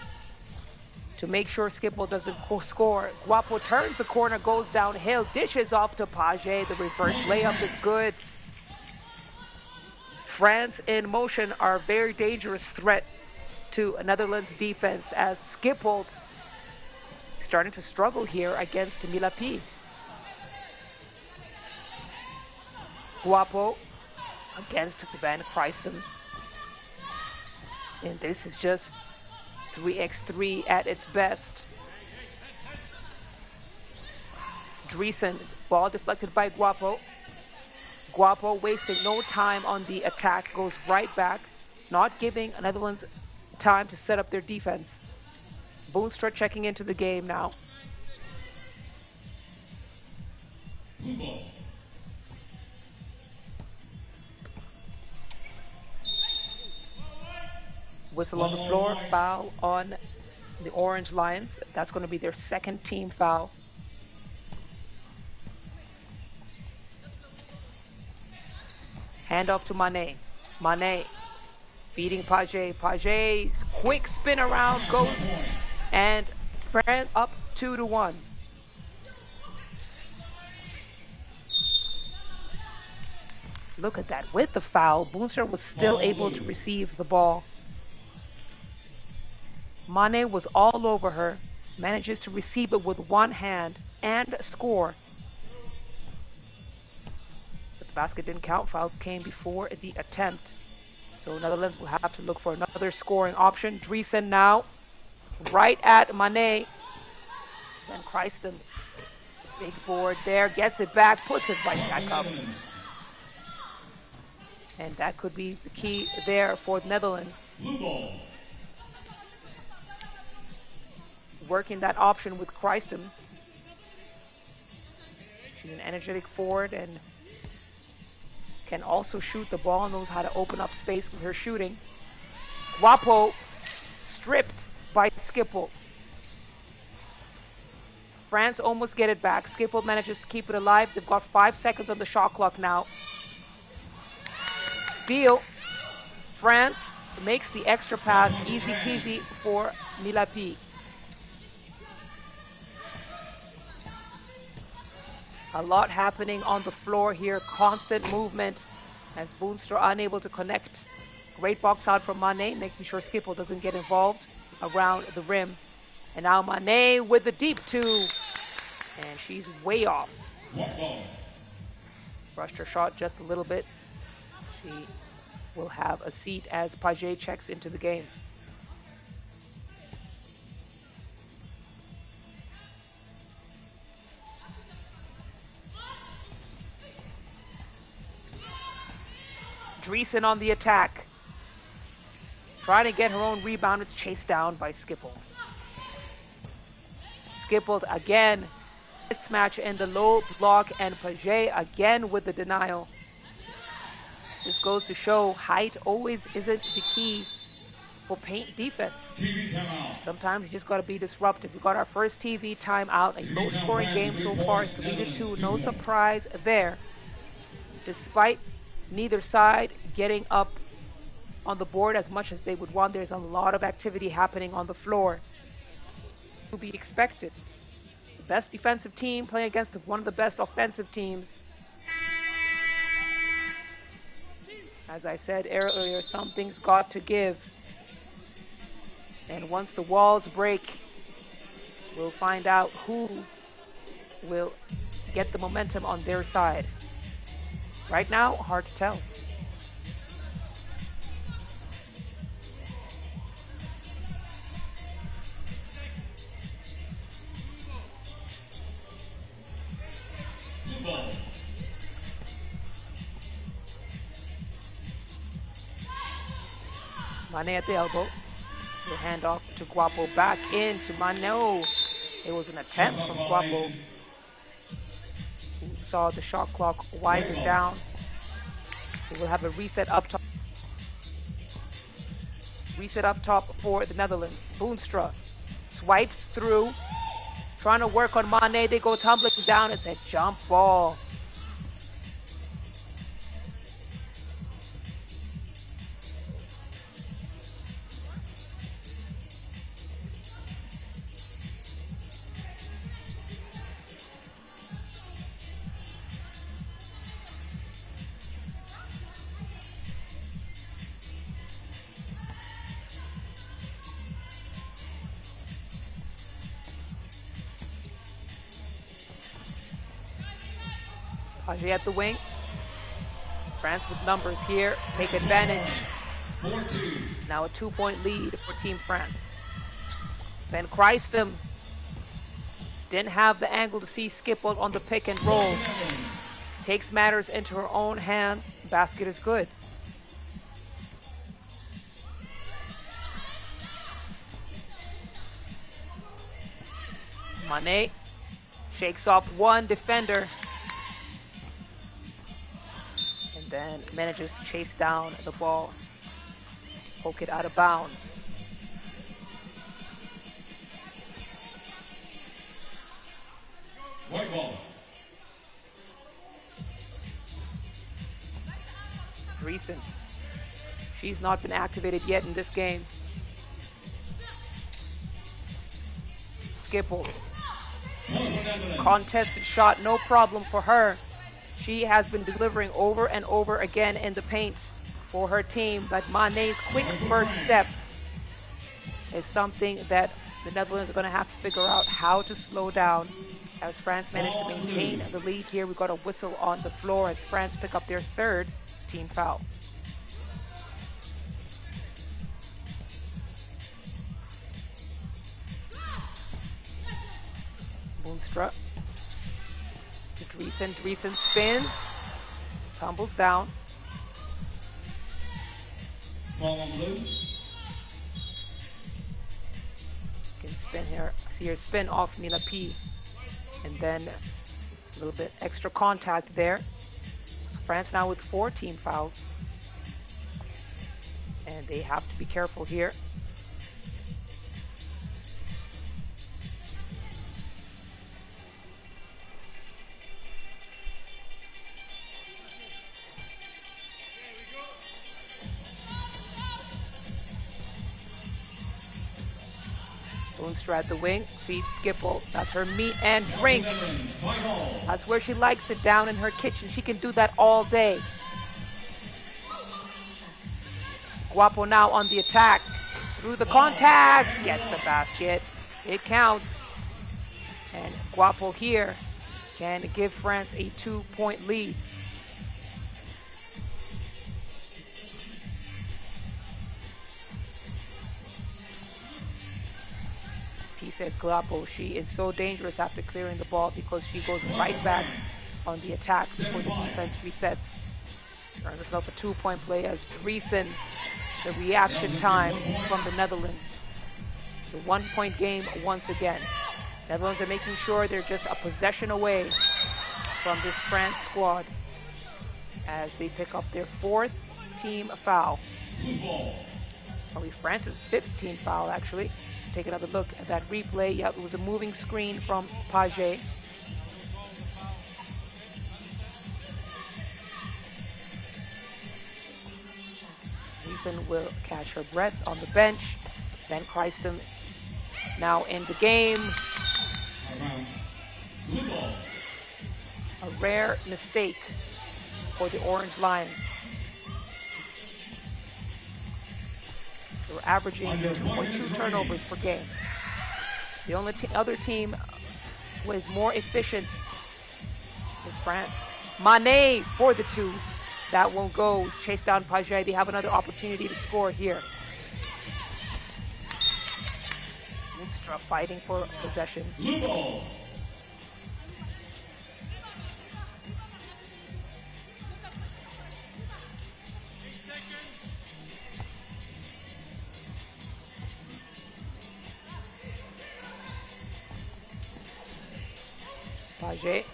to make sure Skipple doesn't score. Guapo turns the corner, goes downhill, dishes off to Paget. The reverse layup is good. France in motion are a very dangerous threat to Netherlands defense as Skipple starting to struggle here against Milapi. Guapo against Van Christen. And this is just 3x3 at its best. Dreesen, ball deflected by Guapo. Guapo wasting no time on the attack, goes right back, not giving Netherlands time to set up their defense. Boonstra checking into the game now. Blue ball. Whistle on the floor, foul on the Orange Lions. That's going to be their second team foul. Hand off to Mane. Mane feeding Paget. Paget's quick spin around goes, and France up 2-1. Look at that. With the foul, Boonstra was still able to receive the ball. Mane was all over her, manages to receive it with one hand and score. But the basket didn't count. Foul came before the attempt. So Netherlands will have to look for another scoring option. Dreesen now, right at Mane. Van Christen, big board there, gets it back, puts it right back up. And that could be the key there for the Netherlands. Blue ball. Working that option with Christen. She's an energetic forward and can also shoot the ball, knows how to open up space with her shooting. Guapo stripped by Skipple. France almost get it back. Skipple manages to keep it alive. They've got 5 seconds on the shot clock now. Steal. France makes the extra pass, easy peasy for Milapi. A lot happening on the floor here, constant movement as Boonstra unable to connect. Great box out from Mane, making sure Skipple doesn't get involved around the rim. And now Mane with the deep two, and she's way off. Brushed her shot just a little bit. She will have a seat as Paget checks into the game. Dreesen on the attack. Trying to get her own rebound. It's chased down by Skipple. Skipple again. Mismatch in the low block, and Paget again with the denial. This goes to show height always isn't the key for paint defense. Sometimes you just got to be disruptive. We got our first TV timeout, a low-scoring game so far, 3-2. No surprise there. Despite neither side getting up on the board as much as they would want, there's a lot of activity happening on the floor. To be expected. The best defensive team playing against one of the best offensive teams. As I said earlier, something's got to give. And once the walls break, we'll find out who will get the momentum on their side. Right now, hard to tell. Mane at the elbow. The handoff to Guapo, back into Mano. It was an attempt from Guapo, who saw the shot clock widen down. They will have a reset up top. Reset up top for the Netherlands. Boonstra swipes through, trying to work on Mane. They go tumbling down. It's a jump ball. Paget at the wing. France with numbers here. Take advantage. Now a 2-point lead for Team France. Van Christem didn't have the angle to see Skipple on the pick and roll. Takes matters into her own hands. Basket is good. Mane shakes off one defender. Then manages to chase down the ball, poke it out of bounds. White ball. Dreesen. She's not been activated yet in this game. Skipple. Contested shot, no problem for her. She has been delivering over and over again in the paint for her team, but Mane's quick first step is something that the Netherlands are going to have to figure out how to slow down. As France managed to maintain the lead here, we got a whistle on the floor as France pick up their third team foul. Boonstra. Dreesen spins, tumbles down. Small on blue. Can spin here. See her spin off Mila P. And then a little bit extra contact there. So France now with 4 team fouls. And they have to be careful here. Boonstra at the wing, feeds Skipple. That's her meat and drink. That's where she likes it, down in her kitchen. She can do that all day. Guapo now on the attack. Through the contact, gets the basket. It counts. And Guapo here can give France a 2-point lead. Said Guapo, she is so dangerous after clearing the ball because she goes right back on the attack before the defense resets. Turns himself a 2-point play as Driesen, the reaction time from the Netherlands. The 1-point game once again. Netherlands are making sure they're just a possession away from this France squad as they pick up their 4th team foul. Probably France's 5th team foul, actually. Take another look at that replay. Yep, it was a moving screen from Page. Driesen will catch her breath on the bench. Van Christen now in the game. A rare mistake for the Orange Lions. They were averaging 2.2 turnovers per game. The only other team who is more efficient is France. Mané for the 2. That won't go. Chase down Page. They have another opportunity to score here. Moonstra fighting for possession. Page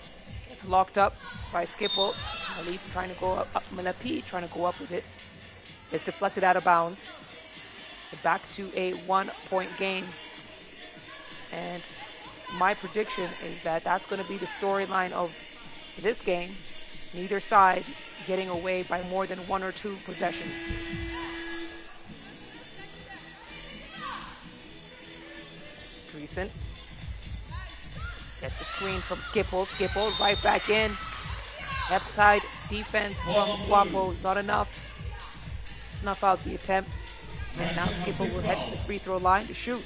gets locked up by Skipple. Ali trying to go up, Malapi trying to go up with it. It's deflected out of bounds. Back to a 1-point game. And my prediction is that that's going to be the storyline of this game. Neither side getting away by more than 1 or 2 possessions. Driesen gets the screen from Skipple. Skipple right back in. Left side defense from Guapo is not enough. Snuff out the attempt. And now Skipple will head to the free throw line to shoot.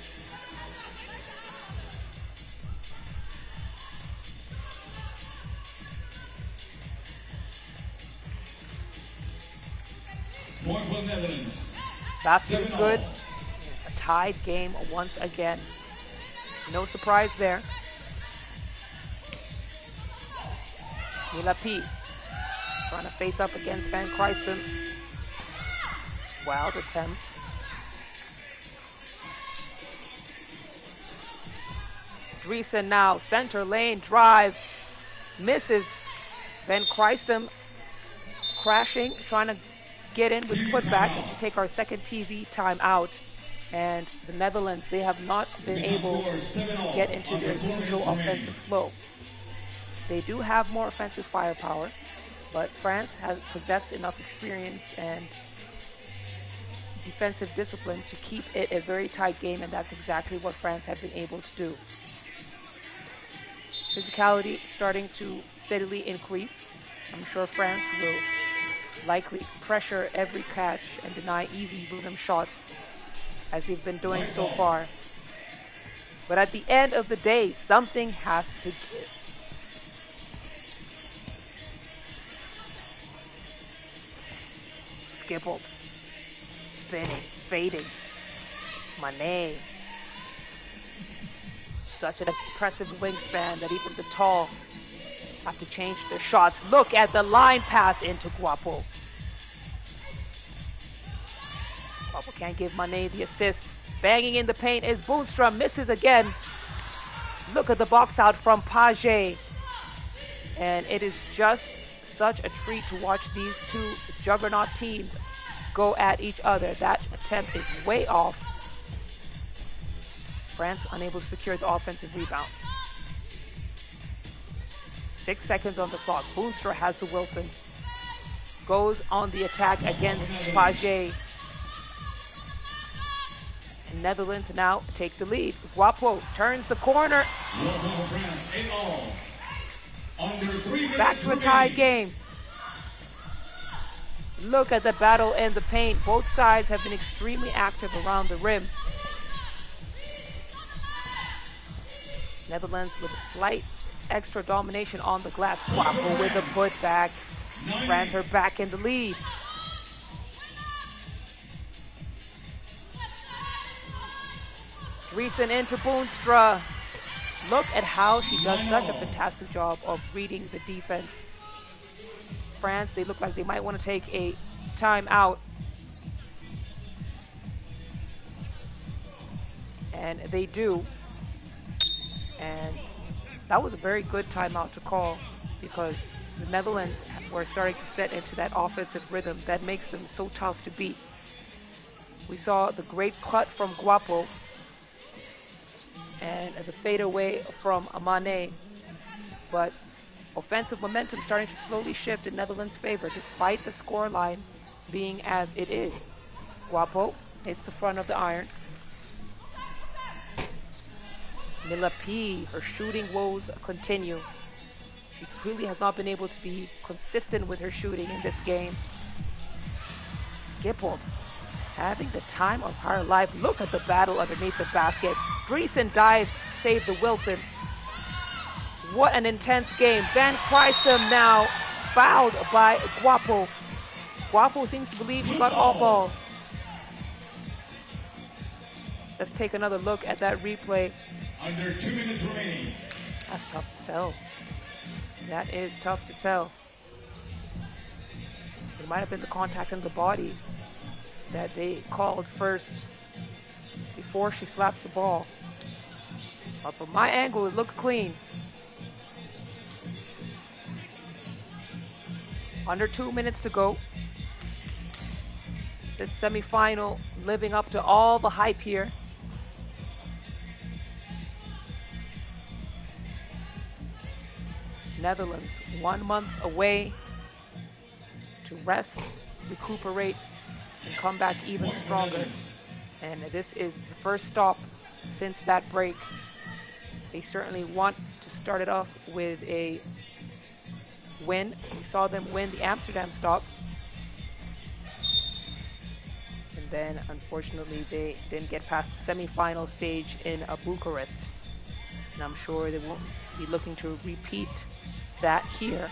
Basket is good. It's a tied game once again. No surprise there. Milapi trying to face up against Van Christen. Wild attempt. Driesen now, center lane, drive. Misses. Van Christen crashing, trying to get in with putback and take our second TV timeout. And the Netherlands, they have not been able to get into their usual offensive flow. They do have more offensive firepower, but France has possessed enough experience and defensive discipline to keep it a very tight game, and that's exactly what France have been able to do. Physicality starting to steadily increase. I'm sure France will likely pressure every catch and deny easy rim shots as they've been doing so far. But at the end of the day, something has to give. Skippled, spinning, fading. Mané. Such an impressive wingspan that even the tall have to change their shots. Look at the line pass into Guapo. Guapo can't give Mané the assist. Banging in the paint is Boonstra, misses again. Look at the box out from Page. And it is just such a treat to watch these two juggernaut teams go at each other. That attempt is way off. France unable to secure the offensive rebound. 6 seconds on the clock. Boonstra has the Wilson. Goes on the attack against Page. And Netherlands now take the lead. Guapo turns the corner. Back to a tie game. Look at the battle in the paint. Both sides have been extremely active around the rim. Netherlands with a slight extra domination on the glass. Guapo with a putback. France are back in the lead. Driesen into Boonstra. Look at how she does such a fantastic job of reading the defense. France, they look like they might want to take a timeout. And they do. And that was a very good timeout to call, because the Netherlands were starting to set into that offensive rhythm that makes them so tough to beat. We saw the great cut from Guapo and the fadeaway from Mane, but offensive momentum starting to slowly shift in Netherlands' favor despite the scoreline being as it is. Guapo hits the front of the iron. Mila P, her shooting woes continue. She really has not been able to be consistent with her shooting in this game. Skippled, having the time of her life. Look at the battle underneath the basket. Dreesen dives, save the Wilson. What an intense game. Van Christem now fouled by Guapo. Guapo seems to believe she got all ball. Let's take another look at that replay. Under 2 minutes remaining. That's tough to tell. That is tough to tell. It might have been the contact in the body that they called first before she slapped the ball. But from my angle, it looked clean. Under 2 minutes to go. This semifinal living up to all the hype here. Netherlands 1 month away to rest, recuperate, and come back even stronger. And this is the first stop since that break. They certainly want to start it off with a win. We saw them win the Amsterdam stop. And then, unfortunately, they didn't get past the semi-final stage in Bucharest. And I'm sure they won't be looking to repeat that here.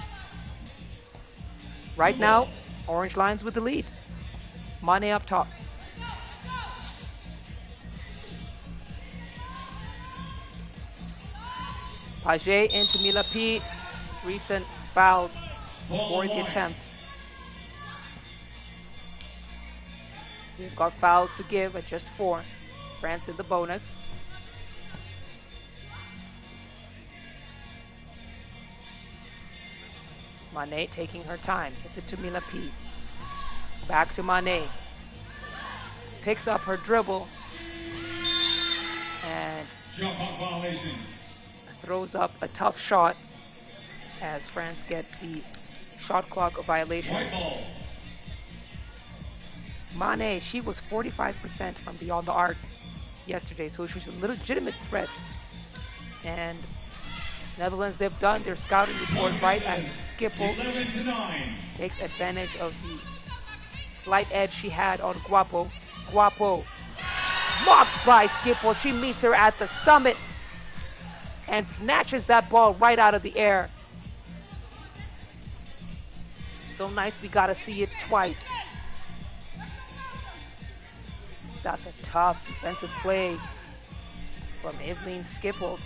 Right now, Orange Lions with the lead. Mane up top. Page into Mila P. Recent fouls for the attempt. We've got fouls to give at just 4. France in the bonus. Mane taking her time. Gets it to Mila P. Back to Mane. Picks up her dribble. And throws up a tough shot as France get the shot clock violation. Mane, she was 45% from beyond the arc yesterday, so she was a legitimate threat. And Netherlands, they've done their scouting report right as Skipple takes advantage of the slight edge she had on Guapo. Guapo blocked by Skipple. She meets her at the summit and snatches that ball right out of the air. So nice, we gotta see it twice. That's a tough defensive play from Evelyn Skipple,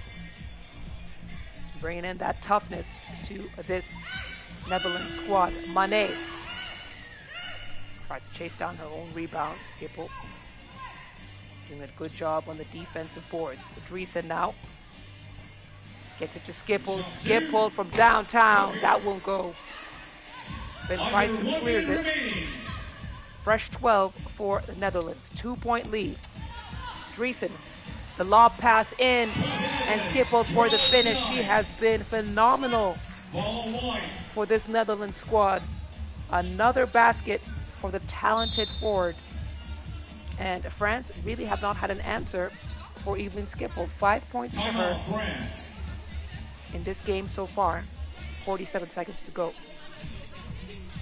bringing in that toughness to this Netherlands squad. Mane tries to chase down her own rebound. Skipple doing a good job on the defensive boards. Dreesen now gets it to Skipple. Skipple from downtown. That won't go. Ben Price clears it. Fresh 12 for the Netherlands. 2-point lead. Dreesen, the lob pass in, and Skipple for the finish. She has been phenomenal for this Netherlands squad. Another basket for the talented forward. And France really have not had an answer for Evelyn Skipple. 5 points for her in this game so far. 47 seconds to go.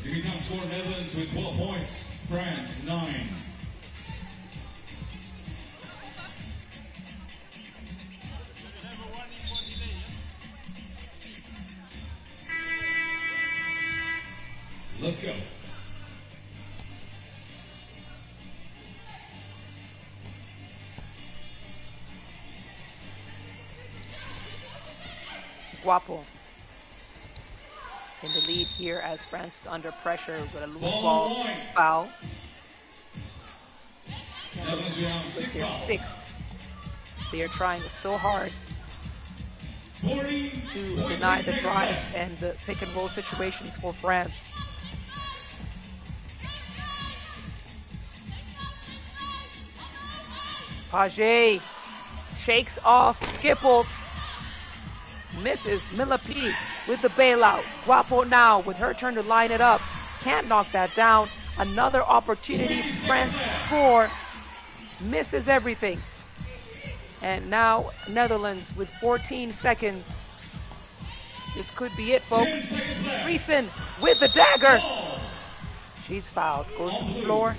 Big time score Netherlands with 12 points. France 9. Let's go. Guapo in the lead here as France is under pressure with a loose ball foul. With their sixth. They are trying so hard to deny the drives and the pick and roll situations for France. Page shakes off Skipple. Misses Milapi with the bailout. Guapo now with her turn to line it up. Can't knock that down. Another opportunity for France to score. Misses everything. And now Netherlands with 14 seconds. This could be it, folks. Dreesen with the dagger. She's fouled. Goes to the floor.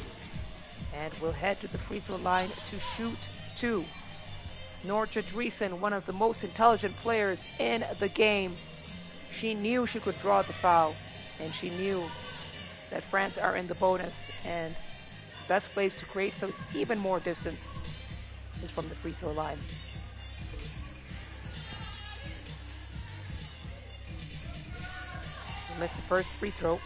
And will head to the free throw line to shoot two. Nortje Dreesen, one of the most intelligent players in the game. She knew she could draw the foul. And she knew that France are in the bonus. And the best place to create some even more distance is from the free throw line. Missed the first free throw.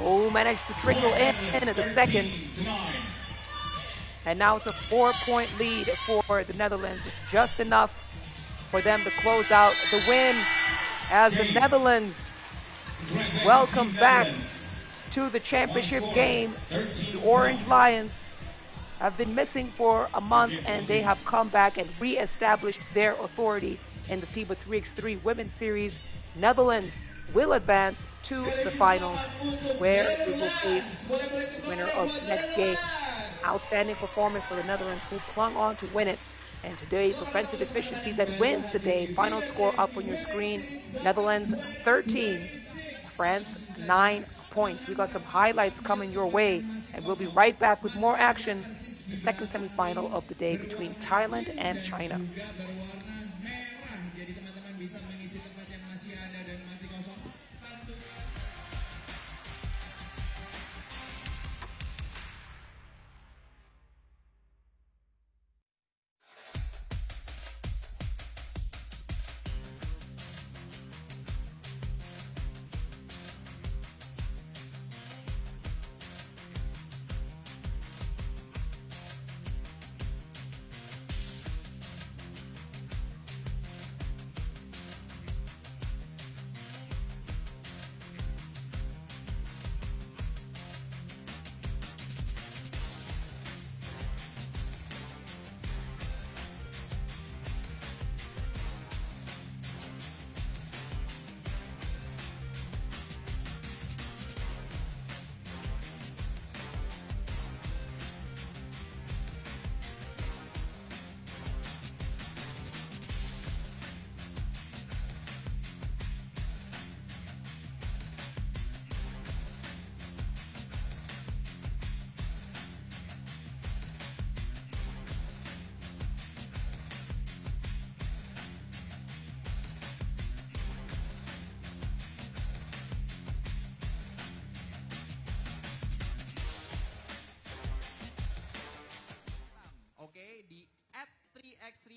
Oh, managed to trickle in at the second. And now it's a 4-point lead for the Netherlands. It's just enough for them to close out the win as the Netherlands welcome back to the championship game. The Orange Lions have been missing for a month and they have come back and re-established their authority in the FIBA 3x3 Women's Series. Netherlands will advance to the finals where they will face the winner of the next game. Outstanding performance for the Netherlands who clung on to win it. And today's offensive efficiency that wins the day. Final score up on your screen. Netherlands 13, France 9 points. We got some highlights coming your way. And we'll be right back with more action. The second semifinal of the day between Thailand and China.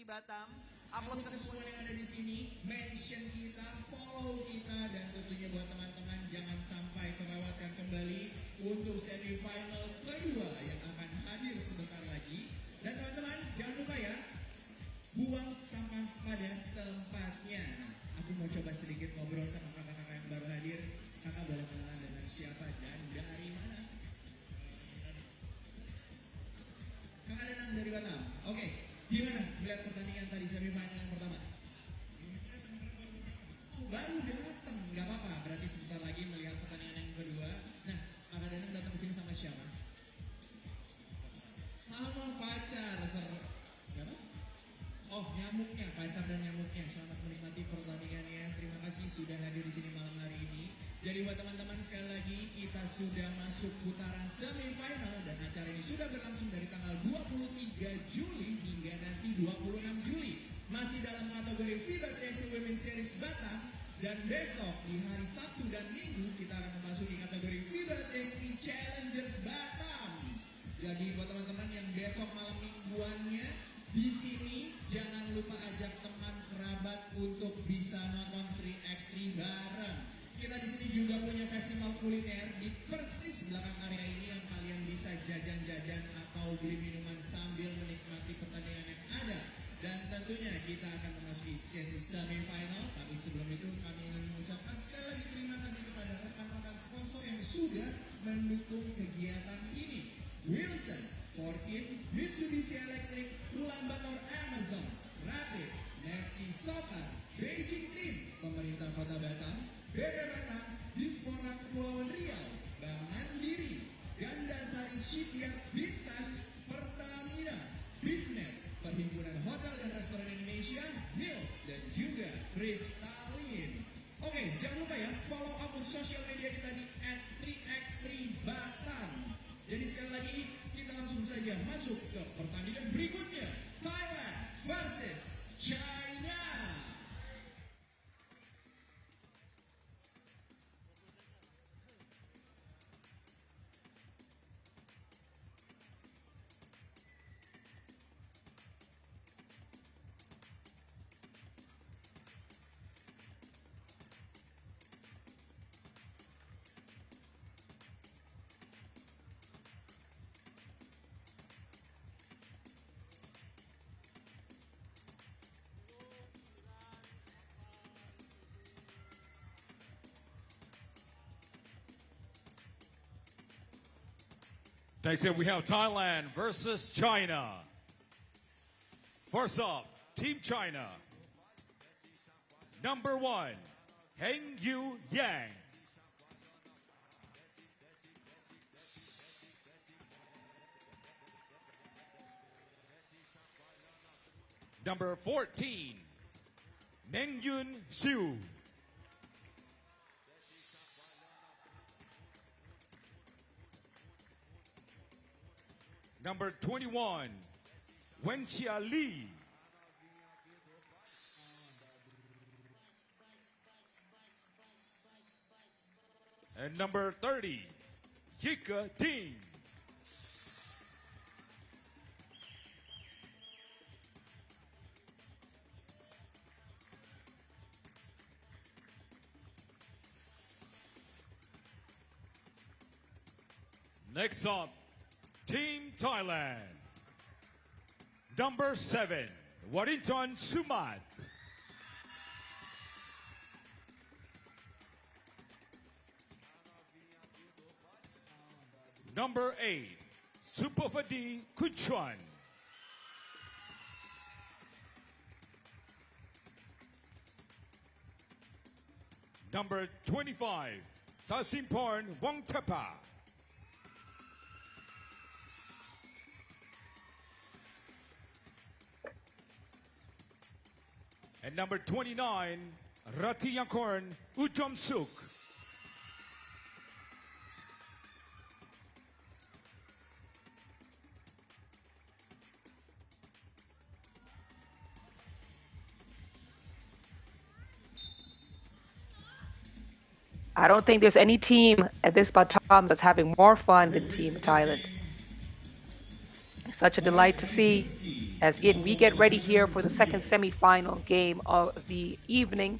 Series Batam, upload ke semua yang ada di sini, mention kita, follow kita, dan tentunya buat teman-teman jangan sampai terlewatkan kembali untuk semifinal kedua yang akan hadir sebentar lagi. Dan teman-teman jangan lupa ya, buang sampah pada tempatnya. Nah, aku mau coba sedikit ngobrol sama kakak-kakak yang baru hadir. Kakak boleh kenalan dengan siapa dan dari mana? Kakak Danang dari Batam. Oke. Gimana melihat pertandingan tadi semifinal yang pertama? Oh, baru datang, nggak apa-apa. Berarti sebentar lagi melihat pertandingan yang kedua. Nah, Kakak Danang datang ke sini sama siapa? Sama pacar. Siapa? Oh, nyamuknya, pacar dan nyamuknya. Selamat menikmati pertandingannya. Terima kasih sudah hadir di sini malam hari ini. Jadi buat teman-teman sekali lagi, kita sudah masuk putaran semifinal dan acara ini sudah berlangsung dari tanggal 23 Juli hingga nanti 26 Juli. Masih dalam kategori FIBA 3x3 Women's Series Batam dan besok di hari Sabtu dan Minggu kita akan memasuki kategori FIBA 3x3 Challengers Batam. Jadi buat teman-teman yang besok malam mingguannya di sini jangan lupa ajak teman kerabat untuk bisa nonton 3x3 bareng. Kita di sini juga punya festival kuliner di persis belakang area ini yang kalian bisa jajan-jajan atau beli minuman sambil menikmati pertandingan yang ada. Dan tentunya kita akan memasuki sesi semifinal. Tapi sebelum itu kami ingin mengucapkan sekali lagi terima kasih kepada rekan-rekan sponsor yang sudah mendukung kegiatan ini. Wilson, Forkin, Mitsubishi Electric, Ulaanbaatar Amazon, Rapid, Nefti Soccer, Beijing Team, Pemerintah Kota Batam, BP Batam, Dispora Kepulauan Riau, Bank Mandiri, Gandasari Shipyard Bintan, Pertamina, Bisnet, Perhimpunan Hotel dan Restoran Indonesia, Mills, dan juga Kristalin. Oke, jangan lupa ya, follow akun sosial media kita di @3x3batam. Jadi sekali lagi, kita langsung saja masuk ke pertandingan berikutnya. Thailand versus China. Next up, we have Thailand versus China. First up, Team China. Number 1, Heng Yu Yang. Number 14, Meng Yun Siu. Number 21, Wenxia Li. And number 30, Yika Ding. Next up, Team Thailand. Number 7, Warinton Sumat. Number 8, Supafadi Kuchuan. Number 25, Sasimporn Wongtepa. And number 29, Ratiyankorn Ujomsuk. I don't think there's any team at this Batam that's having more fun than Team Thailand. Such a delight to see as we get ready here for the second semi-final game of the evening.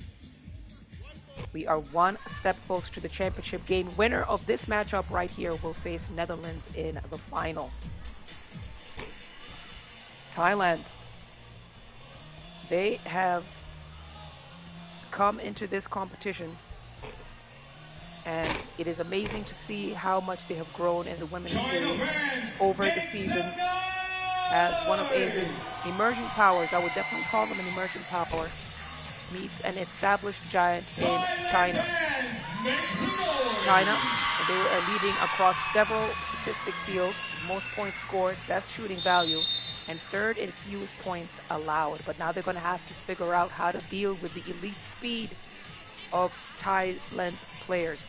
We are one step closer to the championship game. Winner of this matchup right here will face Netherlands in the final. Thailand, they have come into this competition, and it is amazing to see how much they have grown in the women's series over the seasons. As one of Asia's emerging powers, I would definitely call them an emerging power, meets an established giant in China. China, they are leading across several statistic fields: most points scored, best shooting value, and third in fewest points allowed. But now they're going to have to figure out how to deal with the elite speed of Thailand's players.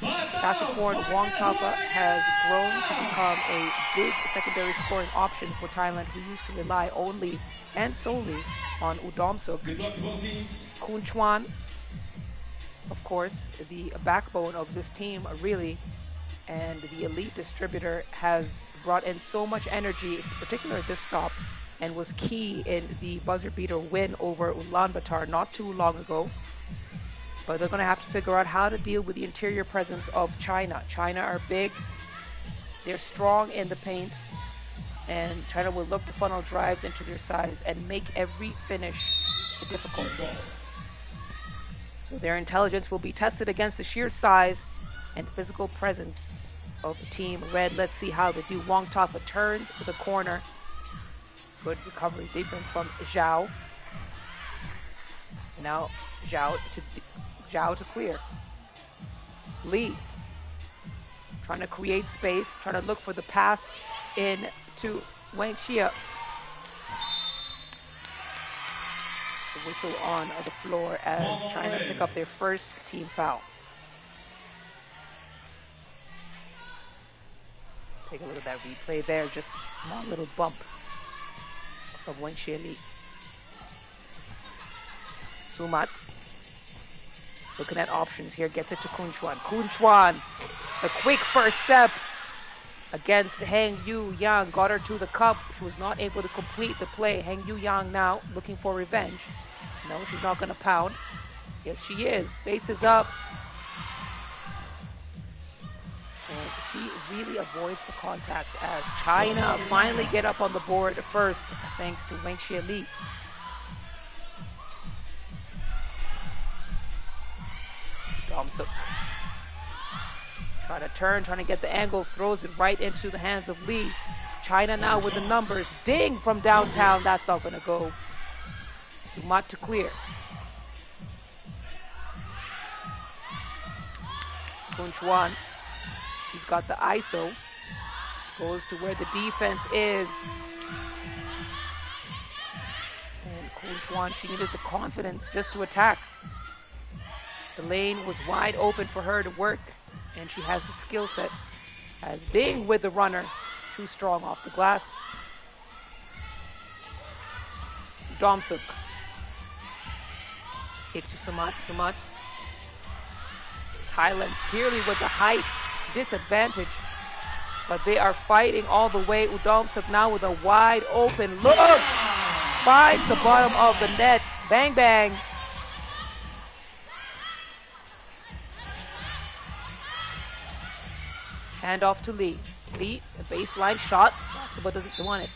Sasakorn Wongtapa has grown to become a big secondary scoring option for Thailand, who used to rely only and solely on Udomsuk. Kun Chuan, of course, the backbone of this team, really, and the elite distributor, has brought in so much energy, particularly this stop, and was key in the buzzer beater win over Ulaanbaatar not too long ago. But they're going to have to figure out how to deal with the interior presence of China. China are big, they're strong in the paint, and China will look to funnel drives into their sides and make every finish difficult. So their intelligence will be tested against the sheer size and physical presence of Team Red. Let's see how they do. Wong Tafa turns to the corner. Good recovery defense from Zhao. Now Zhao to clear. Lee trying to create space, trying to look for the pass in to Wang Xia. The whistle on the floor as China pick up their first team foul. Take a look at that replay there, just a small little bump from Wang Xia Li. Sumat looking at options here, gets it to Kun Chuan. Kun Chuan, the quick first step against Hang Yu Yang, got her to the cup. She was not able to complete the play. Hang Yu Yang now looking for revenge. No, she's not going to pound. Yes, she is. Faces up. And she really avoids the contact as China finally get up on the board first, thanks to Wang Xia Li. Domsuk trying to turn, trying to get the angle, throws it right into the hands of Lee. China now with the numbers. Ding from downtown, that's not going to go. Sumat to clear. Kun Chuan, he's got the ISO. Goes to where the defense is. And Kun Chuan, she needed the confidence just to attack. The lane was wide open for her to work, and she has the skill set. As Ding with the runner, too strong off the glass. Domsuk. Kick to Sumat. Sumat. Thailand clearly with the height disadvantage, but they are fighting all the way. Udomsuk now with a wide open look. Finds the bottom of the net. Bang, bang. Hand off to Lee. Lee, the baseline shot. Basketball doesn't want it.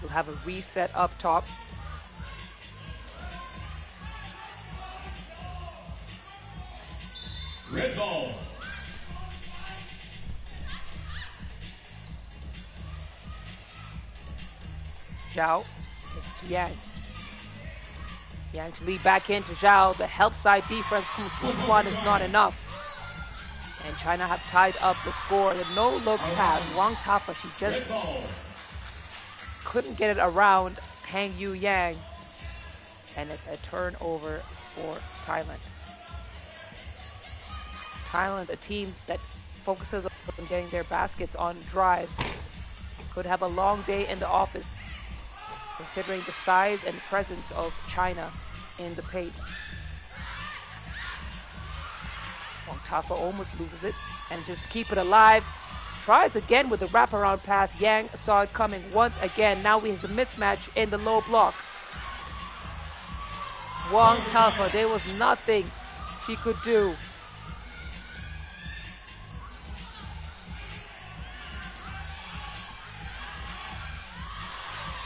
We'll have a reset up top. Red ball. Zhao, it's to Yang. Yang to lead back into Zhao. The help side defense from Kun Chuan is not enough. And China have tied up the score. The no-look pass. Wang Tafa, she just couldn't get it around Hang Yu Yang. And it's a turnover for Thailand. Thailand, a team that focuses on getting their baskets on drives, could have a long day in the office, considering the size and presence of China in the paint. Wang Tafa almost loses it, and just to keep it alive, tries again with the wraparound pass. Yang saw it coming once again. Now we have a mismatch in the low block. Wang Tafa, there was nothing she could do.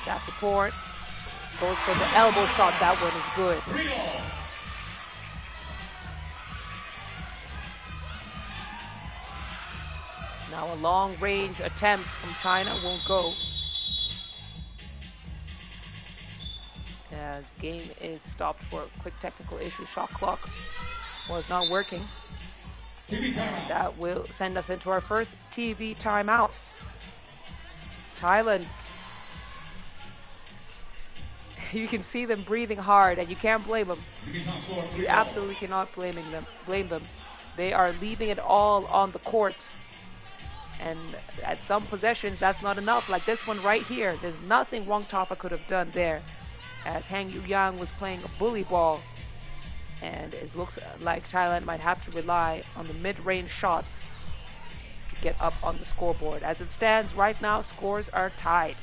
That support goes for the elbow shot. That one is good. Now a long range attempt from China won't go. As game is stopped for a quick technical issue. Shot clock was not working. And that will send us into our first TV timeout. Thailand. You can see them breathing hard, and you can't blame them. You absolutely cannot blame them. They are leaving it all on the court. And at some possessions, that's not enough. Like this one right here. There's nothing Wong Tafa could have done there, as Hang Yu-yang was playing a bully ball. And it looks like Thailand might have to rely on the mid-range shots to get up on the scoreboard. As it stands right now, scores are tied.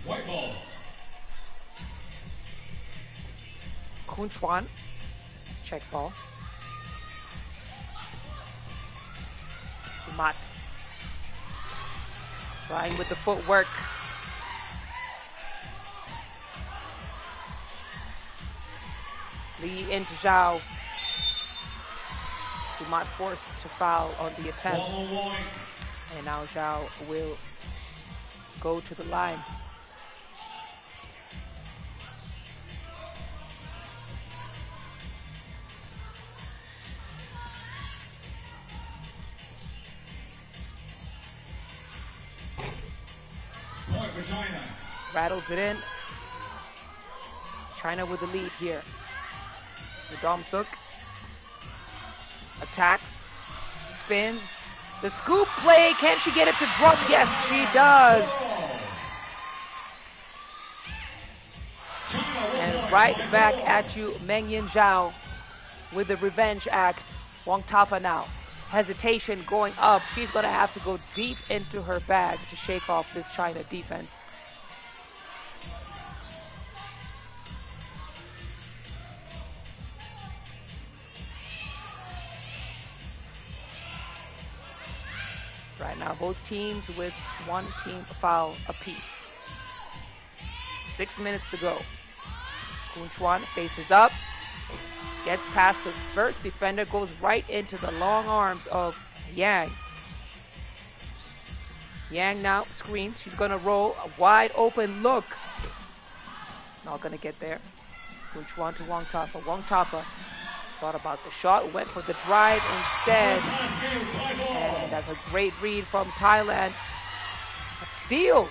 White ball. Kun Chuan, check ball. Mat trying with the footwork. Lee into Zhao. Sumat forced to foul on the attempt. And now Zhao will go to the line. Point for China. Rattles it in. China with the lead here. The Dom Suk attacks, spins. The scoop play, can she get it to drop? Yes, she does. And right back at you, Meng Yin Zhao with the revenge act. Wong Tafa now. Hesitation going up. She's going to have to go deep into her bag to shake off this China defense. Right now, both teams with one team foul apiece. 6 minutes to go. Kun Chuan faces up, gets past the first defender, goes right into the long arms of Yang. Yang now screens. She's going to roll a wide open look. Not going to get there. Kun Chuan to Wong Tafa. Wong Tafa thought about the shot, went for the drive instead. And that's a great read from Thailand. A steal.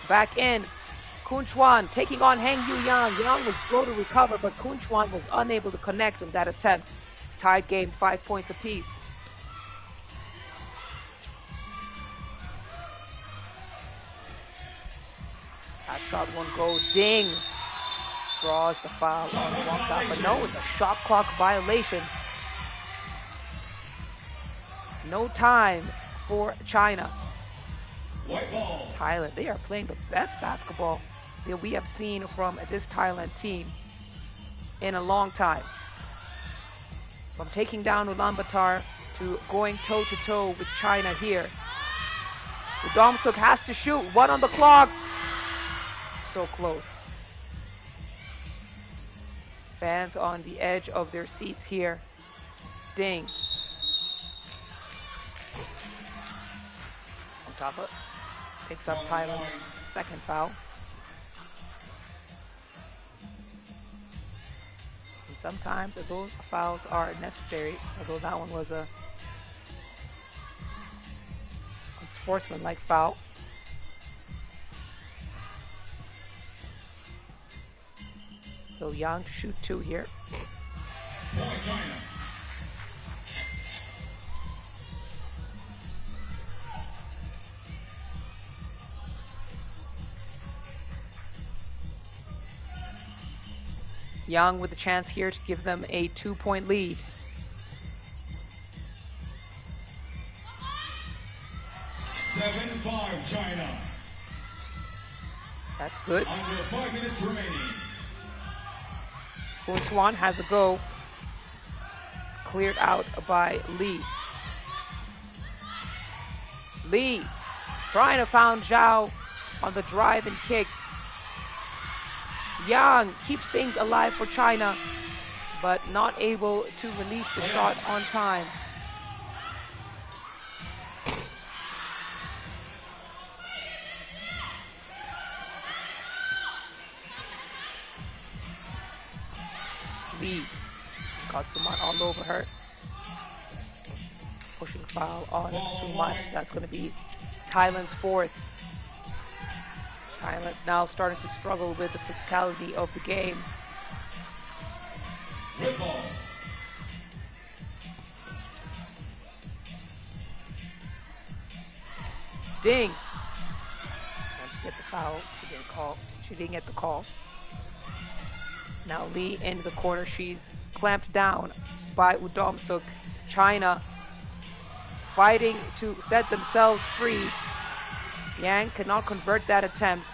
Back in. Kun Chuan taking on Hang Yu-yang. Yang was slow to recover, but Kun Chuan was unable to connect on that attempt. It's tied game, 5 points apiece. That shot won't go. Ding. Draws the foul on Wong Tafa. No, it's a shot clock violation. No time for China. Thailand, they are playing the best basketball that we have seen from this Thailand team in a long time. From taking down Ulaanbaatar to going toe-to-toe with China here. The Dom Suk has to shoot. 1 on the clock. So close. Fans on the edge of their seats here. Ding. On top of it. Picks up Thailand's second foul. And sometimes those fouls are necessary, although that one was a unsportsmanlike foul. So Yang to shoot 2 here. Yang with a chance here to give them a 2-point lead. China. That's good. Under 5 minutes remaining. Kun Chuan has a go. Cleared out by Lee. Lee trying to found Zhao on the drive and kick. Yang keeps things alive for China, but not able to release the shot on time. Lee got someone all over her. Pushing foul on Sumat. That's going to be Thailand's fourth. Thailand's now starting to struggle with the physicality of the game. Red ball. Ding. Trying to get the foul. She didn't call. She didn't get the call. Now Lee in the corner. She's clamped down by Ulaanbaatar. China fighting to set themselves free. Yang cannot convert that attempt.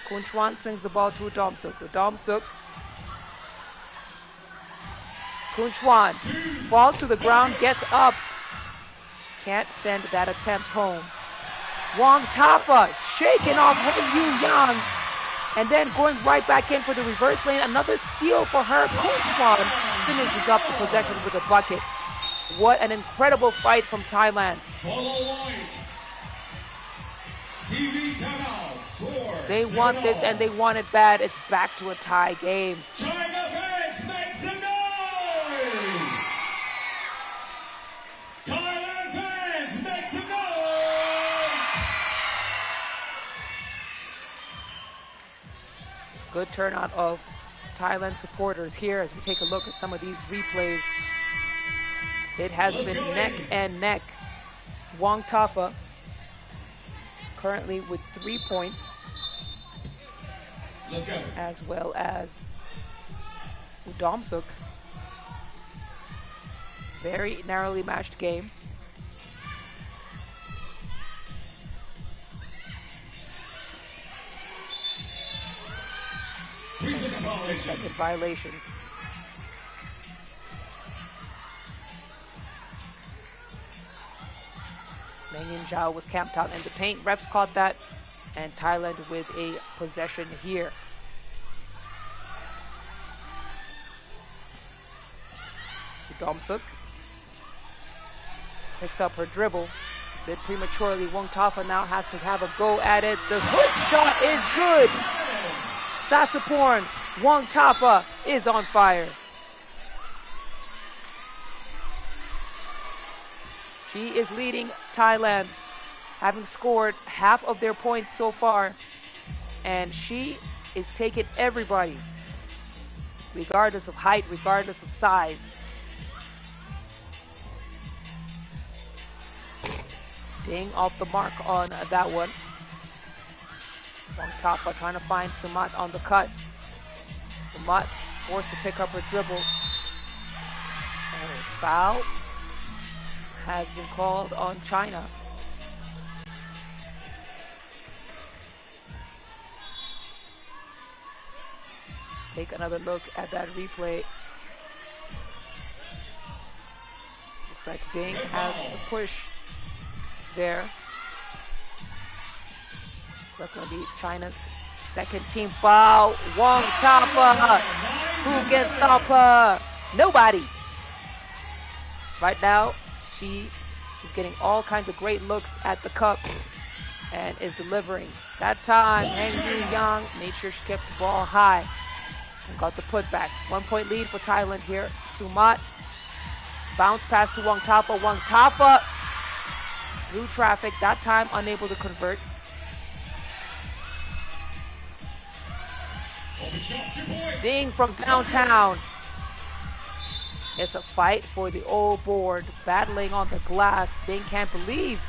Kun Chuan swings the ball to Ulaanbaatar. Ulaanbaatar. Kun Chuan falls to the ground, gets up. Can't send that attempt home. Wang Tafa shaking off Yu Yang and then going right back in for the reverse lane. Another steal for her. Kun Chuan finishes up the possession with a bucket. What an incredible fight from Thailand. Follow line. TV timeout. Score. They want this and they want it bad. It's back to a tie game. China fans, make some noise! Thailand fans, make some noise! Good turnout of Thailand supporters here as we take a look at some of these replays. It has been neck and neck. Wang Tafa currently with 3 points, as well as Ulaanbaatar. Very narrowly matched game. Second violation. Meng Yin Zhao was camped out in the paint. Refs caught that, and Thailand with a possession here. Ulaanbaatar picks up her dribble. A bit prematurely, Wang Tafa now has to have a go at it. The hook shot is good. Sasaporn, Wang Tafa is on fire. She is leading Thailand, having scored half of their points so far, and she is taking everybody, regardless of height, regardless of size. Ding off the mark on that one. Wang Tafa trying to find Sumat on the cut. Sumat forced to pick up her dribble. And a foul has been called on China. Take another look at that replay. Looks like Ding has the push there. That's going to be China's second team foul. Wang Tafa. Who can stop her? Nobody. Right now, she is getting all kinds of great looks at the cup and is delivering. That time, Heng Yu Yang made sure she kept the ball high and got the putback. 1 point lead for Thailand here. Sumat. Bounce pass to Wang Tafa. Wang Tafa through traffic. That time unable to convert. Ding from downtown. It's a fight for the old board, battling on the glass. Ding can't believe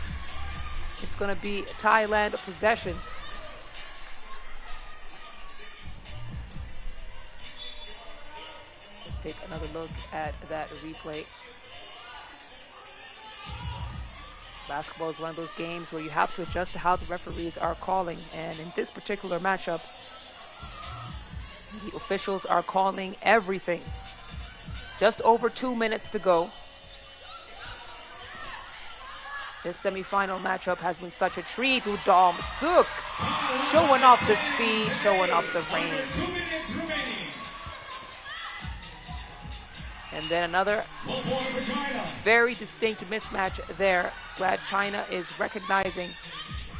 it's going to be Thailand possession. Let's take another look at that replay. Basketball is one of those games where you have to adjust to how the referees are calling. And in this particular matchup, the officials are calling everything. Just over 2 minutes to go. This semifinal matchup has been such a treat. Ulaanbaatar showing off the speed, showing off the range. And then another very distinct mismatch there. Glad China is recognizing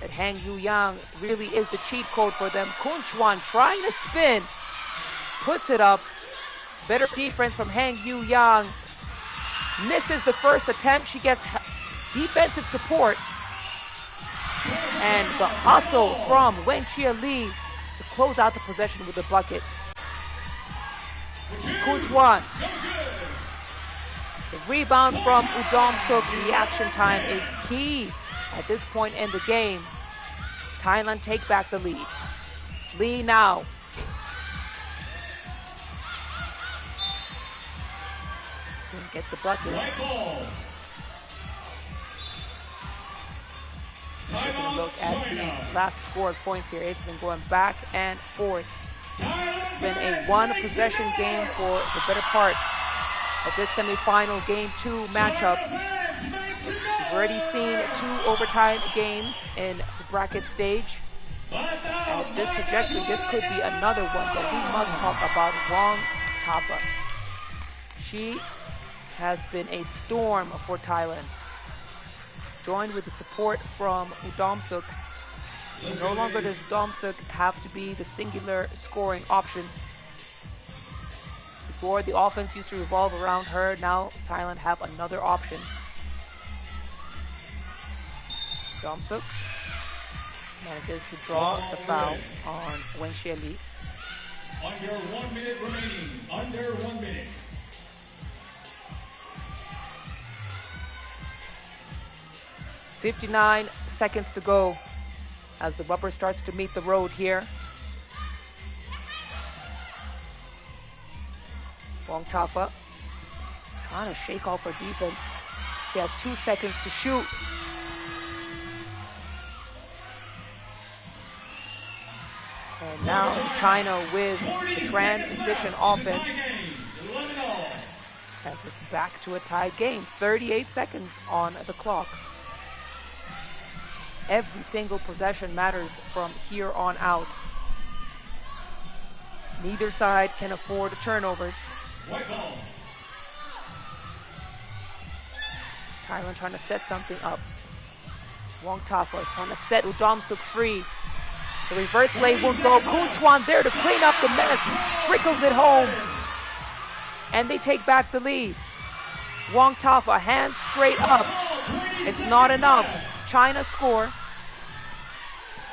that Heng Yu Yang really is the cheat code for them. Kun Chuan trying to spin, puts it up. Better defense from Heng Yu Yang. Misses the first attempt. She gets defensive support. And the hustle from Wenxia Li to close out the possession with a bucket. Kunchuan. The rebound from Udom-suk. Reaction time is key at this point in the game. Thailand take back the lead. Lee now. Didn't get the bucket. Taking a look at the last scored points here. It's been going back and forth. It's been a one-possession game for the better part of this semifinal Game 2 matchup. We've already seen 2 overtime games in the bracket stage. At this trajectory, this could be another one, but we must talk about Ulaanbaatar. She has been a storm for Thailand. Joined with the support from Udom-suk. No longer does Udom-suk have to be the singular scoring option. Before, the offense used to revolve around her. Now Thailand have another option. Udom-suk manages to draw the foul on Wenxia Li. Under 1 minute remaining. Under 1 minute. .59 seconds to go as the rubber starts to meet the road here. Ulaanbaatar trying to shake off her defense. He has 2 seconds to shoot. And now China with the transition offense as it's back to a tied game. 38 seconds on the clock. Every single possession matters from here on out. Neither side can afford turnovers. Thailand trying to set something up. Ulaanbaatar trying to set Udom-suk free. The reverse lay won't go. Kunchuan there to clean up the mess. Trickles it home. And they take back the lead. Ulaanbaatar hands straight up. It's not enough. China score.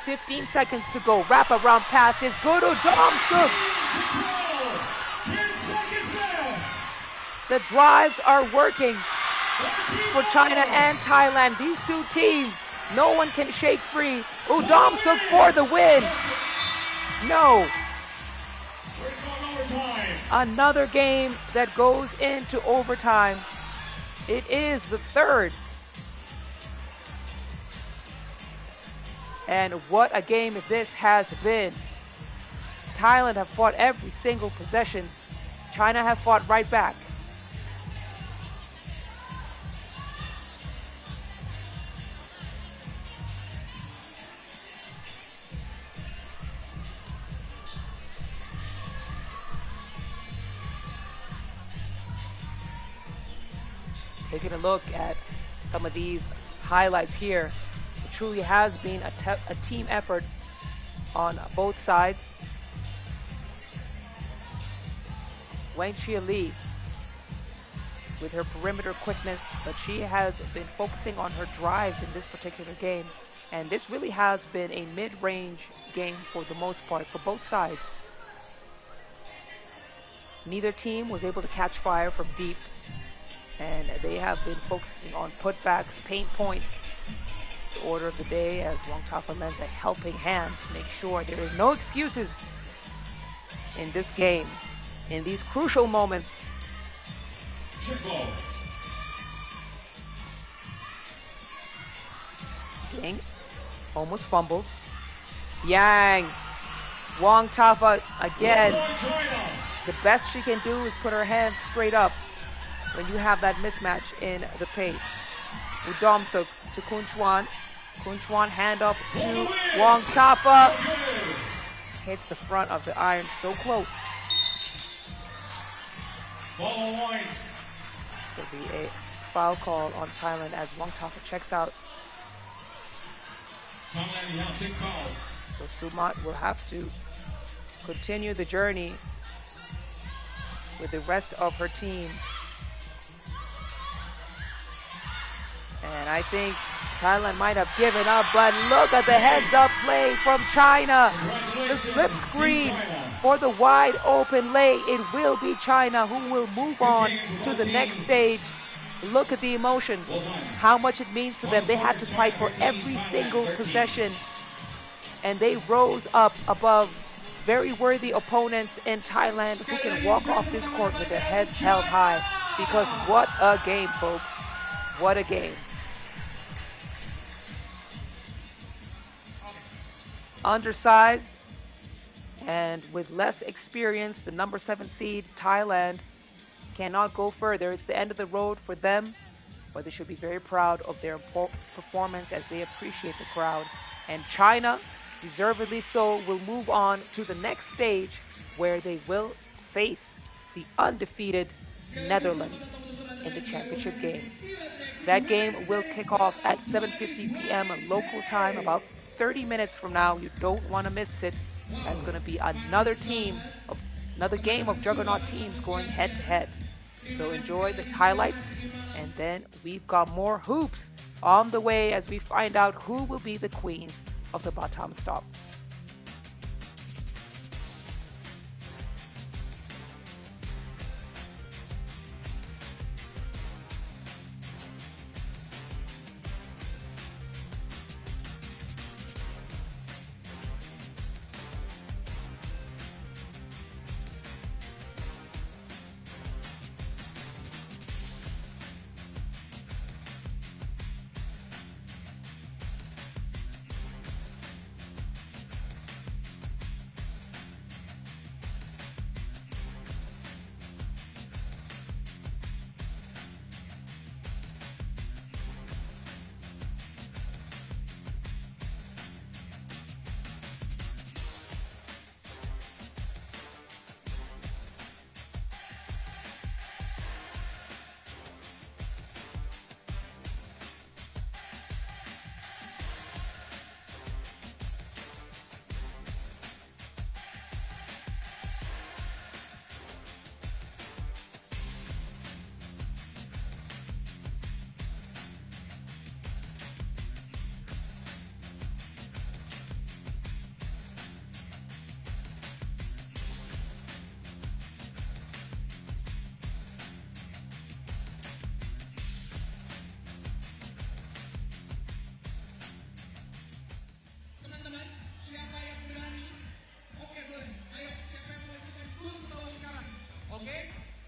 15 seconds to go. Wrap around pass is good. Udom-suk. The drives are working for China and Thailand. These two teams, no one can shake free. Udom-suk for the win. No. Another game that goes into overtime. It is the third. And what a game this has been. Thailand have fought every single possession. China have fought right back. Taking a look at some of these highlights here. It truly has been a team effort on both sides. Wenxia Li with her perimeter quickness, but she has been focusing on her drives in this particular game. And this really has been a mid-range game for the most part for both sides. Neither team was able to catch fire from deep, and they have been focusing on putbacks, paint points. The order of the day as Ulaanbaatar lends a helping hand to make sure there are no excuses in this game, in these crucial moments. Ding, almost fumbles. Yang, Ulaanbaatar again. The best she can do is put her hands straight up when you have that mismatch in the paint. Udom-suk to Kunchuan. Kunchuan handoff to Ulaanbaatar. Hits the front of the iron so close. There'll be a foul call on Thailand as Ulaanbaatar checks out. So Sumat will have to continue the journey with the rest of her team. And I think Thailand might have given up, but look at the heads-up play from China. The slip screen for the wide open lay. It will be China who will move on to the next stage. Look at the emotion, how much it means to them. They had to fight for every single possession, and they rose up above very worthy opponents in Thailand who can walk off this court with their heads held high. Because what a game, folks. What a game. Undersized and with less experience, the number 7 seed Thailand cannot go further. It's the end of the road for them, but they should be very proud of their performance as they appreciate the crowd. And China, deservedly so, will move on to the next stage where they will face the undefeated Netherlands in the championship game. That game will kick off at 7:50 p.m. local time, about 30 minutes from now. You don't want to miss it. That's going to be another game of juggernaut teams going head to head. So enjoy the highlights, and then we've got more hoops on the way as we find out who will be the queens of the Batam Stop.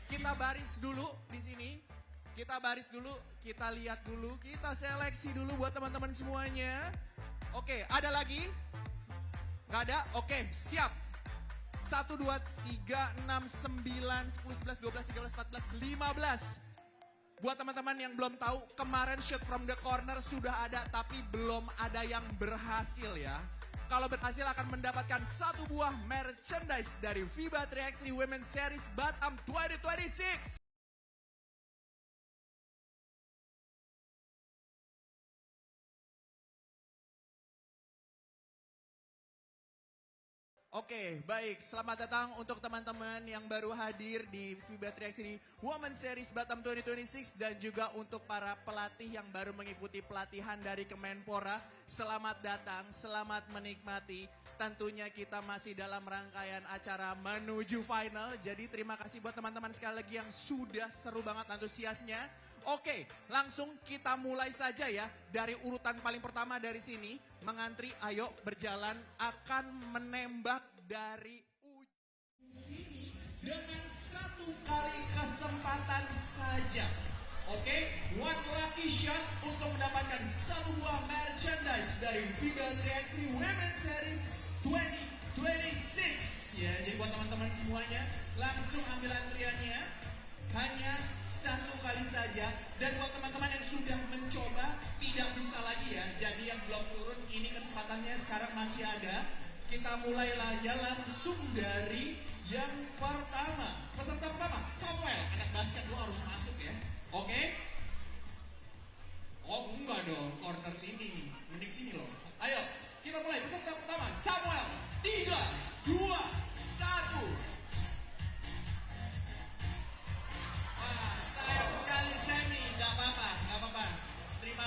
Kita baris dulu di sini. Kita baris dulu, kita lihat dulu, kita seleksi dulu buat teman-teman semuanya. Oke, ada lagi? Nggak ada? Oke, siap. 1, 2, 3, 6, 9, 10, 11, 12, 13, 14, 15. Buat teman-teman yang belum tahu, kemarin shoot from the corner sudah ada, tapi belum ada yang berhasil ya. Kalau berhasil akan mendapatkan 1 buah merchandise dari FIBA 3x3 Women's Series Batam 2026. Oke, baik. Selamat datang untuk teman-teman yang baru hadir di FIBA 3x3 Women's Series Batam 2026 dan juga untuk para pelatih yang baru mengikuti pelatihan dari Kemenpora. Selamat datang, selamat menikmati. Tentunya kita masih dalam rangkaian acara menuju final. Jadi terima kasih buat teman-teman sekali lagi yang sudah seru banget antusiasnya. Oke, langsung kita mulai saja ya. Dari urutan paling pertama dari sini, mengantri, ayo berjalan, akan menembak dari sini dengan 1 kali kesempatan saja. Oke, one lucky shot untuk mendapatkan 1 buah merchandise dari FIBA 3x3 Women's Series 2026. Ya, jadi buat teman-teman semuanya, langsung ambil antriannya. Hanya 1 kali saja. Dan buat teman-teman yang sudah mencoba, tidak bisa lagi ya. Jadi yang belum turun, ini kesempatannya sekarang masih ada. Kita mulai aja langsung dari yang pertama. Peserta pertama, Samuel. Anak basket lo harus masuk ya. Oke? Oh enggak dong, corner sini. Mending sini loh. Ayo, kita mulai. Peserta pertama, Samuel. 3, 2, 1. Sayang sekali Semi, nggak apa-apa. Terima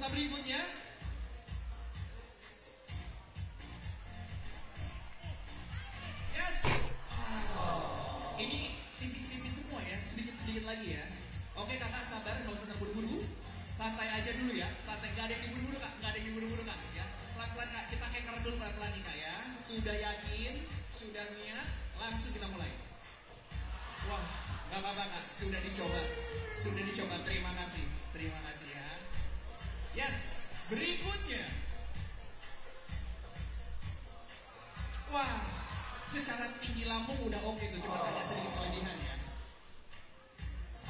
peserta berikutnya. Yes. Ini tipis-tipis semua ya, sedikit-sedikit lagi ya. Oke kakak, sabar, nggak usah terburu-buru. Santai aja dulu ya, santai. Nggak ada yang diburu-buru kak, nggak ada yang diburu-buru kak. Ya, pelan-pelan kak, kita kayak keredut pelan-pelan nih kak ya. Sudah yakin, sudah niat, langsung kita mulai. Wah, nggak apa-apa kak, sudah dicoba. Sudah dicoba, terima kasih ya. Yes, berikutnya. Wah, secara tinggi lambung udah oke tuh, cuma agak sedikit kelebihan ya.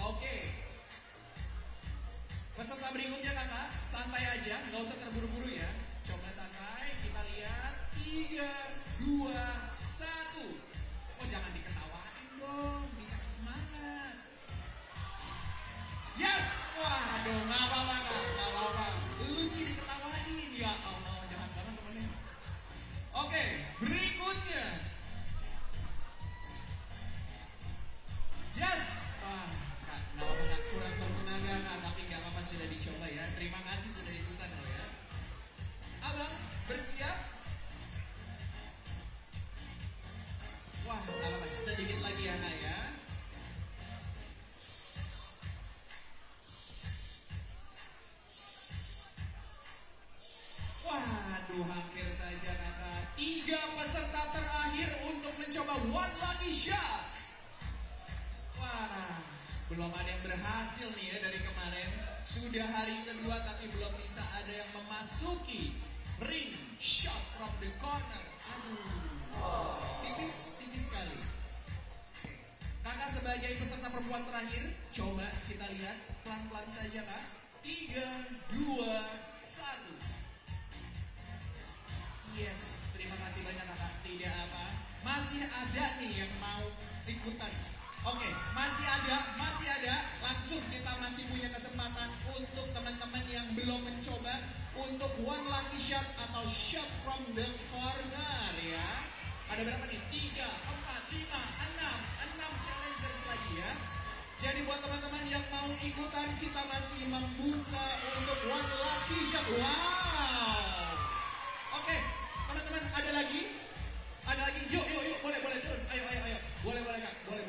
Oke. Peserta berikutnya kakak, santai aja, nggak usah terburu-buru ya. Coba santai, kita lihat. 3, 2, 1. Oh jangan diketawain dong, dikasih semangat. Yes, waduh, nggak apa-apa kak, nggak apa-apa. Lu sih diketawain, ya Allah, jangan banget temennya. Oke, berikutnya. Yes, kak, nggak apa-apa kak, kurang bertenaga kak, tapi nggak apa-apa sudah dicoba ya. Terima kasih sudah ikutan loh ya. Abang, bersiap? Wah, nggak apa-apa, sedikit lagi ya kak ya. Waduh, hampir saja kakak. 3 peserta terakhir untuk mencoba one lucky shot. Wah, belum ada yang berhasil nih ya dari kemarin. Sudah hari kedua tapi belum bisa ada yang memasuki ring shot from the corner. Aduh, tipis sekali. Kakak sebagai peserta perempuan terakhir, coba kita lihat pelan-pelan saja kak. 3, 2, 1. Yes, terima kasih banyak kakak. Tidak apa, masih ada nih yang mau ikutan. Oke, masih ada. Langsung kita masih punya kesempatan untuk teman-teman yang belum mencoba untuk one lucky shot atau shot from the corner ya. Ada berapa nih? 3, 4, 5, 6 challengers lagi ya. Jadi buat teman-teman yang mau ikutan, kita masih membuka untuk one lucky shot. Wow. Oke, teman-teman ada lagi? Yuk, boleh turun. Ayo. Boleh kak, boleh.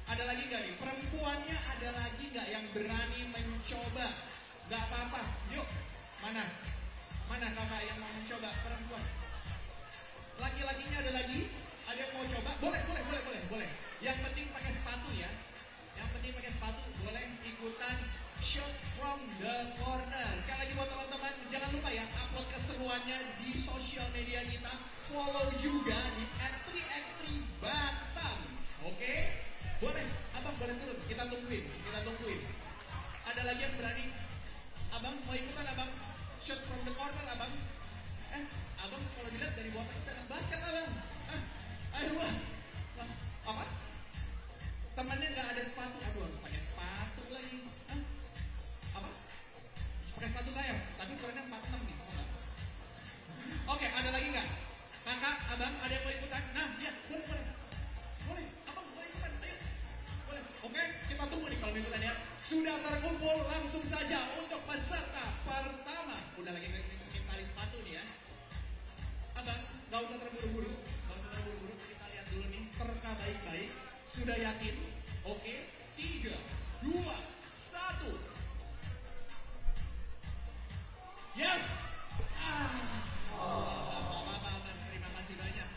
Ada lagi gak nih? Perempuannya ada lagi gak yang berani mencoba? Gak apa-apa, yuk. Mana kakak yang mau mencoba? Perempuan. Laki-lakinya ada lagi? Ada yang mau coba? Boleh. Yang penting pakai sepatu ya. Boleh ikutan shot from the corner. Sekali lagi buat teman-teman, jangan lupa ya upload keseruannya di sosial media kita. Follow juga di @3x3 Batam. Oke? Boleh, abang boleh turun. Kita tungguin. Ada lagi yang berani? Abang mau ikutan abang? Shot from the corner abang? Abang kalau dilihat dari bawah kita anak basket abang. Ayo bang. Apa? Temannya nggak ada sepatu. Aduh, pakai sepatu lagi. Apa? Pakai sepatu saya. Tapi ukurannya 46 nih. Oke, ada lagi nggak? Kakak, abang, ada yang mau ikutan? Nah, ya, boleh. Abang, boleh ikutan. Ayo. Boleh. Oke, kita tunggu nih kalau ikutan ya. Sudah terkumpul, langsung saja untuk peserta pertama. Udah lagi ngecekin tali sepatu nih ya. Abang, nggak usah terburu-buru. Kita lihat dulu nih, terka baik-baik. Sudah yakin? Oke, 3, 2, 1. Yes! Terima kasih banyak.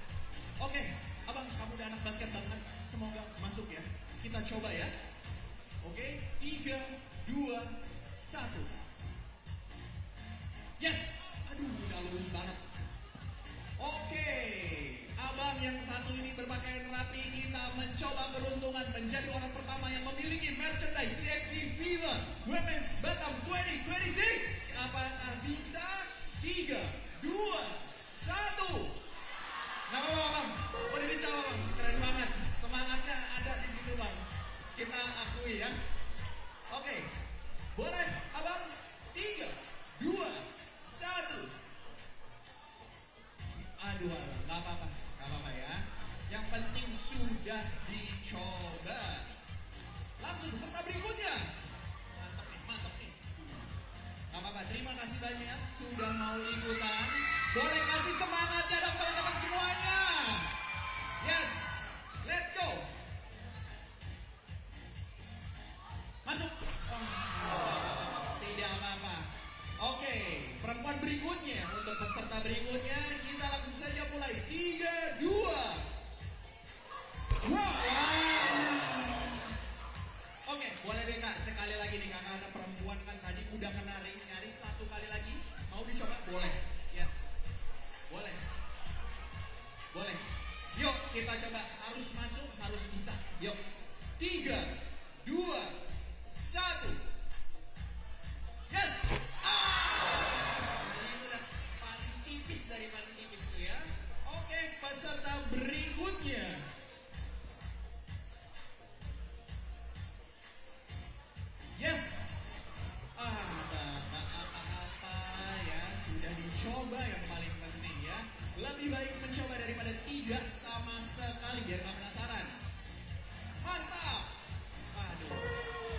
Oke, abang, kamu udah anak basket banget. Semoga masuk ya. Kita coba ya. Oke, 3, 2, 1. Yes! Aduh, udah lurus banget. Oke, abang yang satu ini berpakaian rapi, kita mencoba peruntungan menjadi orang pertama yang memiliki merchandise 3x3 FIBA Women's Batam 2026. Apakah bisa? 3, 2, 1. Gak apa-apa bang, udah dicoba bang, keren banget. Semangatnya ada di situ bang, kita akui ya. Oke, boleh abang? 3, 2, 1. Aduh, gak apa-apa ya. Yang penting sudah dicoba. Langsung peserta berikutnya. kasih banyak sudah mau ikutan. Boleh kasih semangatnya dong teman-teman semuanya. Yes, let's go. Masuk. Tidak apa-apa. Oke, perempuan berikutnya untuk peserta berikutnya kita langsung saja mulai. 3, 2. Oke, boleh deh Kak, sekali lagi nih karena ada perempuan kan tadi udah kena ring, nyaris satu kali lagi. Mau dicoba? Boleh. Yes. Boleh. Boleh. Yuk, kita coba. Harus masuk, harus bisa. Yuk. 3, 2, 1. Yes. Ini udah paling tipis dari paling tipis tuh ya. Oke, peserta berikutnya. Yes. Apa-apa ya, sudah dicoba yang paling penting ya. Lebih baik mencoba daripada tidak sama sekali biar gak penasaran. Mantap. Aduh,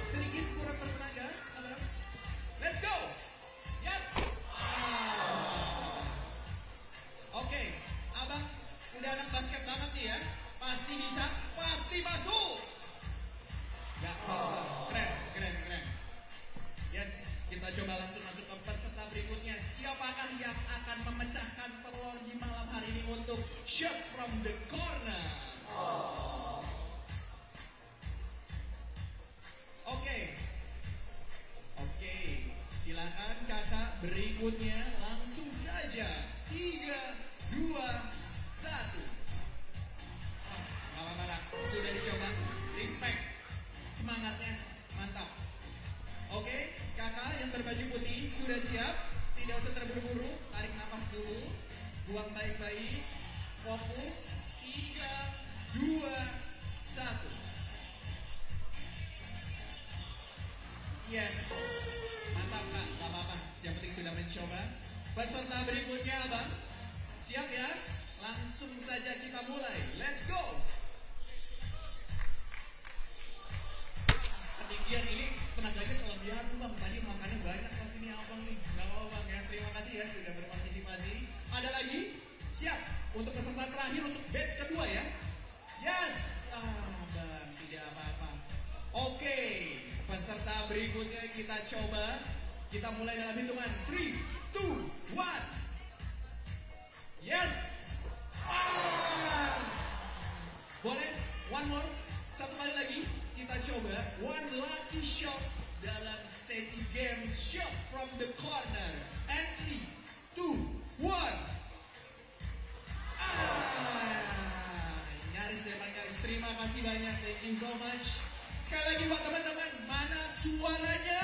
sedikit kurang bertenaga, abang. Let's go. Yes. Oke, abang udah anak basket banget nih ya. Pasti bisa, pasti masuk. Gak apa-apa, keren. Yes, kita coba langsung masuk ke peserta berikutnya. Siapakah yang akan memecahkan telur di malam hari ini untuk shot from the corner? Oke, silakan kakak berikutnya langsung saja. 3, 2, 1. Malah sudah dicoba, respect, semangatnya mantap. Oke, kakak yang berbaju putih sudah siap? Tidak usah terburu-buru, tarik napas dulu, buang baik-baik, fokus. 3, 2, 1. Yes, mantap kak, gak apa-apa. Yang penting sudah mencoba. Peserta berikutnya abang, siap ya? Langsung saja kita mulai. Let's go. Ketinggian ini tenaganya kelebihan bang. Tadi makannya banyak pas ini abang nih. Gak apa-apa bang ya. Terima kasih ya sudah berpartisipasi. Ada lagi? Siap. Untuk peserta terakhir untuk batch kedua ya. Yes. Bang tidak apa-apa. Oke. Peserta berikutnya kita coba. Kita mulai dalam hitungan 3, 2, 1. Yes. Boleh? One more. Satu kali lagi. Kita coba one lucky shot dalam sesi game shot from the corner. And 3, 2, 1. Nyaris depan nyaris. Terima kasih banyak. Thank you so much. Sekali lagi buat teman-teman, mana suaranya?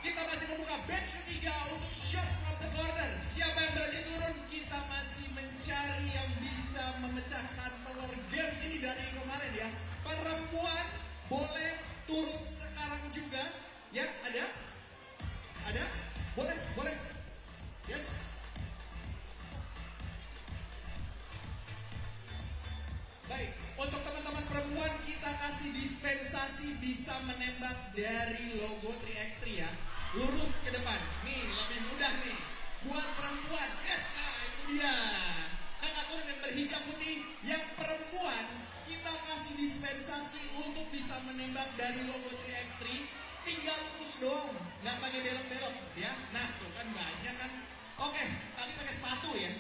Kita masih membuka batch ketiga untuk shot from the corner. Siapa yang berani turun? Kita masih mencari yang bisa memecahkan telur games ini dari kemarin ya. Perempuan boleh turun sekarang juga. Ya, ada? Ada? Boleh? Yes? Baik, untuk teman-teman perempuan kita kasih dispensasi bisa menembak dari logo 3x3 ya. Lurus ke depan, nih lebih mudah nih. Buat perempuan, yes, nah itu dia. Kakak turun yang berhijab putih, yang perempuan kita kasih dispensasi untuk bisa menembak dari logo 3x3. Tinggal lurus doang, nggak pakai belok-belok ya. Nah tuh kan banyak kan. Oke, tapi pakai sepatu ya,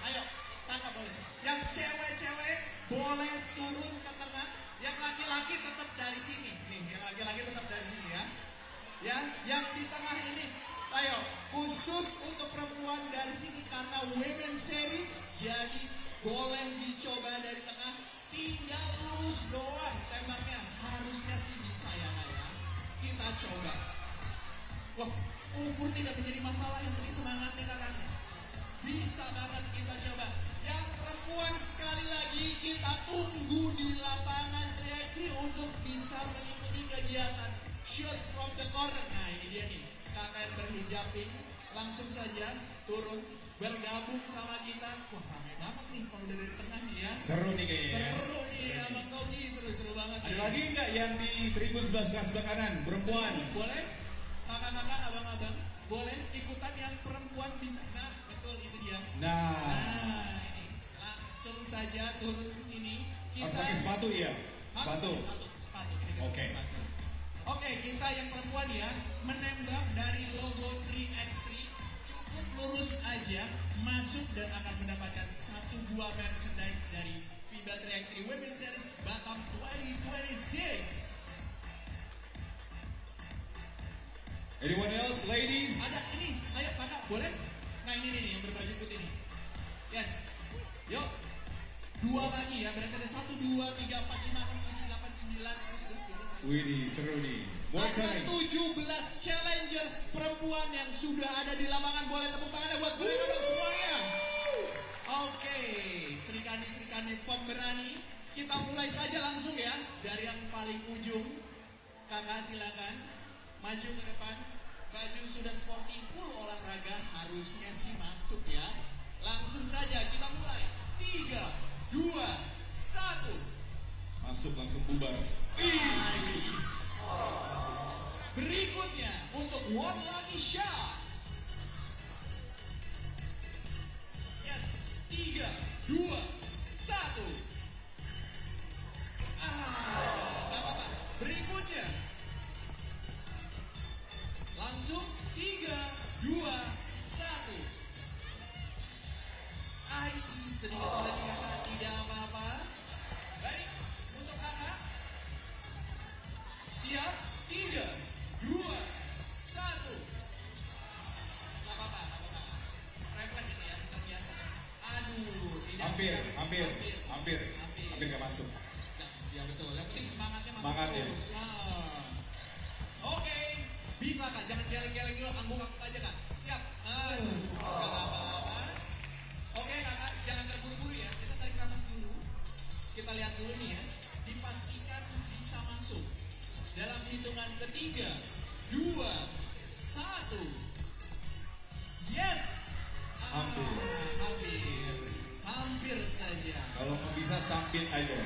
Ayo, tangkap boleh. Yang cewek-cewek boleh turun ke tengah, yang laki-laki tetap dari sini. Nih, yang laki-laki tetap dari sini ya. Ya, yang di tengah ini, ayo, khusus untuk perempuan dari sini karena Women Series, jadi boleh dicoba dari tengah. Tinggal lurus doang tembaknya, harusnya sih bisa ya Kak ya. Kita coba. Wah, ukur tidak menjadi masalah, yang penting semangatnya kakak. Bisa banget kita coba. Yang perempuan sekali lagi kita tunggu di lapangan 3x3 untuk bisa mengikuti kegiatan shoot from the corner. Nah ini dia nih, kakak yang berhijab pink. Langsung saja turun bergabung sama kita. Wah ramai banget nih kalau udah dari tengah nih ya. Seru nih kayaknya. Seru nih Abang Kogi, seru-seru banget. Ada lagi nggak yang di tribun sebelah kanan, perempuan? Boleh? kakak-kakak, abang-abang, boleh ikutan yang perempuan bisa. Nah, betul itu dia. Nah, Ini langsung saja turun ke sini. harus pakai sepatu ya? Sepatu. Sepatu. Oke. Oke, kita yang perempuan ya, menembak dari logo 3x3, cukup lurus aja, masuk dan akan mendapatkan satu buah merchandise dari FIBA 3x3 Women's Series Batam 2026. Anyone else, ladies? Ada ini, ayo kakak, boleh? Nah ini nih yang berbaju putih nih. Yes, yuk. Dua lagi ya, berarti ada 1, 2, 3, 4, 5, 6, 7, 8, 9, 10, 11, 12, 13. Widih, seru nih. More Ada coming. 17 challengers perempuan yang sudah ada di lapangan. Boleh tepuk tangannya buat mereka dong semuanya. Oke, Sri Kandi pemberani. Kita mulai saja langsung ya. Dari yang paling ujung. Kakak silakan. Maju ke depan. Baju sudah sporty, full olahraga. Harusnya sih masuk ya. Langsung saja kita mulai. 3, 2, 1. Masuk langsung bubar. Nice. Berikutnya untuk one lucky shot. Yes, 3, 2, 1. Gak apa-apa. Berikutnya. Langsung 3, 2, 1. Sedikit lagi kakak, tidak apa-apa. Baik, untuk kakak. Siap, 3, 2, 1. Gak apa-apa. Refleks ini ya, kita biasa. Aduh, tidak. Hampir gak masuk. Ya betul, yang penting semangatnya masuk Semangatnya. terus. Oke, bisa kak, jangan geleng-geleng dulu, angguk-angguk aja kak. Siap, gak apa-apa. Oke kakak, jangan terburu-buru ya, kita tarik nafas dulu. Kita lihat dulu nih ya, dipastikan bisa masuk. Dalam hitungan ketiga, 2, 1. Yes! Hampir saja. Kalau nggak bisa sambit aja.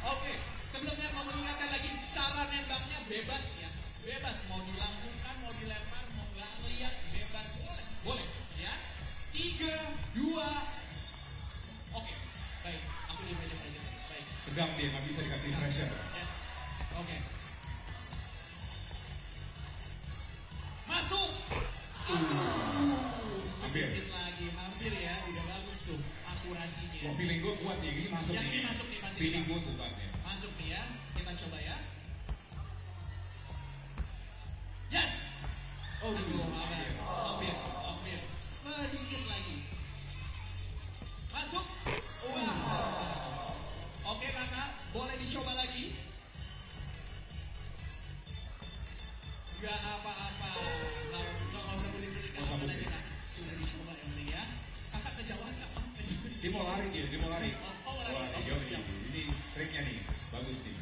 Oke, sebelumnya mau mengingatkan lagi, cara nembaknya bebas ya. Bebas, mau dilambungkan, mau dilempar, mau nggak ngeliat, bebas. Boleh, ya. 3, 2, oke, baik. Aku diam aja. Baik. Tegang dia, nggak bisa dikasih pressure. Yes. Oke. Masuk. Sedikit lagi, hampir ya, udah bagus tuh akurasinya. Wah, feeling gue kuat nih, ini masuk Yang nih. ini masuk nih, pasti. Feeling gue kuatnya. Masuk nih ya, kita coba ya. Yes. Hampir. Sedikit lagi. Masuk. Wow. Oke kakak, boleh dicoba lagi. Gak apa-apa. Nggak usah pusing-pusing. Nggak usah pusing. Sudah dicoba yang penting ya. Kakak kejauhan nggak? Dia mau lari. Oh, lari. Wah, Oke, yoi. siap. Ini triknya nih, bagus nih.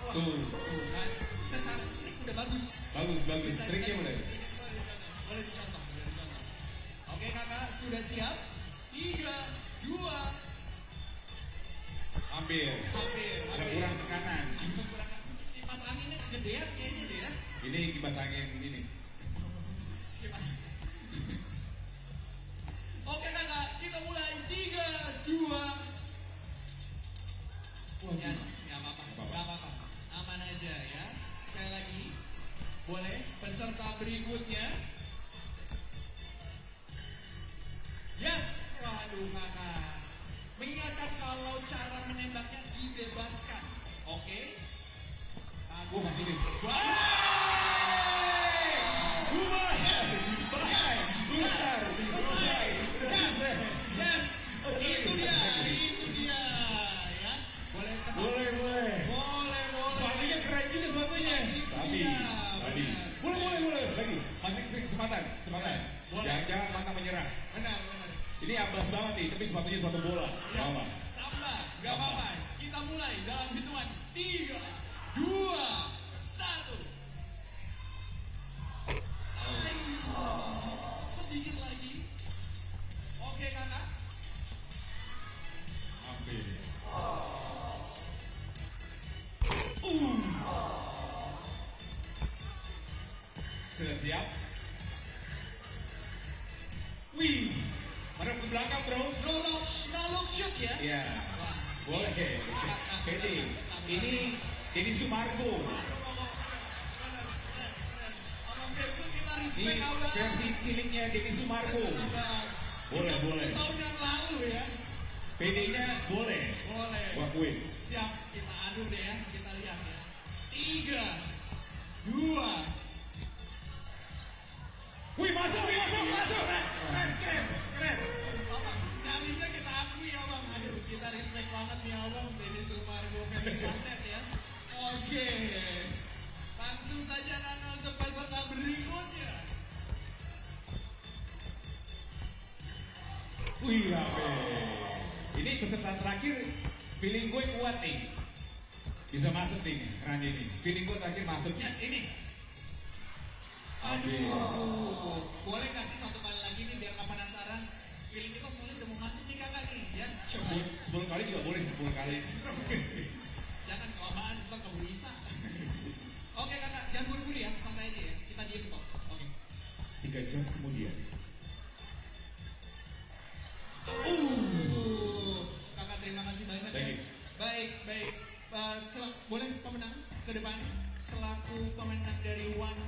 Tuh. Kan, secara trik udah bagus. Bagus. Triknya udah. Boleh dicontoh. Oke kakak, sudah siap? 3, 2. Hampir. Kurang tekanan. Kipas anginnya kegedean kayaknya deh ya. Ini kipas angin ini. Oke kakak, kita mulai. 3, 2. Yes, nggak apa-apa. Aman aja ya. Sekali lagi, boleh peserta berikutnya. Yes, waduh kakak. Mengingatkan kalau cara menembaknya dibebaskan. Oke? Oh, masih nih. Yes, itu dia. Ya, boleh kesana. Boleh. Boleh. Sepatunya keren juga sepatunya. Tadi. Boleh. Lagi. Masih kesempatan. Boleh. Jangan pantang menyerah. Benar. Ini abas banget nih, tapi sepatunya sepatu bola. Ya, Sama. gak apa-apa. Kita mulai dalam hitungan 3, 2, 1. Sedikit lagi. Oke kakak. Hampir. siap? Wih, madep ke belakang bro. No look shoot ya? Iya. Boleh. Pede. Ini Sumargo. Ini versi ciliknya Deddy Sumargo. Boleh. Tahun yang lalu ya. PD-nya boleh. Gua akuin. Siap, kita adu deh ya. Kita lihat ya. 3, 2. Wih, masuk. Keren. Abang, nyalinya kita akui ya bang. Aduh, kita respect banget nih abang. Deddy Sumargo versi Sunset ya. Oke. Langsung saja Nana untuk peserta berikutnya. Wih, ini peserta terakhir, feeling gue kuat nih. Bisa masuk nih, Rani nih. Feeling gue terakhir masuk. Yes, ini. Aduh. Boleh kasih satu kali lagi nih biar gak penasaran. Feeling kita soalnya udah mau masuk nih kakak nih. Ya, coba. 10 kali juga boleh, 10 kali. Jangan kelamaan, ntar kamu bisa. Oke kakak, jangan buru-buru ya, santai aja ya. Kita diem kok. Oke. 3 jam kemudian. Kakak terima kasih banyak ya. Baik. Boleh pemenang ke depan selaku pemenang dari One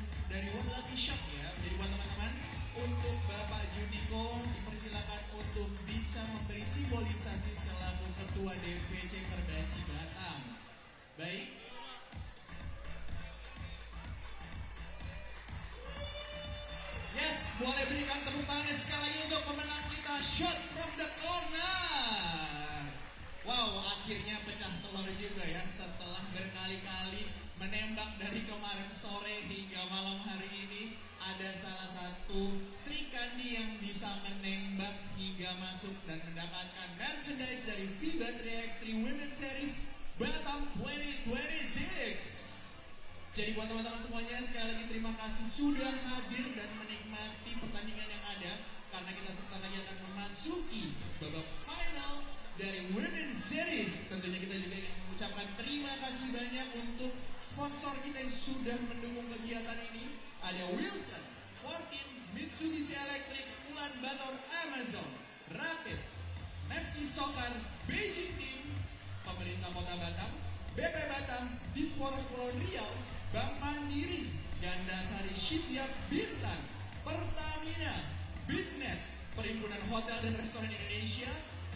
Lucky Shot ya. Jadi buat teman-teman, untuk Bapak Juniko dipersilakan untuk bisa memberi simbolisasi selaku Ketua DPC Perbasi Batam. Baik. Yes, boleh berikan tepuk tangan sekali lagi untuk pemenang kita, Shot from the Corner. Wow, akhirnya pecah telur juga ya setelah berkali-kali menembak dari kemarin sore hingga malam hari ini. Ada salah satu Sri Kandi yang bisa menembak hingga masuk dan mendapatkan merchandise dari FIBA 3x3 Women's Series Batam 2026. Jadi buat teman-teman semuanya, sekali lagi terima kasih sudah hadir dan menikmati pertandingan yang ada. Karena kita sebentar lagi akan memasuki babak final dari Women's Series. Tentunya kita juga ingin mengucapkan terima kasih banyak untuk sponsor kita yang sudah mendukung kegiatan ini. Ada Wilson, 14, Mitsubishi Electric, Ulaanbaatar, Amazon, Rapid, FC Soccer, Beijing Team, Pemerintah Kota Batam, BP Batam, Dispora Pulau Riau, Bank Mandiri, Gandasari Shipyard Bintan, Pertamina, Bisnet, Perhimpunan Hotel dan Restoran Indonesia,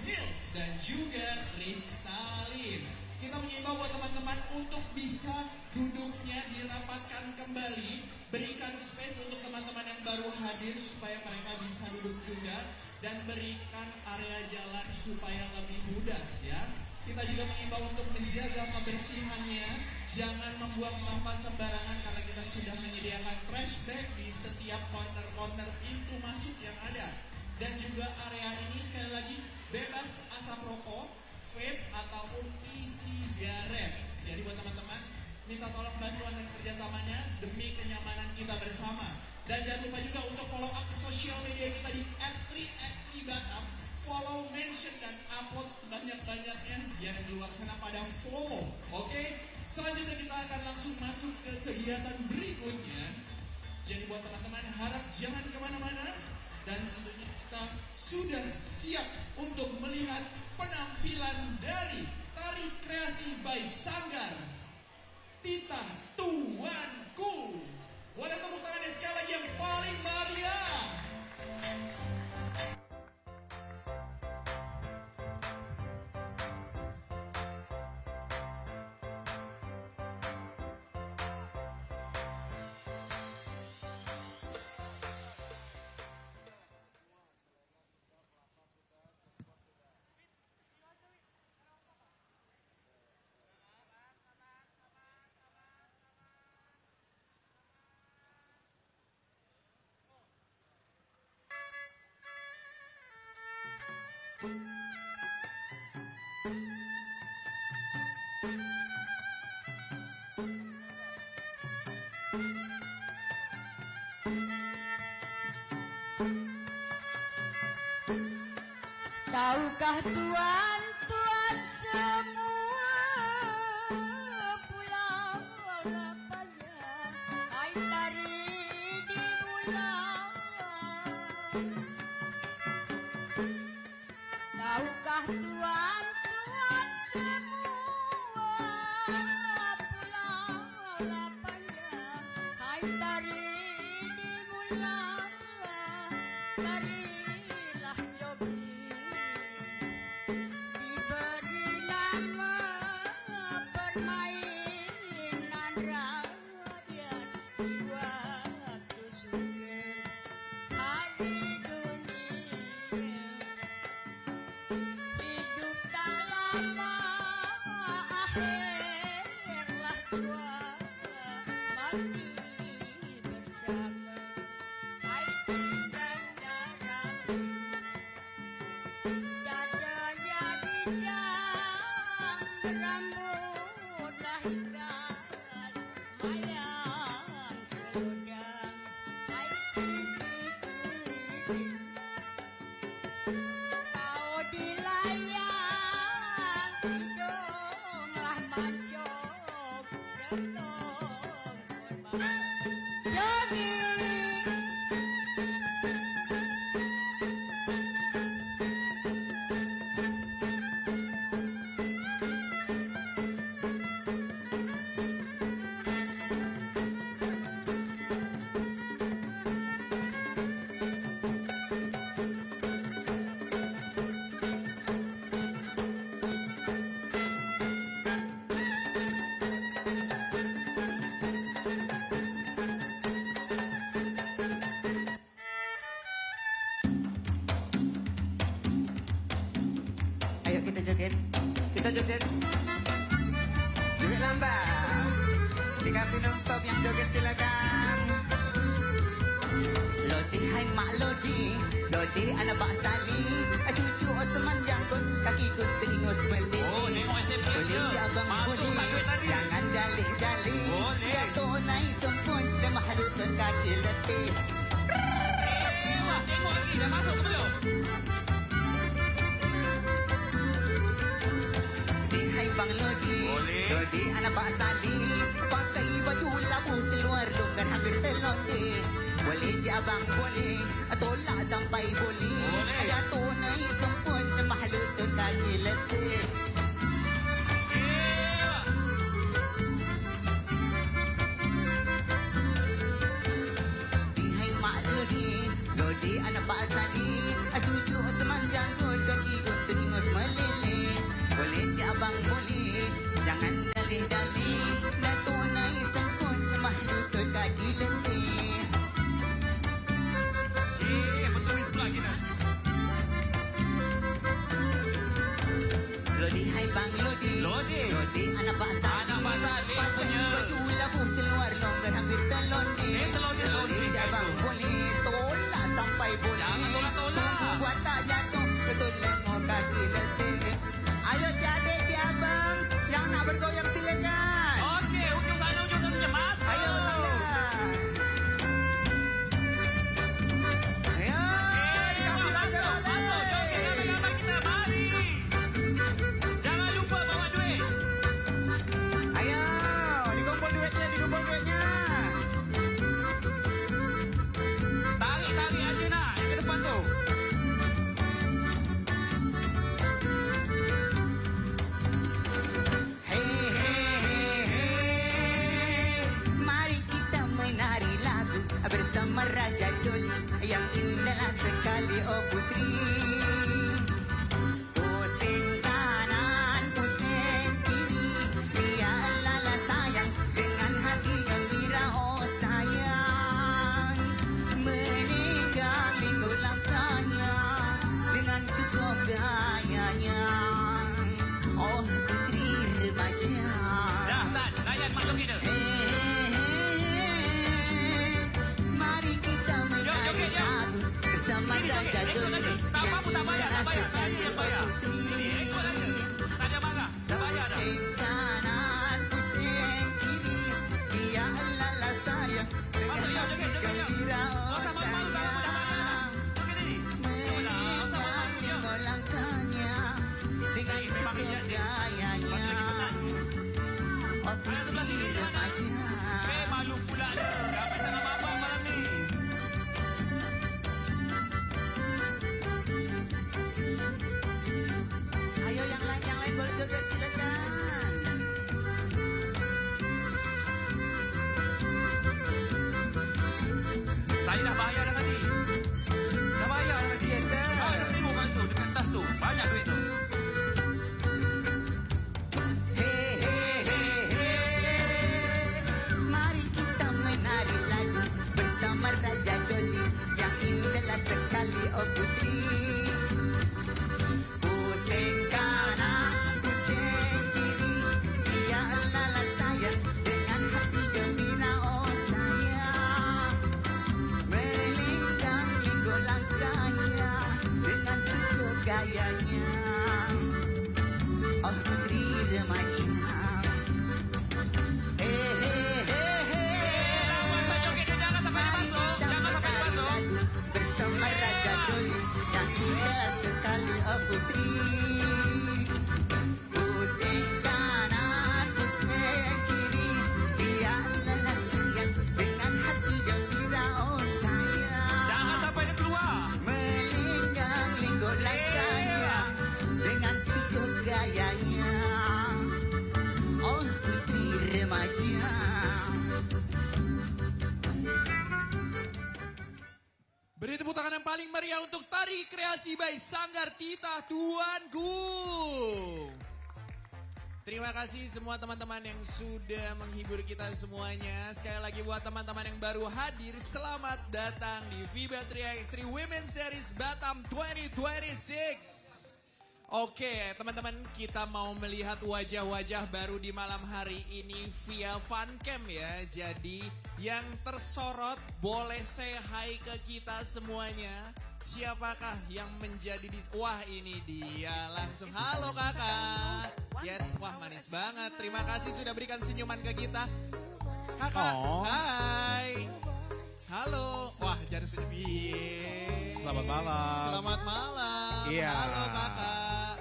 Mills, dan juga Kristalin. Kita mengimbau buat teman-teman untuk bisa duduknya dirapatkan kembali, berikan space untuk teman-teman yang baru hadir supaya mereka bisa duduk juga, dan berikan area jalan supaya lebih mudah ya. Kita juga mengimbau untuk menjaga kebersihannya, jangan membuang sampah sembarangan karena kita sudah menyediakan trash bag di setiap corner-corner pintu masuk yang ada. Dan juga area ini sekali lagi bebas asap rokok, vape ataupun e-sigaret. Jadi buat teman-teman, minta tolong bantuan dan kerjasamanya demi kenyamanan kita bersama. Dan jangan lupa juga untuk follow akun sosial media kita di @3x3 Batam. Follow, mention, dan upload sebanyak-banyaknya biar di luar sana pada FOMO. Oke? Selanjutnya kita akan langsung masuk ke kegiatan berikutnya. Jadi buat teman-teman, harap jangan kemana-mana. Dan tentunya kita sudah siap untuk melihat penampilan dari tari kreasi by Sanggar Tita Tuanku. Boleh tepuk tangannya sekali lagi yang paling meriah. Tahukah tuan-tuan semua pulau pada ai tari di Tahukah tuan-tuan semua pulau panjang, hai tari dimulai, tarilah jogging, diberi nama permainan rakyat di waktu sugeng hari dunia. Hidup tak lama, akhirlah tua, mati bersama. Hai dan darah, dadanya dijang, rambutlah ikan, mayang seludang. Hai kau dilayang, hidunglah mancung, setongkol mawar. Jogging. Ayo kita joget. Kita joget. Joget lambat. Dikasih non-stop yang joget silakan. Lodi hai mak lodi, lodi anak Pak Sali, cucu Osman jangkut, kaki ku teringus beli. Oh, tengok SMP boleh je. je abang Masuk boleh. tak duit tadi. Jangan dalih-dalih. Boleh. Jatuh naik sempun dan mahalutun kaki letih. Wah, tengok lagi. Dah masuk ke belum? Hai bang lodi, Boleh. lodi anak Pak Sali, pakai baju labu seluar longgar hampir terlonti. Boleh je abang boleh, tolak sampai boleh. Boleh. Jatuh naik sempun dan mahalutun kaki letih. Hai mak lodi, lodi anak Pak Sali, cucu semanjang kot kaki ku teringus meleleh. Boleh je abang boleh, jangan dalih-dalih. Datuk naik sempun, mahlutut kaki letih. Betul sebelah kita. Lodi hai bang lodi, Lodi. lodi anak Pak Sali, Anak Pak Sali pakai punya. baju labu seluar longgar hampir terlonti. Terlonti, Boleh je abang boleh, tolak sampai boleh. Jangan tolak-tolak. Tunggu buat tak jatuh, betul lengok kaki letih. Ayo cik adik, cik abang, yang nak bergoyang silakan. Okey, ujung sana je. Masuk. Ayo sana. Ayo. Masuk. Joget ramai-ramai kita. Mari. Jangan lupa bawa duit. Ayo, dikumpul duitnya, dikumpul duitnya. Tarik aja nak. Yang ke depan tu. Hey, hey, hey, hey. Mari kita menari lagu bersama Raja Doli yang indah sekali, oh putri. Pusing kanan, pusing kiri, biarlah sayang dengan hati gembira, oh sayang. Meninggal langkahnya dengan cukup gayanya, oh putri remaja. Dah, Tan. Layan makhluk kita. Mari kita menari joget, jom. lagu bersama Sini, Raja joget. Ikut Doli lagi. Tak apa-apa, tak bayar. yang Saya sekali, yang oh bayar. putri. Sini, ikut lagi. Tak ada marah. Dah bayar dah. Pusing kanan, pusing kiri, biarlah sayang dengan Masuk, jom, hati joget, jom. gembira, Tak oh usah malu-malu, tak apa dah bayar dah. sayang. Joget ini. Jom lah, tak usah malu-malu, jom. Meninggal langkahnya dah bayar dah tadi. Dah bayar dah tadi. Ah, dah tengok kan tu, dekat tas tu. Banyak duit tu. Mari kita menari lagu bersama Raja Doli yang indah sekali oh putri. Pusing kanan, pusing kiri, dia adalah saya dengan hati gembira oh sayang. Melingkang linggo langkahnya dengan cukup gayanya. Oh putri remaja. Bersama Raja Doli yang indah sekali oh putri. Pusing kanan, pusing kiri, dia adalah sayang dengan hati gembira oh sayang. Jangan sampai dia keluar. Melingkang linggo langkahnya dengan cukup gayanya. Oh putri remaja. Beri tepuk tangan yang paling meriah untuk tari kreasi by Sanggar Tita Tuanku. Terima kasih semua teman-teman yang sudah menghibur kita semuanya. Sekali lagi buat teman-teman yang baru hadir, selamat datang di FIBA 3x3 Women's Series Batam 2026. Oke teman-teman, kita mau melihat wajah-wajah baru di malam hari ini via Fancam ya. Jadi yang tersorot boleh say hi ke kita semuanya. Siapakah yang menjadi wah ini dia langsung. Halo kakak. Yes, wah manis banget. Terima kasih sudah berikan senyuman ke kita. Kakak, hai. Halo. Wah jangan senyum. Selamat malam. Selamat malam. Iya. Halo kakak.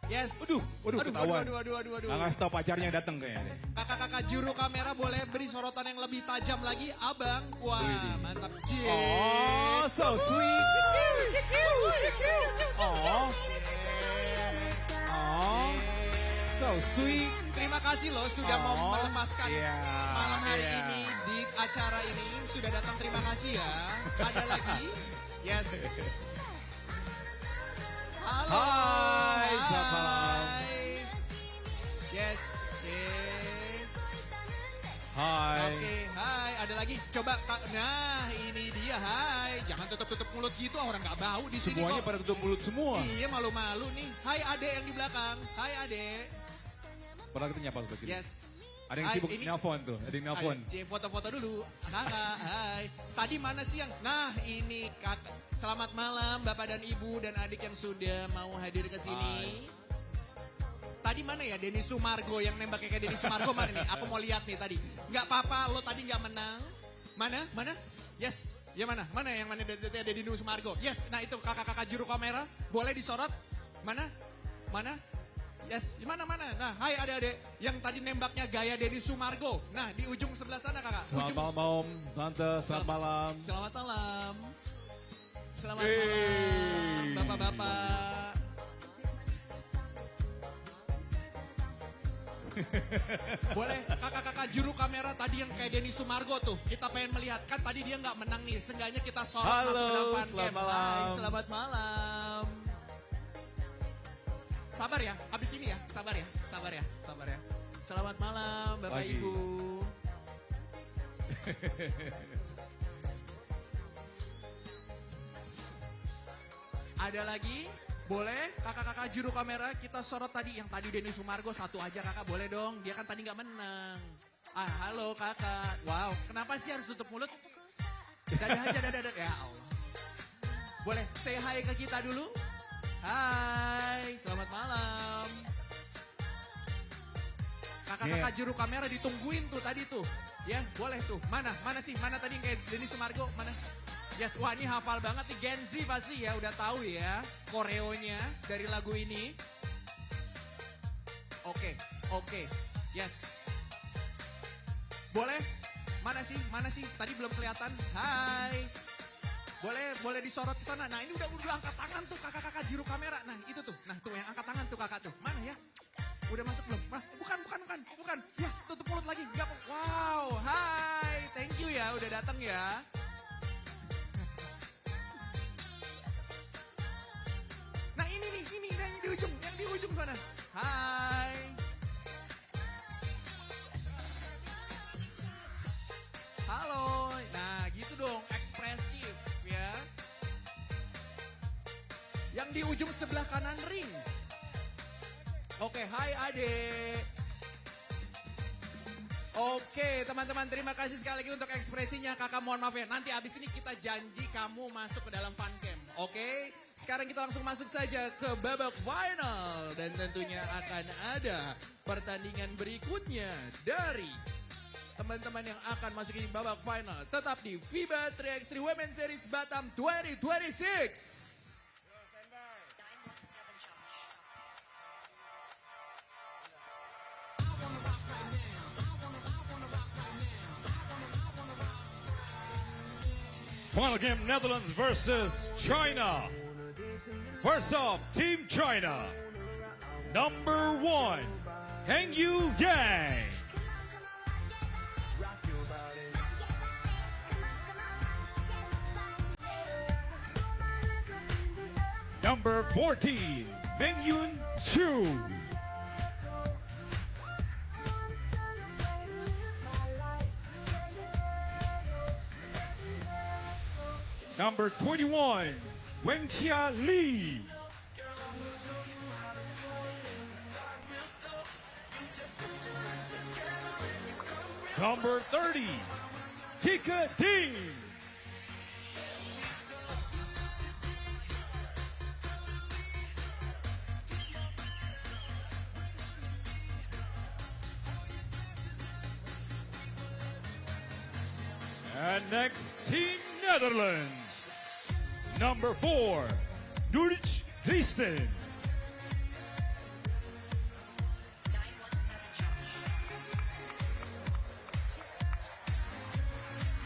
Yes. Waduh, ketahuan. Aduh. Nggak ngasih tau pacarnya datang kayaknya. Kakak-kakak juru kamera boleh beri sorotan yang lebih tajam lagi, abang. Wah, mantap. Cie. Oh, so sweet. Oh, so sweet. Terima kasih loh sudah mau melepaskan malam hari iya. ini di acara ini. Sudah datang, terima kasih ya. Ada lagi? Yes. Halo. Hai, selamat malam. Yes. Hai. Oke, hai. Ada lagi? Coba, nah ini dia, hai. Jangan tutup-tutup mulut gitu, orang nggak bau di sini Semuanya kok. pada tutup mulut semua. Iya, malu-malu nih. Hai adek yang di belakang. Hai adek. Padahal kita nyapa sebelah kiri. Yes. Ada yang Hai, sibuk nelpon tuh, ada yang nelpon. Cie, foto-foto dulu. Kakak, hai. Tadi mana sih yang? Nah, ini kakak. Selamat malam Bapak dan Ibu dan adik yang sudah mau hadir ke sini. Tadi mana ya Denny Sumargo yang nembaknya kayak Denny Sumargo mana nih? Aku mau lihat nih tadi. Nggak apa-apa, lo tadi nggak menang. Mana? Yes. Ya mana? Mana yang mana Denny Sumargo? Yes. Nah itu kakak-kakak juru kamera. Boleh disorot? Mana? Yes, mana? Nah, hai adik-adik yang tadi nembaknya gaya Denny Sumargo. Nah, di ujung sebelah sana kakak. Selamat malam Om, Tante, selamat malam. Selamat malam. Selamat malam, bapak-bapak. Boleh kakak-kakak juru kamera tadi yang kayak Denny Sumargo tuh. Kita pengen melihat, kan tadi dia nggak menang nih. Seenggaknya kita sorot Halo, masuk ke dalam selamat Fancam. malam. Hai, selamat malam. Sabar ya, habis ini ya, sabar ya. Selamat malam Bapak Pagi. Ibu. Ada lagi? Boleh kakak-kakak juru kamera kita sorot tadi. Yang tadi Denny Sumargo satu aja kakak boleh dong. Dia kan tadi nggak menang. Halo kakak. Wow, kenapa sih harus tutup mulut? Dadah aja, dadah. Ya Allah. Boleh say hi ke kita dulu? Hai, selamat malam. Kakak-kakak juru kamera ditungguin tuh tadi tuh. Ya, boleh tuh. Mana sih? Mana tadi yang kayak Denny Sumargo? Mana? Yes, wah ini hafal banget nih Gen Z pasti ya, udah tahu ya koreonya dari lagu ini. Oke, yes. Boleh? Mana sih? Tadi belum kelihatan. Hai. Boleh disorot ke sana. Nah, ini udah angkat tangan tuh kakak-kakak juru kamera. Nah, itu tuh. Nah, tuh yang angkat tangan tuh kakak tuh. Mana ya? Udah masuk belum? Nah, bukan. Ya, tutup mulut lagi. Wow, hai. Thank you ya udah datang ya. sebelah kanan ring. Oke, hai adek. Oke, teman-teman, terima kasih sekali lagi untuk ekspresinya. Kakak mohon maaf ya, nanti abis ini kita janji kamu masuk ke dalam fun camp. Oke, sekarang kita langsung masuk saja ke babak final. Dan tentunya akan ada pertandingan berikutnya dari teman-teman yang akan masuk di babak final. Tetap di FIBA 3x3 Women's Series Batam 2026. Final game, Netherlands versus China. First up, Team China. Number 1, Heng Yu Yang. Number 14, Meng Yun Chu. Number 21, Wenxia Li. Number 30, Kika Ding. And next, Team Netherlands. Number 4, Duric Driesten.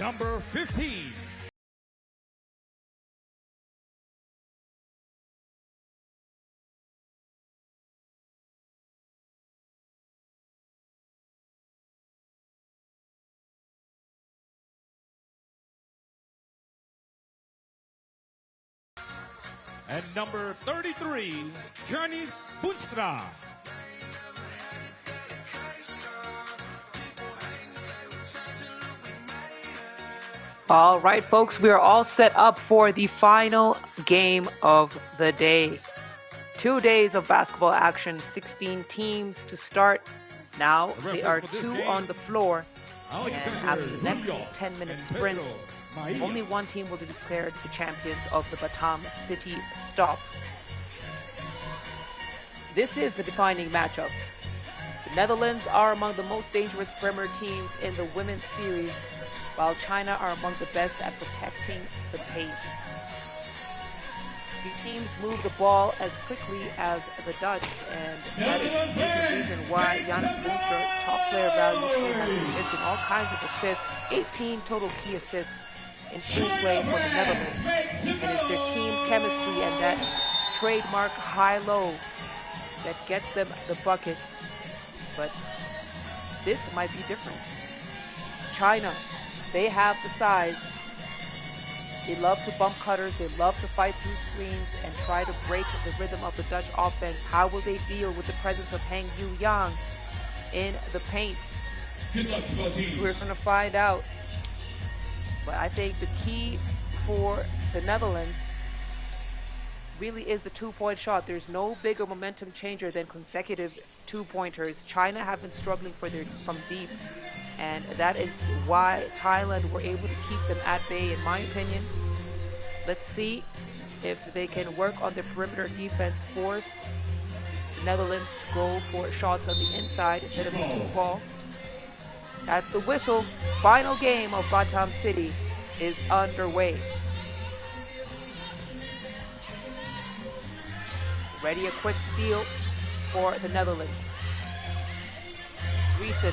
Number 15, and number 33, Janice Boonstra. All right, folks, we are all set up for the final game of the day. 2 days of basketball action, 16 teams to start. Now they are 2 on the floor, and after the next 10-minute sprint, only one team will be declared the champions of the Batam City Stop. This is the defining matchup. The Netherlands are among the most dangerous perimeter teams in the women's series, while China are among the best at protecting the paint. The teams move the ball as quickly as the Dutch, and that is the reason why Giannis Boonstra, top player value, has been missing all kinds of assists, 18 total key assists in team play for the Netherlands. And it's their team chemistry and that trademark high-low that gets them the buckets. But this might be different. China, they have the size. They love to bump cutters. They love to fight through screens and try to break the rhythm of the Dutch offense. How will they deal with the presence of Heng Yu Yang in the paint? We're going to find out. But I think the key for the Netherlands really is the two-point shot. There's no bigger momentum changer than consecutive two-pointers. China have been struggling from deep, and that is why Thailand were able to keep them at bay, in my opinion. Let's see if they can work on their perimeter defense, force the Netherlands to go for shots on the inside instead of the two-ball. That's the whistle. Final game of Batam City is underway. Ready, a quick steal for the Netherlands. Driessen.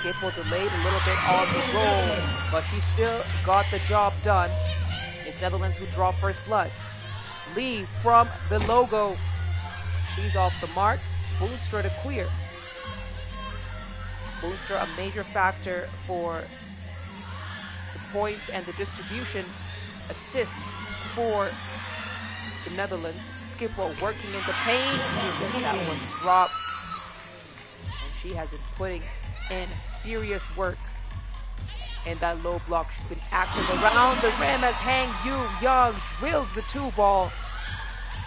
Skipple delayed a little bit on the roll, but she still got the job done. It's Netherlands who draw first blood. Lee from the logo. She's off the mark. Boonstra to clear. Boonstra, a major factor for the points and the distribution. Assists for the Netherlands. Skipple working in the paint. That one dropped. And she has been putting in serious work in that low block. She's been active around the rim as Heng Yu Yang drills the two ball.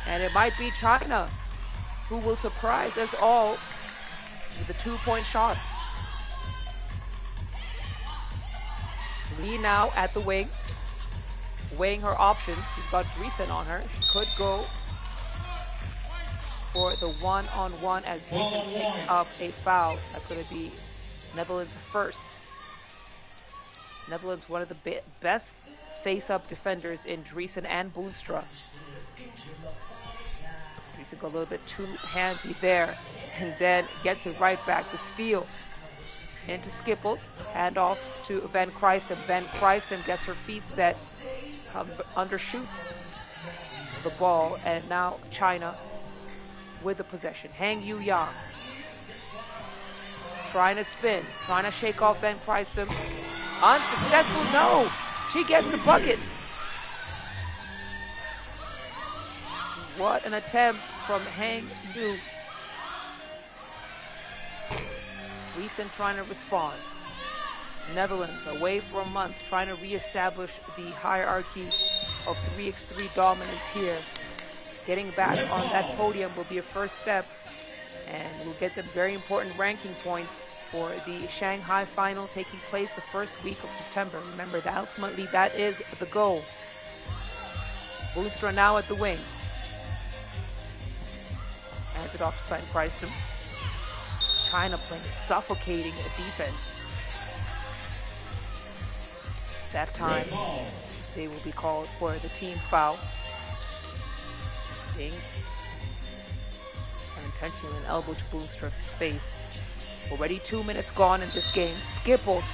And it might be China who will surprise us all with the 2-point shots. Lee now at the wing, weighing her options. She's got Dreesen on her. She could go for the one-on-one as Dreesen picks up a foul. That's going to be Netherlands first. Netherlands, one of the best face-up defenders in Dreesen and Boonstra. Dreesen got a little bit too handsy there, and then gets it right back to steal. Into Skipple, hand off to Van Christen. Van Christen gets her feet set, undershoots the ball, and now China with the possession. Hang Yu Yang trying to spin, trying to shake off Van Christen. Unsuccessful, no! She gets the bucket. What an attempt from Hang Yu. Dreesen trying to respond. Netherlands away for a month, trying to reestablish the hierarchy of 3x3 dominance here. Getting back on that podium will be a first step, and will get them very important ranking points for the Shanghai final taking place the first week of September. Remember that ultimately that is the goal. Boonstra now at the wing. Hands it off to Van Christen. China playing suffocating defense. That time they will be called for the team foul. Ding. Unintentionally an elbow to Boonstra's face. Already 2 minutes gone in this game. Skippled.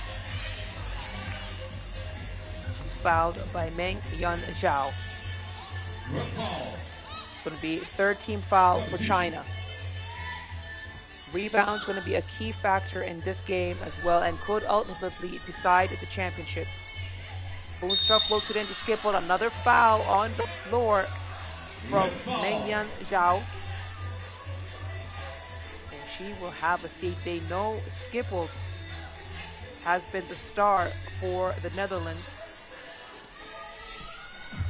She's fouled by Meng Yan Zhao. It's going to be third team foul for China. Rebound's going to be a key factor in this game as well, and could ultimately decide the championship. Boonstra floats it into Skipple. Another foul on the floor from Meng Yan Zhao. And she will have a seat. They know Skipple has been the star for the Netherlands.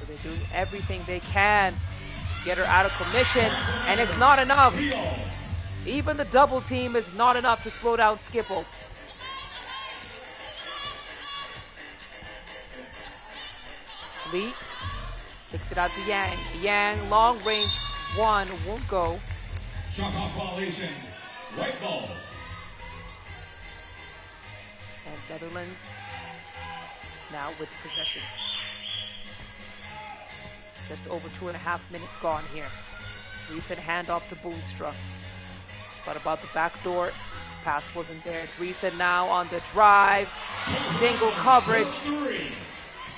So they're doing everything they can to get her out of commission, and it's not enough. Even the double team is not enough to slow down Skipple. Lee kicks it out to Yang. Yang, long range one, won't go. Shot off violation. Right ball. And Netherlands now with possession. Just over 2.5 minutes gone here. Recent handoff to Boonstra. But about the back door, pass wasn't there. Dreesen now on the drive. Single coverage.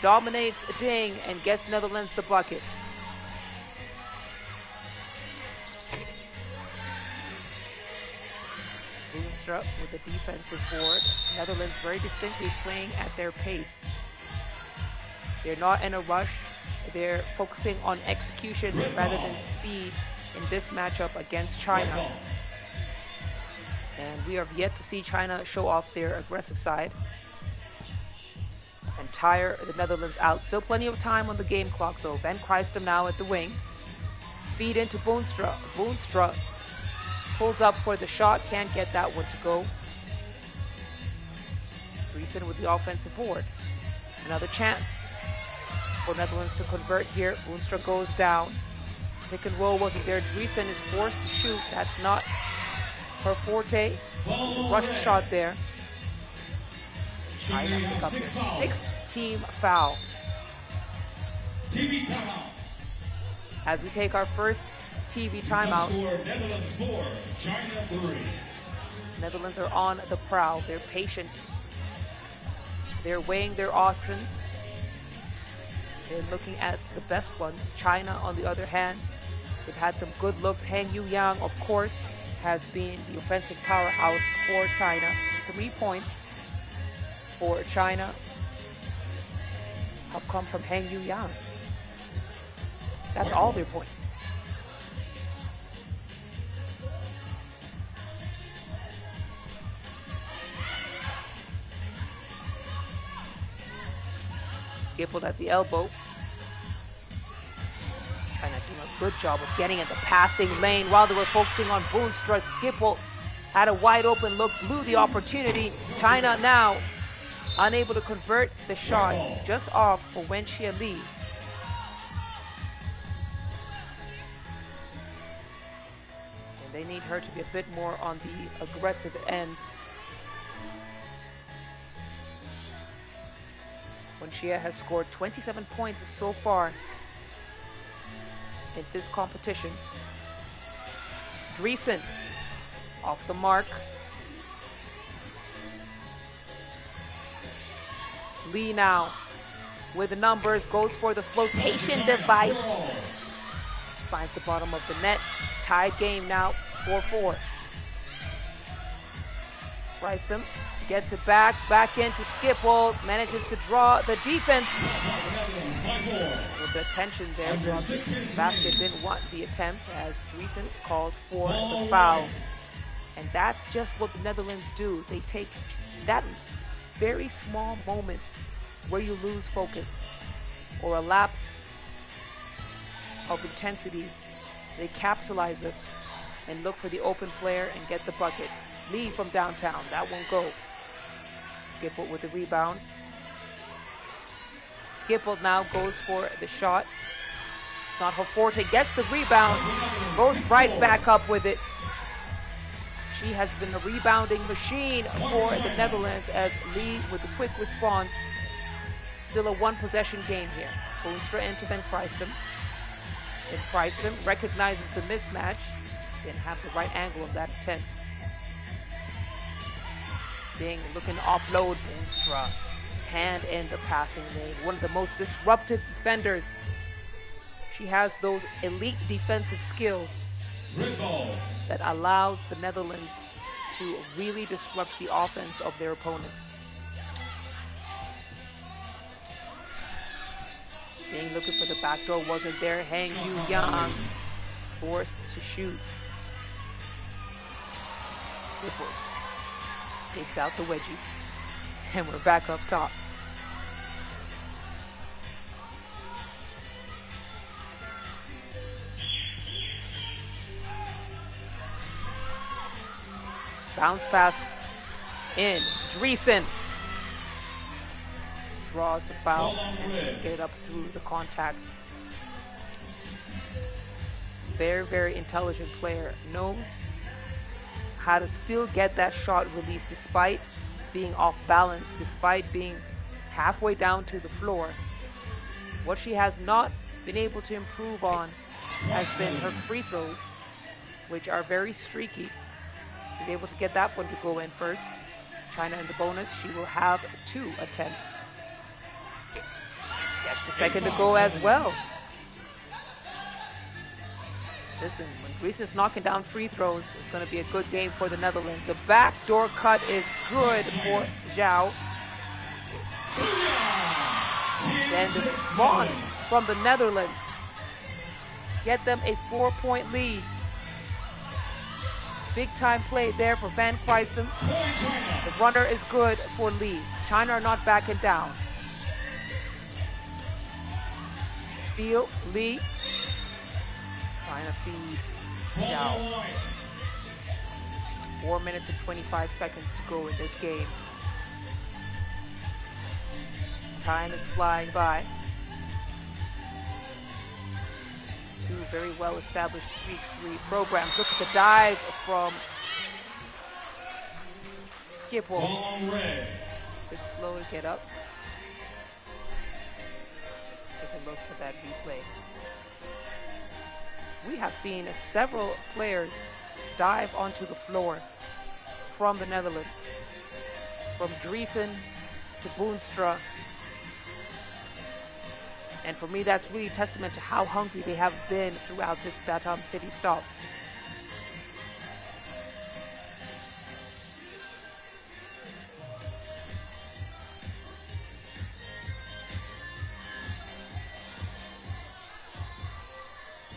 Dominates Ding and gets Netherlands the bucket. Boonstra with the defensive board. Netherlands very distinctly playing at their pace. They're not in a rush. They're focusing on execution rather than speed in this matchup against China. And we have yet to see China show off their aggressive side and tire the Netherlands out. Still plenty of time on the game clock though. Van Christen now at the wing. Feed into Boonstra. Boonstra pulls up for the shot. Can't get that one to go. Dreesen with the offensive board. Another chance for Netherlands to convert here. Boonstra goes down. Pick and roll wasn't there. Dreesen is forced to shoot. That's not her forte. Rush shot there. China pick up their 6th team foul. TV timeout. As we take our first TV timeout. Netherlands 4, China 3. Netherlands are on the prowl. They're patient. They're weighing their options. They're looking at the best ones. China, on the other hand, they've had some good looks. Hang Yu Yang, of course, has been the offensive powerhouse for China. 3 points for China have come from Hang Yu Yang. That's all their points. Skippled at the elbow. China doing a Good job of getting in the passing lane while they were focusing on Boonstra. Skipple had a wide open look, blew the opportunity. China now unable to convert the shot, just off for Wenxia Li. And they need her to be a bit more on the aggressive end. Wenxia has scored 27 points so far in this competition. Dreesen off the mark. Lee now with the numbers, goes for the flotation device. Finds the bottom of the net. Tied game now, 4-4. Fryston gets it back into Skipple, manages to draw the defense. With the tension there, basket didn't want the attempt as Dreesen called for the foul. And that's just what the Netherlands do. They take that very small moment where you lose focus or a lapse of intensity. They capitalize it and look for the open player and get the bucket. Lee from downtown, that won't go. Skipple with the rebound. Skipple now goes for the shot. Not her forte, gets the rebound, goes right back up with it. She has been a rebounding machine for the Netherlands as Lee with a quick response. Still a one-possession game here. Boonstra into Ben Fryston. And Fryston recognizes the mismatch. Didn't have the right angle of that attempt. Ding looking to offload Boonstra. Hand in the passing lane. One of the most disruptive defenders. She has those elite defensive skills that allows the Netherlands to really disrupt the offense of their opponents. Ding looking for the back door, wasn't there. Hang Yu Yang forced to shoot. Takes out the wedgie. And we're back up top. Bounce pass in. Dreesen draws the foul and get it up through the contact. Very, very intelligent player. Knows how to still get that shot released despite being off balance, despite being halfway down to the floor. What she has not been able to improve on has been her free throws, which are very streaky. She's able to get that one to go in first. China in the bonus, she will have 2 attempts. Gets the second to go as well. Listen, when Greece is knocking down free throws, it's going to be a good game for the Netherlands. The backdoor cut is good for Zhao. Then the response from the Netherlands. Get them a 4-point lead. Big time play there for Van Fryston. The runner is good for Lee. China are not backing down. Steal, Lee. Trying to feed Zhao. 4 minutes and 25 seconds to go in this game. Time is flying by. 2 very well-established 3x3 programs. Look at the dive from Skipple. Bit slow to get up. Take a look at that replay. We have seen several players dive onto the floor from the Netherlands. From Dreesen to Boonstra. And for me, that's really testament to how hungry they have been throughout this Batam City stop.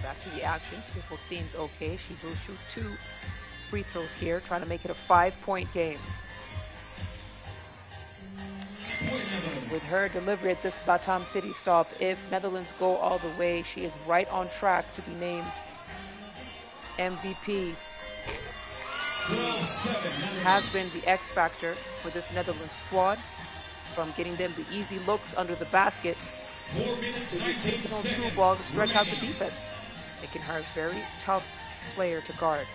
Back to the action. Skipple seems okay. She will shoot 2 free throws here, trying to make it a 5-point game. With her delivery at this Batam City stop, if Netherlands go all the way, she is right on track to be named MVP. Has been the X factor for this Netherlands squad, from getting them the easy looks under the basket to taking on two balls to stretch out the defense, making her a very tough player to guard.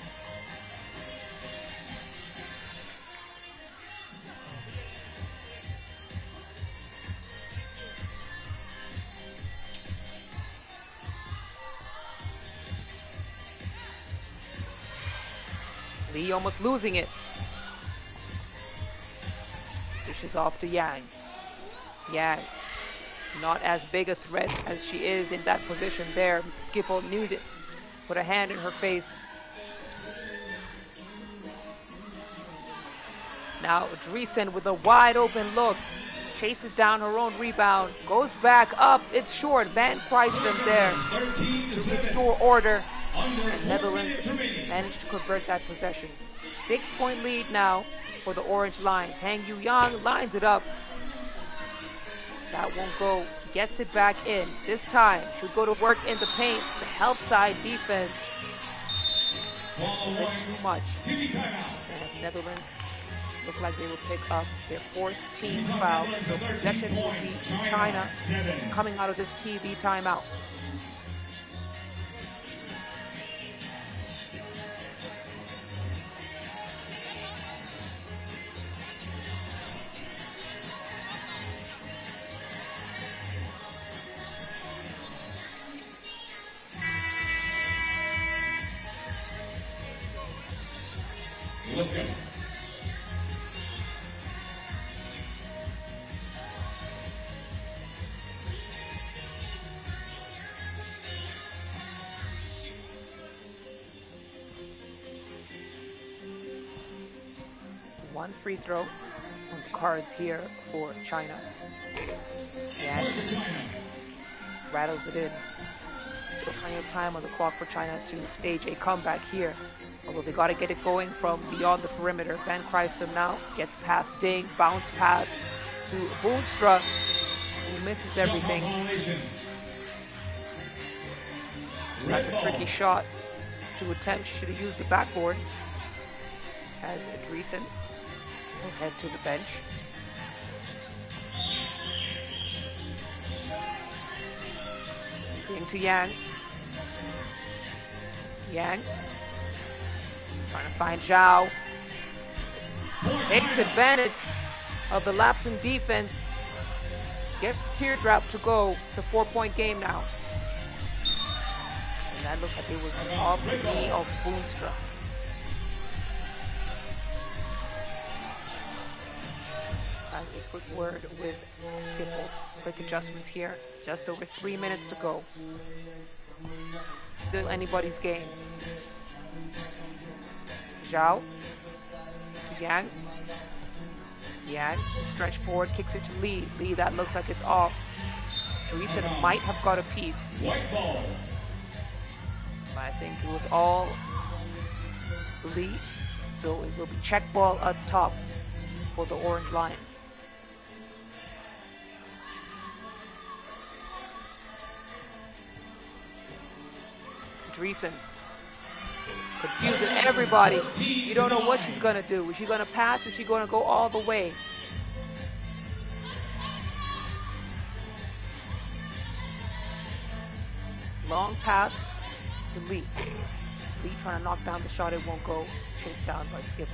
Lee almost losing it. Dishes off to Yang. Yang, not as big a threat as she is in that position there. Skipple knew it. Put a hand in her face. Now Dreesen with a wide open look. Chases down her own rebound. Goes back up. It's short. Van Kruijsen there to restore order. And Netherlands managed to convert that possession. 6-point lead now for the Orange Lions. Hang Yu Yang lines it up. That won't go. Gets it back in. This time, should go to work in the paint. The help side defense. That's too much. And Netherlands look like they will pick up their 4th team foul. So possession will be China coming out of this TV timeout. Let's go. One free throw on the cards here for China. And rattles it in. Still plenty of time on the clock for China to stage a comeback here. Although they got to get it going from beyond the perimeter. Van Kruijsen now gets past Ding, bounce pass to Boonstra, who misses everything. That's a tricky shot to attempt. Should have used the backboard. As Dreesen will head to the bench. Into Yang. Yang. Trying to find Zhao. Takes advantage of the lapse in defense. Gets the teardrop to go. It's a 4-point game now. And that looks like it was off the knee of Boonstra. As a quick word with Skipple. Quick adjustments here. Just over 3 minutes to go. Still anybody's game. Zhao to Yang. Yang, stretch forward, kicks it to Lee. Lee, that looks like it's off. Dreesen might have got a piece. White ball. But I think it was all Lee. So it will be check ball up top for the Orange Lions. Dreesen confusing everybody. You don't know what she's gonna do. Is she gonna pass? Is she gonna go all the way? Long pass to Lee. Lee trying to knock down the shot. It won't go. Chased down by Skipper.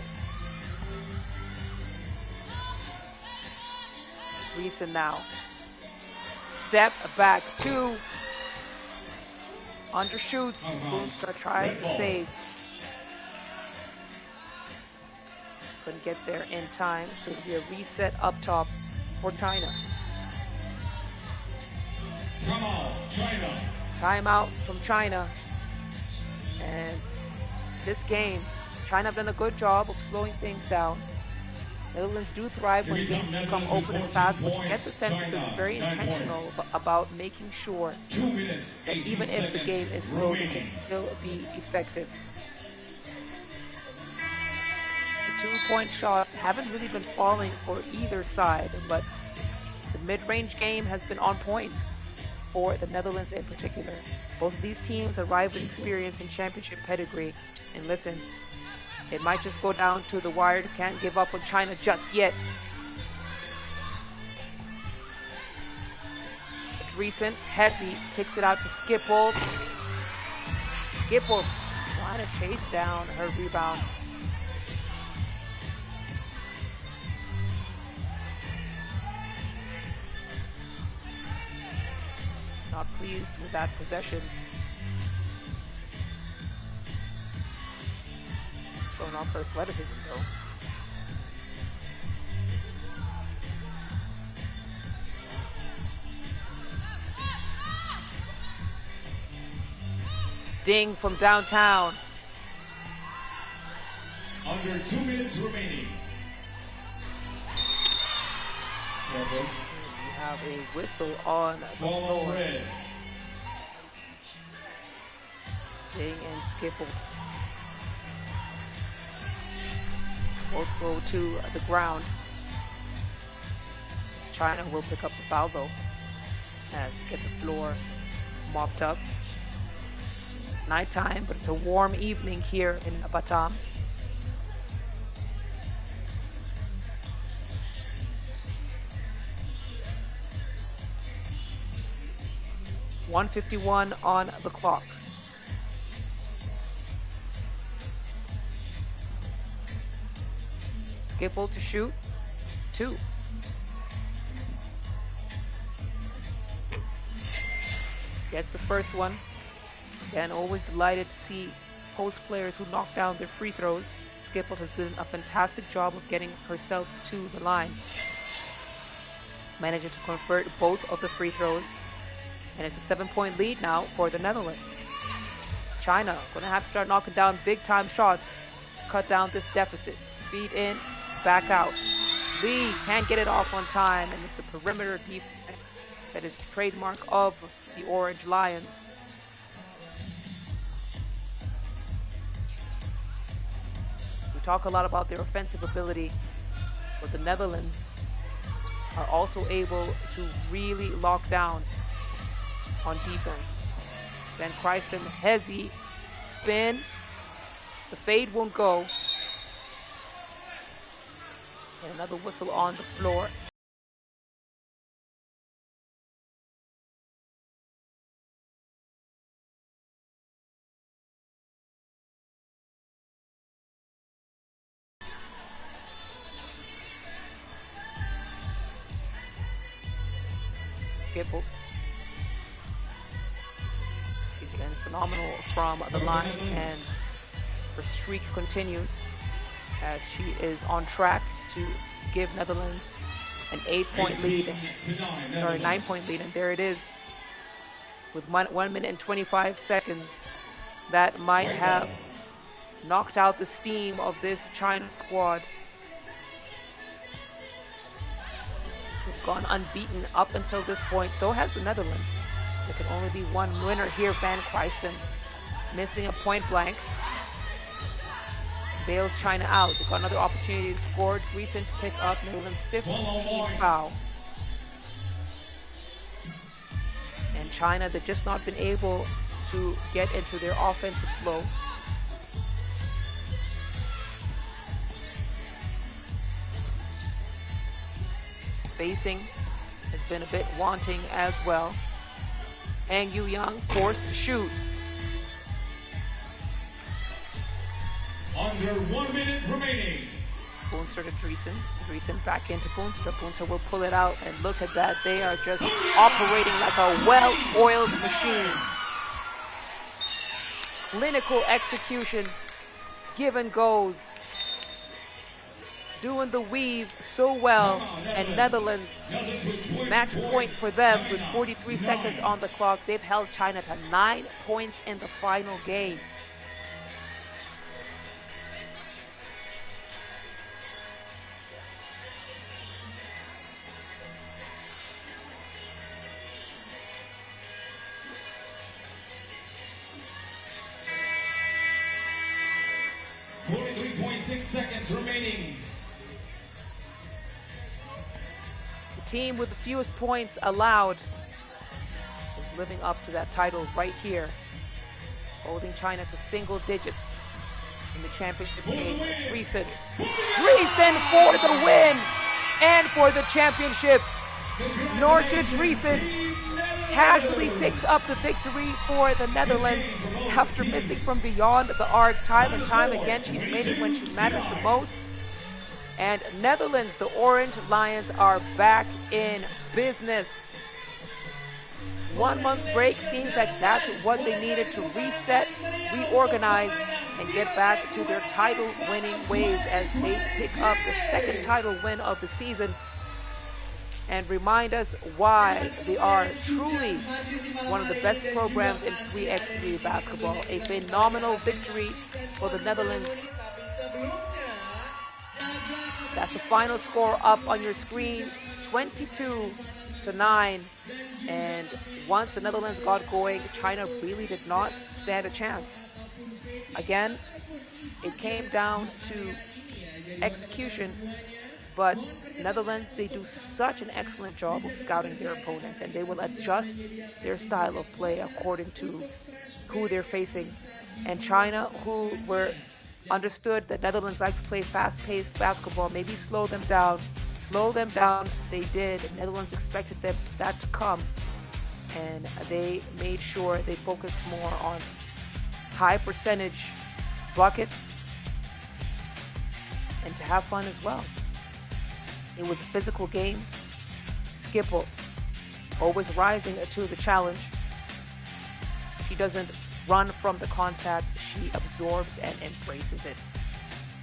Dreesen now. Step back two. Undershoots. Boonstra tries to save. Couldn't get there in time, so it'll be a reset up top for China. Timeout from China. And this game, China have done a good job of slowing things down. Netherlands do thrive when games become open and fast, but you get the sense that they're very intentional about making sure that even if the game is slow, they can still be effective. The 2-point shots haven't really been falling for either side, but The mid-range game has been on point for the Netherlands in particular. Both of these teams arrive with experience and championship pedigree. And listen, it might just go down to the wire. Can't give up on China just yet. It's recent. Hezi kicks it out to Skipple. Skipple trying to chase down her rebound. Not pleased with that possession. Showing off her athleticism though. Ding from downtown. Under 2 minutes remaining. We have a whistle on the floor. Red. Ding and Skipple both go to the ground. China will pick up the foul though, as we get the floor mopped up. Nighttime, but it's a warm evening here in Batam. .151 on the clock. Skipple to shoot. 2. Gets the first one. Again, always delighted to see post players who knock down their free throws. Skipple has done a fantastic job of getting herself to the line. Managing to convert both of the free throws. And it's a 7-point lead now for the Netherlands. China going to have to start knocking down big time shots to cut down this deficit. Feed in, back out. Lee can't get it off on time, and it's a perimeter defense that is trademark of the Orange Lions. We talk a lot about their offensive ability, but the Netherlands are also able to really lock down on defense. Van Christen, Hezi, spin. The fade won't go. And another whistle on the floor. Skipple. She's been phenomenal from the line, and her streak continues as she is on track to give Netherlands an 8-point lead. Sorry, 9-point lead, and there it is. With 1 minute and 25 seconds, that might have knocked out the steam of this China squad. We've gone unbeaten up until this point. So has the Netherlands. There can only be one winner here. Van Christen missing a point blank. Bails China out. They've got another opportunity to score. Recent pick up Netherlands' 15th foul. And China, they've just not been able to get into their offensive flow. Spacing has been a bit wanting as well. Hang Yu Young forced to shoot. Under 1 minute remaining. Boonster to Dreesen. Dreesen back into Boonster. Boonster will pull it out, and look at that. They are just operating like a well-oiled machine. Clinical execution. Give and goes. Doing the weave so well. And Netherlands, match point for them with 43 seconds on the clock. They've held China to 9 points in the final game. .6 seconds remaining. The team with the fewest points allowed is living up to that title right here, holding China to single digits in the championship game. Dreesen for the win and for the championship. Nortje Dreesen casually picks up the victory for the Netherlands after missing from beyond the arc time and time again. She's made it when she matters the most. And Netherlands, the Orange Lions, are back in business. 1 month's break seems like that's what they needed to reset, reorganize, and get back to their title-winning ways as they pick up the second title win of the season and remind us why they are truly one of the best programs in 3x3 basketball. A phenomenal victory for the Netherlands. That's the final score up on your screen, 22-9. And once the Netherlands got going, China really did not stand a chance. Again, it came down to execution, but Netherlands, they do such an excellent job of scouting their opponents, and they will adjust their style of play according to who they're facing. And China, who were understood that Netherlands like to play fast-paced basketball, maybe slow them down, they did. Netherlands expected that to come, and they made sure they focused more on high percentage buckets and to have fun as well. It was a physical game. Skipple always rising to the challenge. She doesn't run from the contact, she absorbs and embraces it.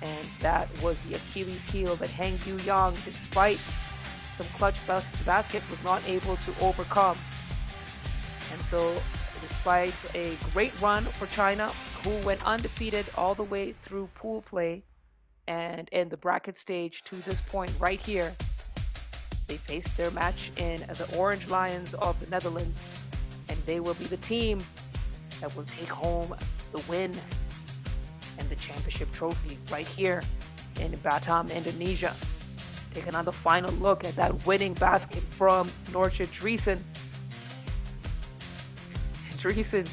And that was the Achilles heel that Heng Yu-yang, despite some clutch baskets, was not able to overcome. And so, despite a great run for China, who went undefeated all the way through pool play and in the bracket stage to this point right here, they faced their match in the Orange Lions of the Netherlands, and they will be the team that will take home the win and the championship trophy right here in Batam, Indonesia. Take another final look at that winning basket from Nortje Dreesen. Dreesen,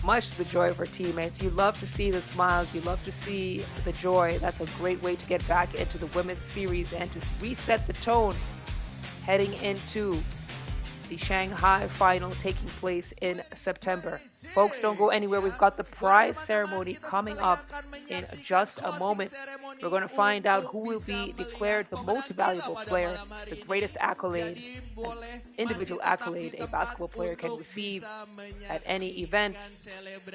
much to the joy of her teammates. You love to see the smiles, you love to see the joy. That's a great way to get back into the women's series and to reset the tone heading into the Shanghai final taking place in September. Folks, don't go anywhere. We've got the prize ceremony coming up in just a moment. We're going to find out who will be declared the most valuable player, the greatest accolade, individual accolade a basketball player can receive at any event.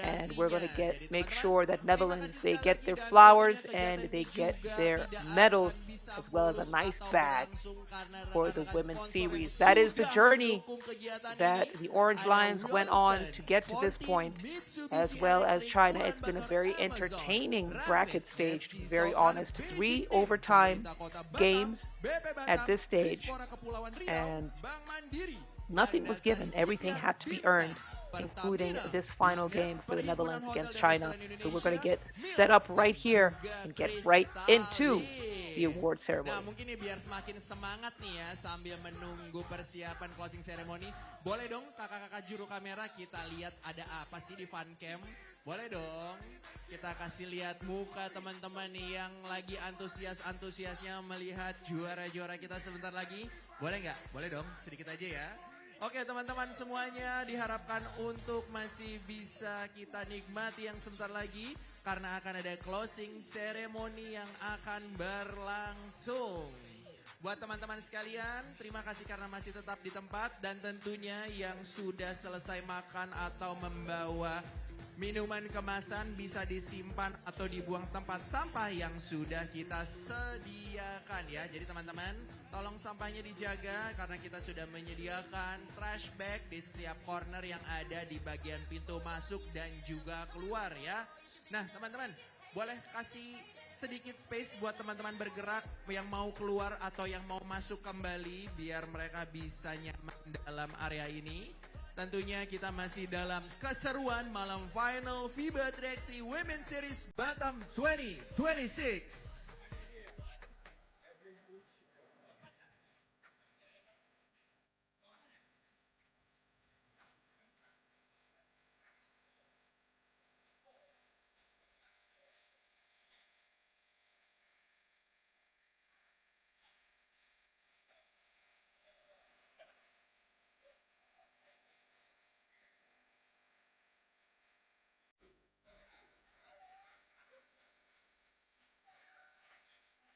And we're going to make sure that Netherlands, they get their flowers and they get their medals, as well as a nice bag for the women's series. That is the journey that the Orange Lions went on to get to this point, as well as China. It's been a very entertaining bracket stage, to be very honest. 3 overtime games at this stage, and nothing was given. Everything had to be earned, including this final game for the Netherlands against China. So we're going to get set up right here and get right into the award ceremony. Nah, mungkin nih biar semakin semangat nih ya sambil menunggu persiapan closing ceremony. Boleh dong kakak-kakak juru kamera kita lihat ada apa sih di fan cam? Boleh dong kita kasih lihat muka teman-teman nih yang lagi antusiasnya melihat juara-juara kita sebentar lagi. Boleh nggak? Boleh dong, sedikit aja ya. Oke teman-teman semuanya, diharapkan untuk masih bisa kita nikmati yang sebentar lagi, karena akan ada closing ceremony yang akan berlangsung. Buat teman-teman sekalian, terima kasih karena masih tetap di tempat, dan tentunya yang sudah selesai makan atau membawa minuman kemasan bisa disimpan atau dibuang tempat sampah yang sudah kita sediakan ya. Jadi teman-teman, tolong sampahnya dijaga karena kita sudah menyediakan trash bag di setiap corner yang ada di bagian pintu masuk dan juga keluar ya. Nah teman-teman, boleh kasih sedikit space buat teman-teman bergerak yang mau keluar atau yang mau masuk kembali biar mereka bisa nyaman dalam area ini. Tentunya kita masih dalam keseruan malam final FIBA 3x3 Women's Series Batam 2026.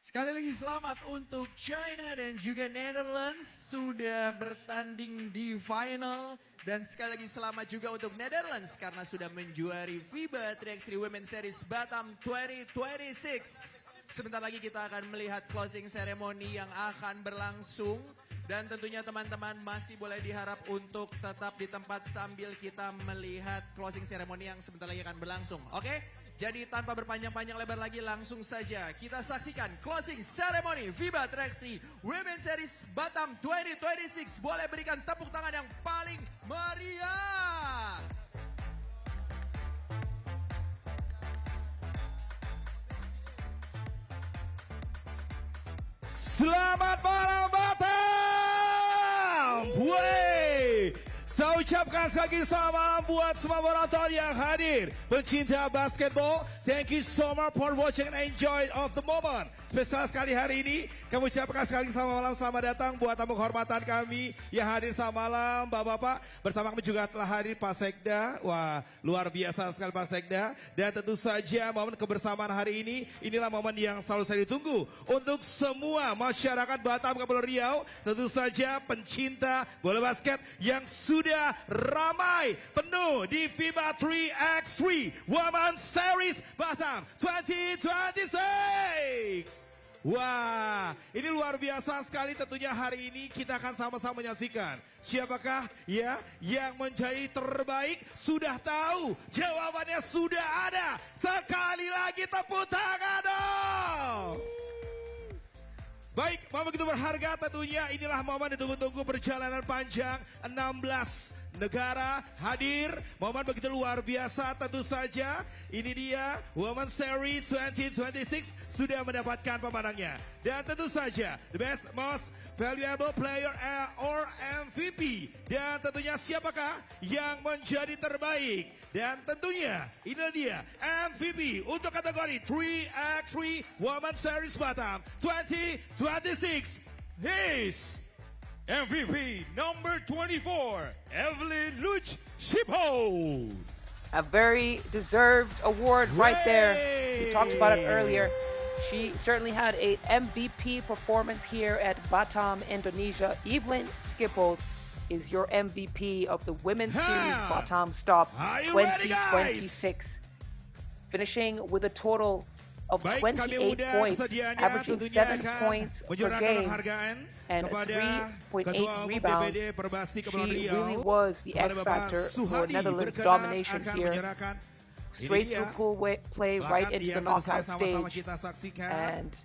Sekali lagi selamat untuk China dan juga Netherlands sudah bertanding di final. Dan sekali lagi selamat juga untuk Netherlands karena sudah menjuari FIBA 3x3 Women's Series Batam 2026. Sebentar lagi kita akan melihat closing ceremony yang akan berlangsung. Dan tentunya teman-teman masih boleh diharap untuk tetap di tempat sambil kita melihat closing ceremony yang sebentar lagi akan berlangsung. Oke? Jadi tanpa berpanjang-panjang lebar lagi langsung saja kita saksikan closing ceremony FIBA 3x3 Women's Series Batam 2026. Boleh berikan tepuk tangan yang paling meriah. Selamat malam Batam! Wey! Saya ucapkan sekali lagi selamat malam buat semua penonton yang hadir. Pencinta basketball, thank you so much for watching and enjoy of the moment. Spesial sekali hari ini, kami ucapkan sekali lagi selamat malam, selamat datang buat tamu kehormatan kami yang hadir selamat malam, Bapak-Bapak. Bersama kami juga telah hadir Pak Sekda, wah luar biasa sekali Pak Sekda. Dan tentu saja momen kebersamaan hari ini, inilah momen yang selalu saya ditunggu. Untuk semua masyarakat Batam, Kepulauan Riau, tentu saja pencinta bola basket yang sudah ramai penuh di FIBA 3x3 Women's Series Batam 2026. Wah, ini luar biasa sekali tentunya hari ini kita akan sama-sama menyaksikan. Siapakah ya yang menjadi terbaik? Sudah tahu, jawabannya sudah ada. Sekali lagi tepuk tangan dong. Baik, momen begitu berharga tentunya inilah momen ditunggu-tunggu perjalanan panjang 16 negara hadir. Momen begitu luar biasa tentu saja. Ini dia Women's Series 2026 sudah mendapatkan pemenangnya. Dan tentu saja the best most valuable player or MVP. Dan tentunya siapakah yang menjadi terbaik. Dan tentunya ini dia MVP untuk kategori 3x3 Women's Series Batam 2026. His MVP number 24, Evelyn Luch Shipho. A very deserved award right there. We talked about it earlier. She certainly had a MVP performance here at Batam, Indonesia. Evelyn Skipple is your MVP of the Women's Series Batam Stop 2026. Finishing with a total of 28 points, averaging 7 points per game and 3.8 rebounds. She really was the X factor for Netherlands' domination here. Straight through pool play right into the knockout stage. And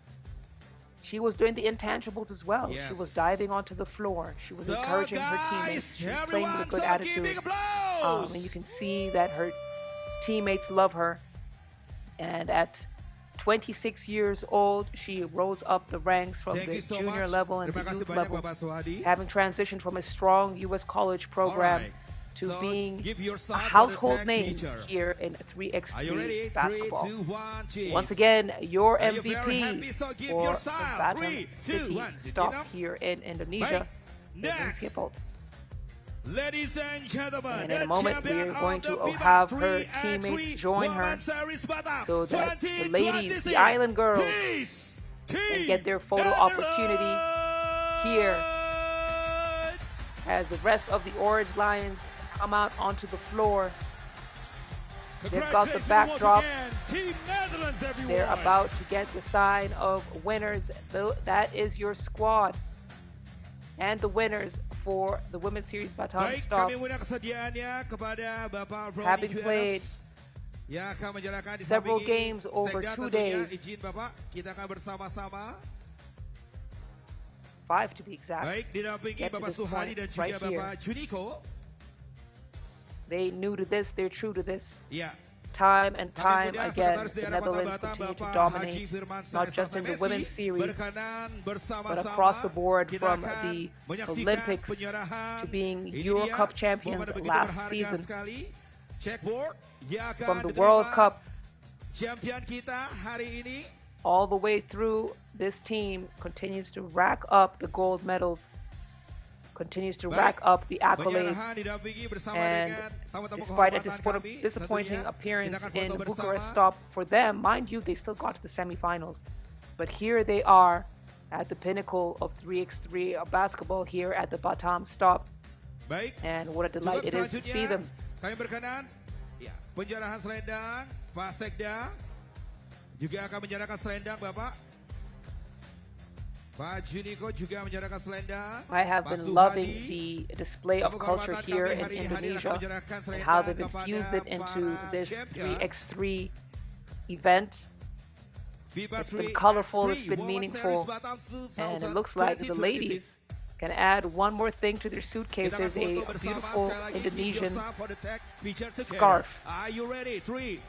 she was doing the intangibles as well. She was diving onto the floor. She was encouraging her teammates. She was playing with a good attitude. And you can see that her teammates love her. And at 26 years old, she rose up the ranks from the junior level and the youth levels, having transitioned from a strong U.S. college program to being a household name here in 3x3 basketball. Once again, your MVP for the Batam City Stop here in Indonesia, Evelyn Skipple. Ladies and gentlemen, and in a moment we are going to have her teammates join her so that the ladies, the island girls, can get their photo opportunity here as the rest of the Orange Lions come out onto the floor. They've got the backdrop. They're about to get the sign of winners. That is your squad. And the winners for the Women's Series Batam Stop, having played several games over 2 days, 5 to be exact, get to this point right here. They new to this, they're true to this. Time and time again, the Netherlands continue to dominate, not just in the women's series, but across the board, from the Olympics to being Euro Cup champions last season, from the World Cup, all the way through. This team continues to rack up the gold medals, continues to rack up the accolades, and despite a disappointing appearance in Bucharest Stop for them, mind you, they still got to the semifinals. But here they are at the pinnacle of 3x3 basketball here at the Batam Stop. Baik. And what a delight it is to see them. Kami berkenan, ya, penjarahan selendang, Pak Sekda, juga akan menjarakan selendang Bapak. Pak Juniko juga menjarakan selendang. I have been loving the display of culture here in Indonesia and how they've infused it into this 3x3 event. It's been colorful, it's been meaningful, and it looks like the ladies can add one more thing to their suitcases, a beautiful Indonesian scarf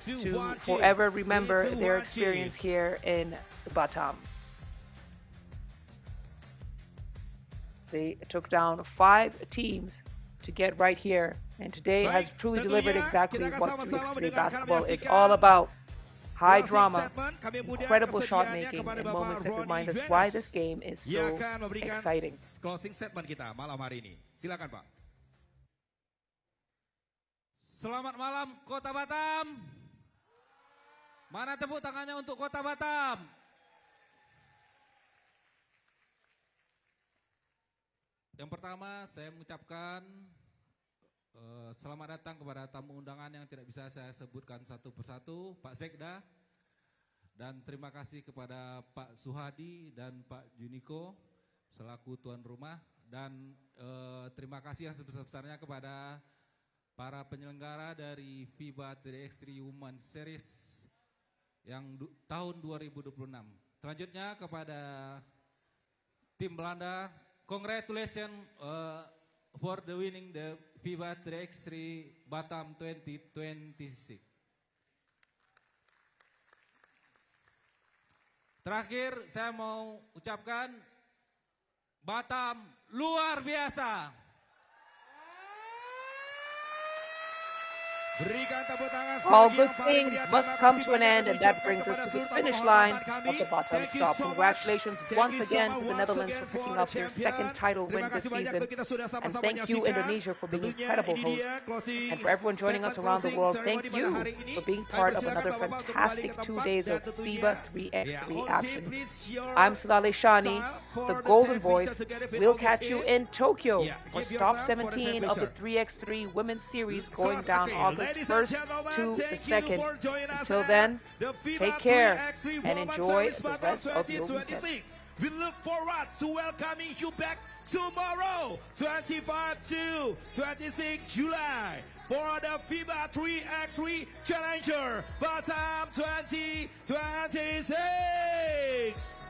to forever remember their experience here in Batam. They took down 5 teams to get right here, and today has truly delivered exactly what 3x3 basketball is all about. High drama, incredible shot making, and moments that remind us why this game is so exciting. Closing statement kita malam hari ini. Silakan Pak. Selamat malam Kota Batam. Mana tepuk tangannya untuk Kota Batam? Yang pertama saya mengucapkan selamat datang kepada tamu undangan yang tidak bisa saya sebutkan satu persatu, Pak Sekda. Dan terima kasih kepada Pak Suhadi dan Pak Juniko selaku tuan rumah. Dan terima kasih yang sebesar-besarnya kepada para penyelenggara dari FIBA 3x3 Women Series yang tahun 2026. Selanjutnya kepada tim Belanda, congratulations for the winning the FIBA 3x3 Batam 2026. Terakhir saya mau ucapkan Batam luar biasa. All good things must come to an end, and that brings us to the finish line of the Batam Stop. Congratulations once again to the Netherlands for picking up their second title win this season. And thank you, Indonesia, for being incredible hosts. And for everyone joining us around the world, thank you for being part of another fantastic 2 days of FIBA 3x3 action. I'm Sulale Shani, the Golden Voice. We'll catch you in Tokyo for Stop 17 of the 3x3 Women's Series going down August 1st to the 2nd. Until then, take care and enjoy the rest of your weekend. We look forward to welcoming you back tomorrow, 25 to 26 July, for the FIBA 3x3 Challenger Batam 2026.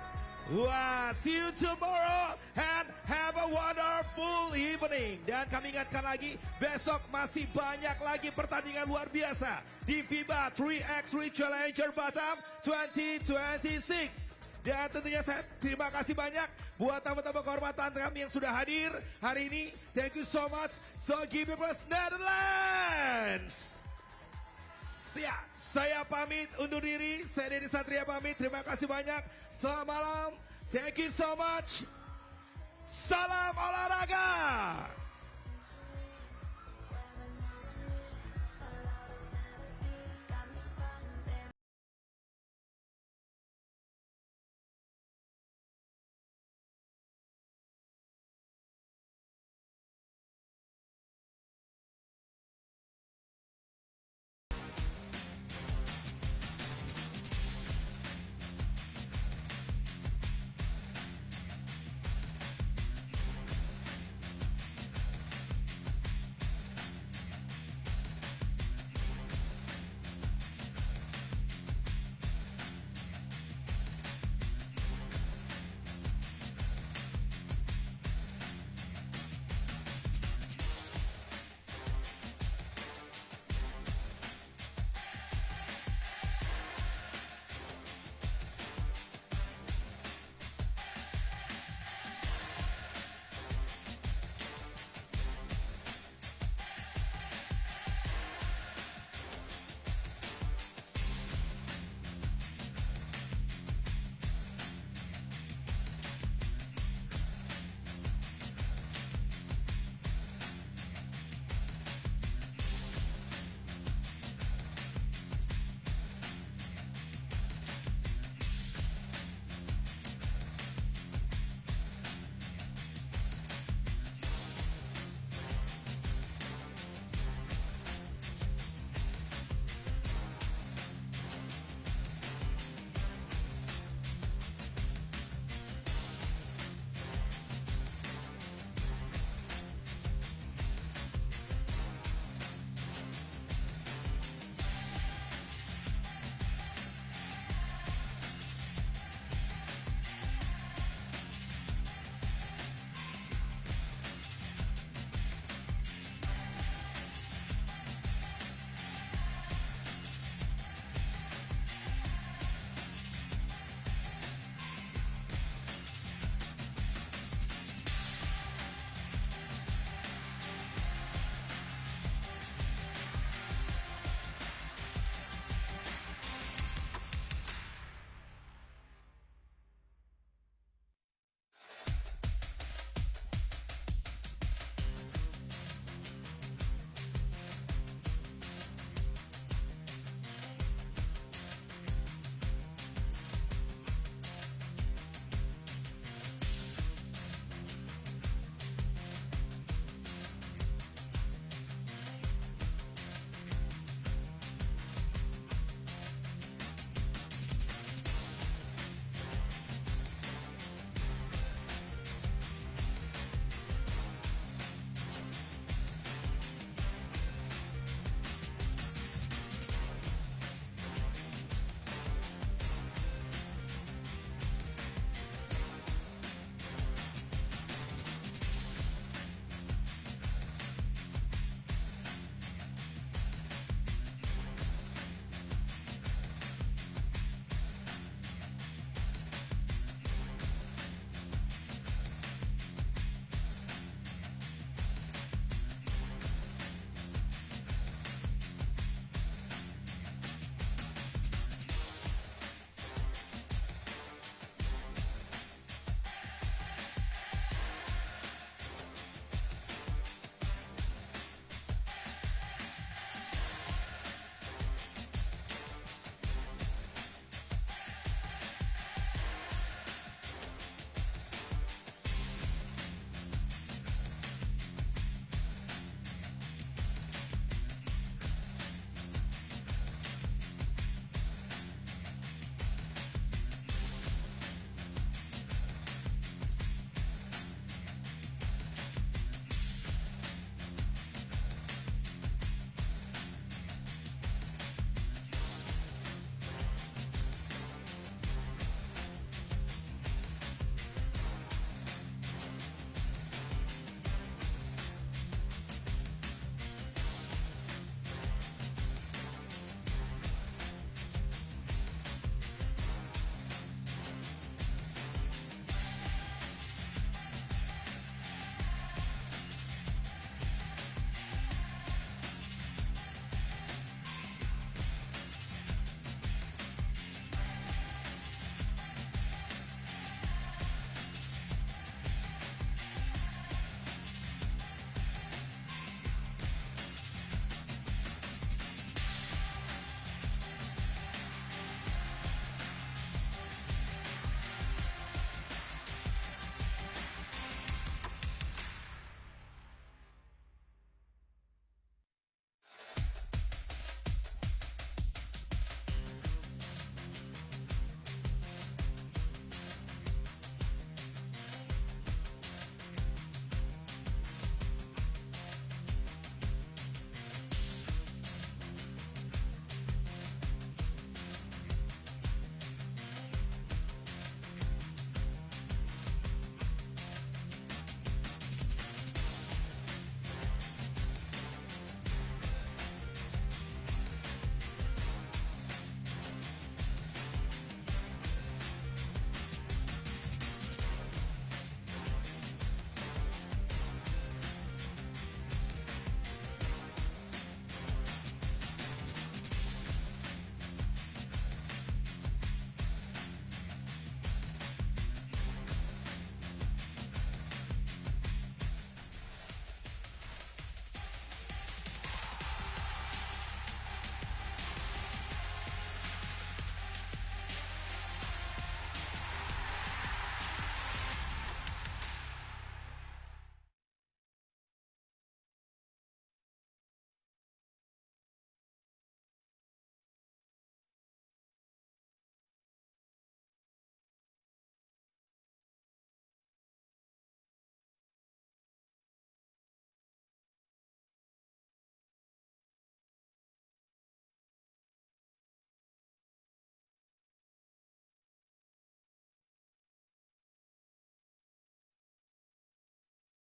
Wah, see you tomorrow and have a wonderful evening. Dan kami ingatkan lagi, besok masih banyak lagi pertandingan luar biasa di FIBA 3x3 Challenger Batam 2026. Dan tentunya saya terima kasih banyak buat tamu-tamu kehormatan kami yang sudah hadir hari ini. Thank you so much. So give me first Netherlands. Ya, saya pamit undur diri. Saya Dedi Satria pamit. Terima kasih banyak. Selamat malam. Thank you so much. Salam olahraga.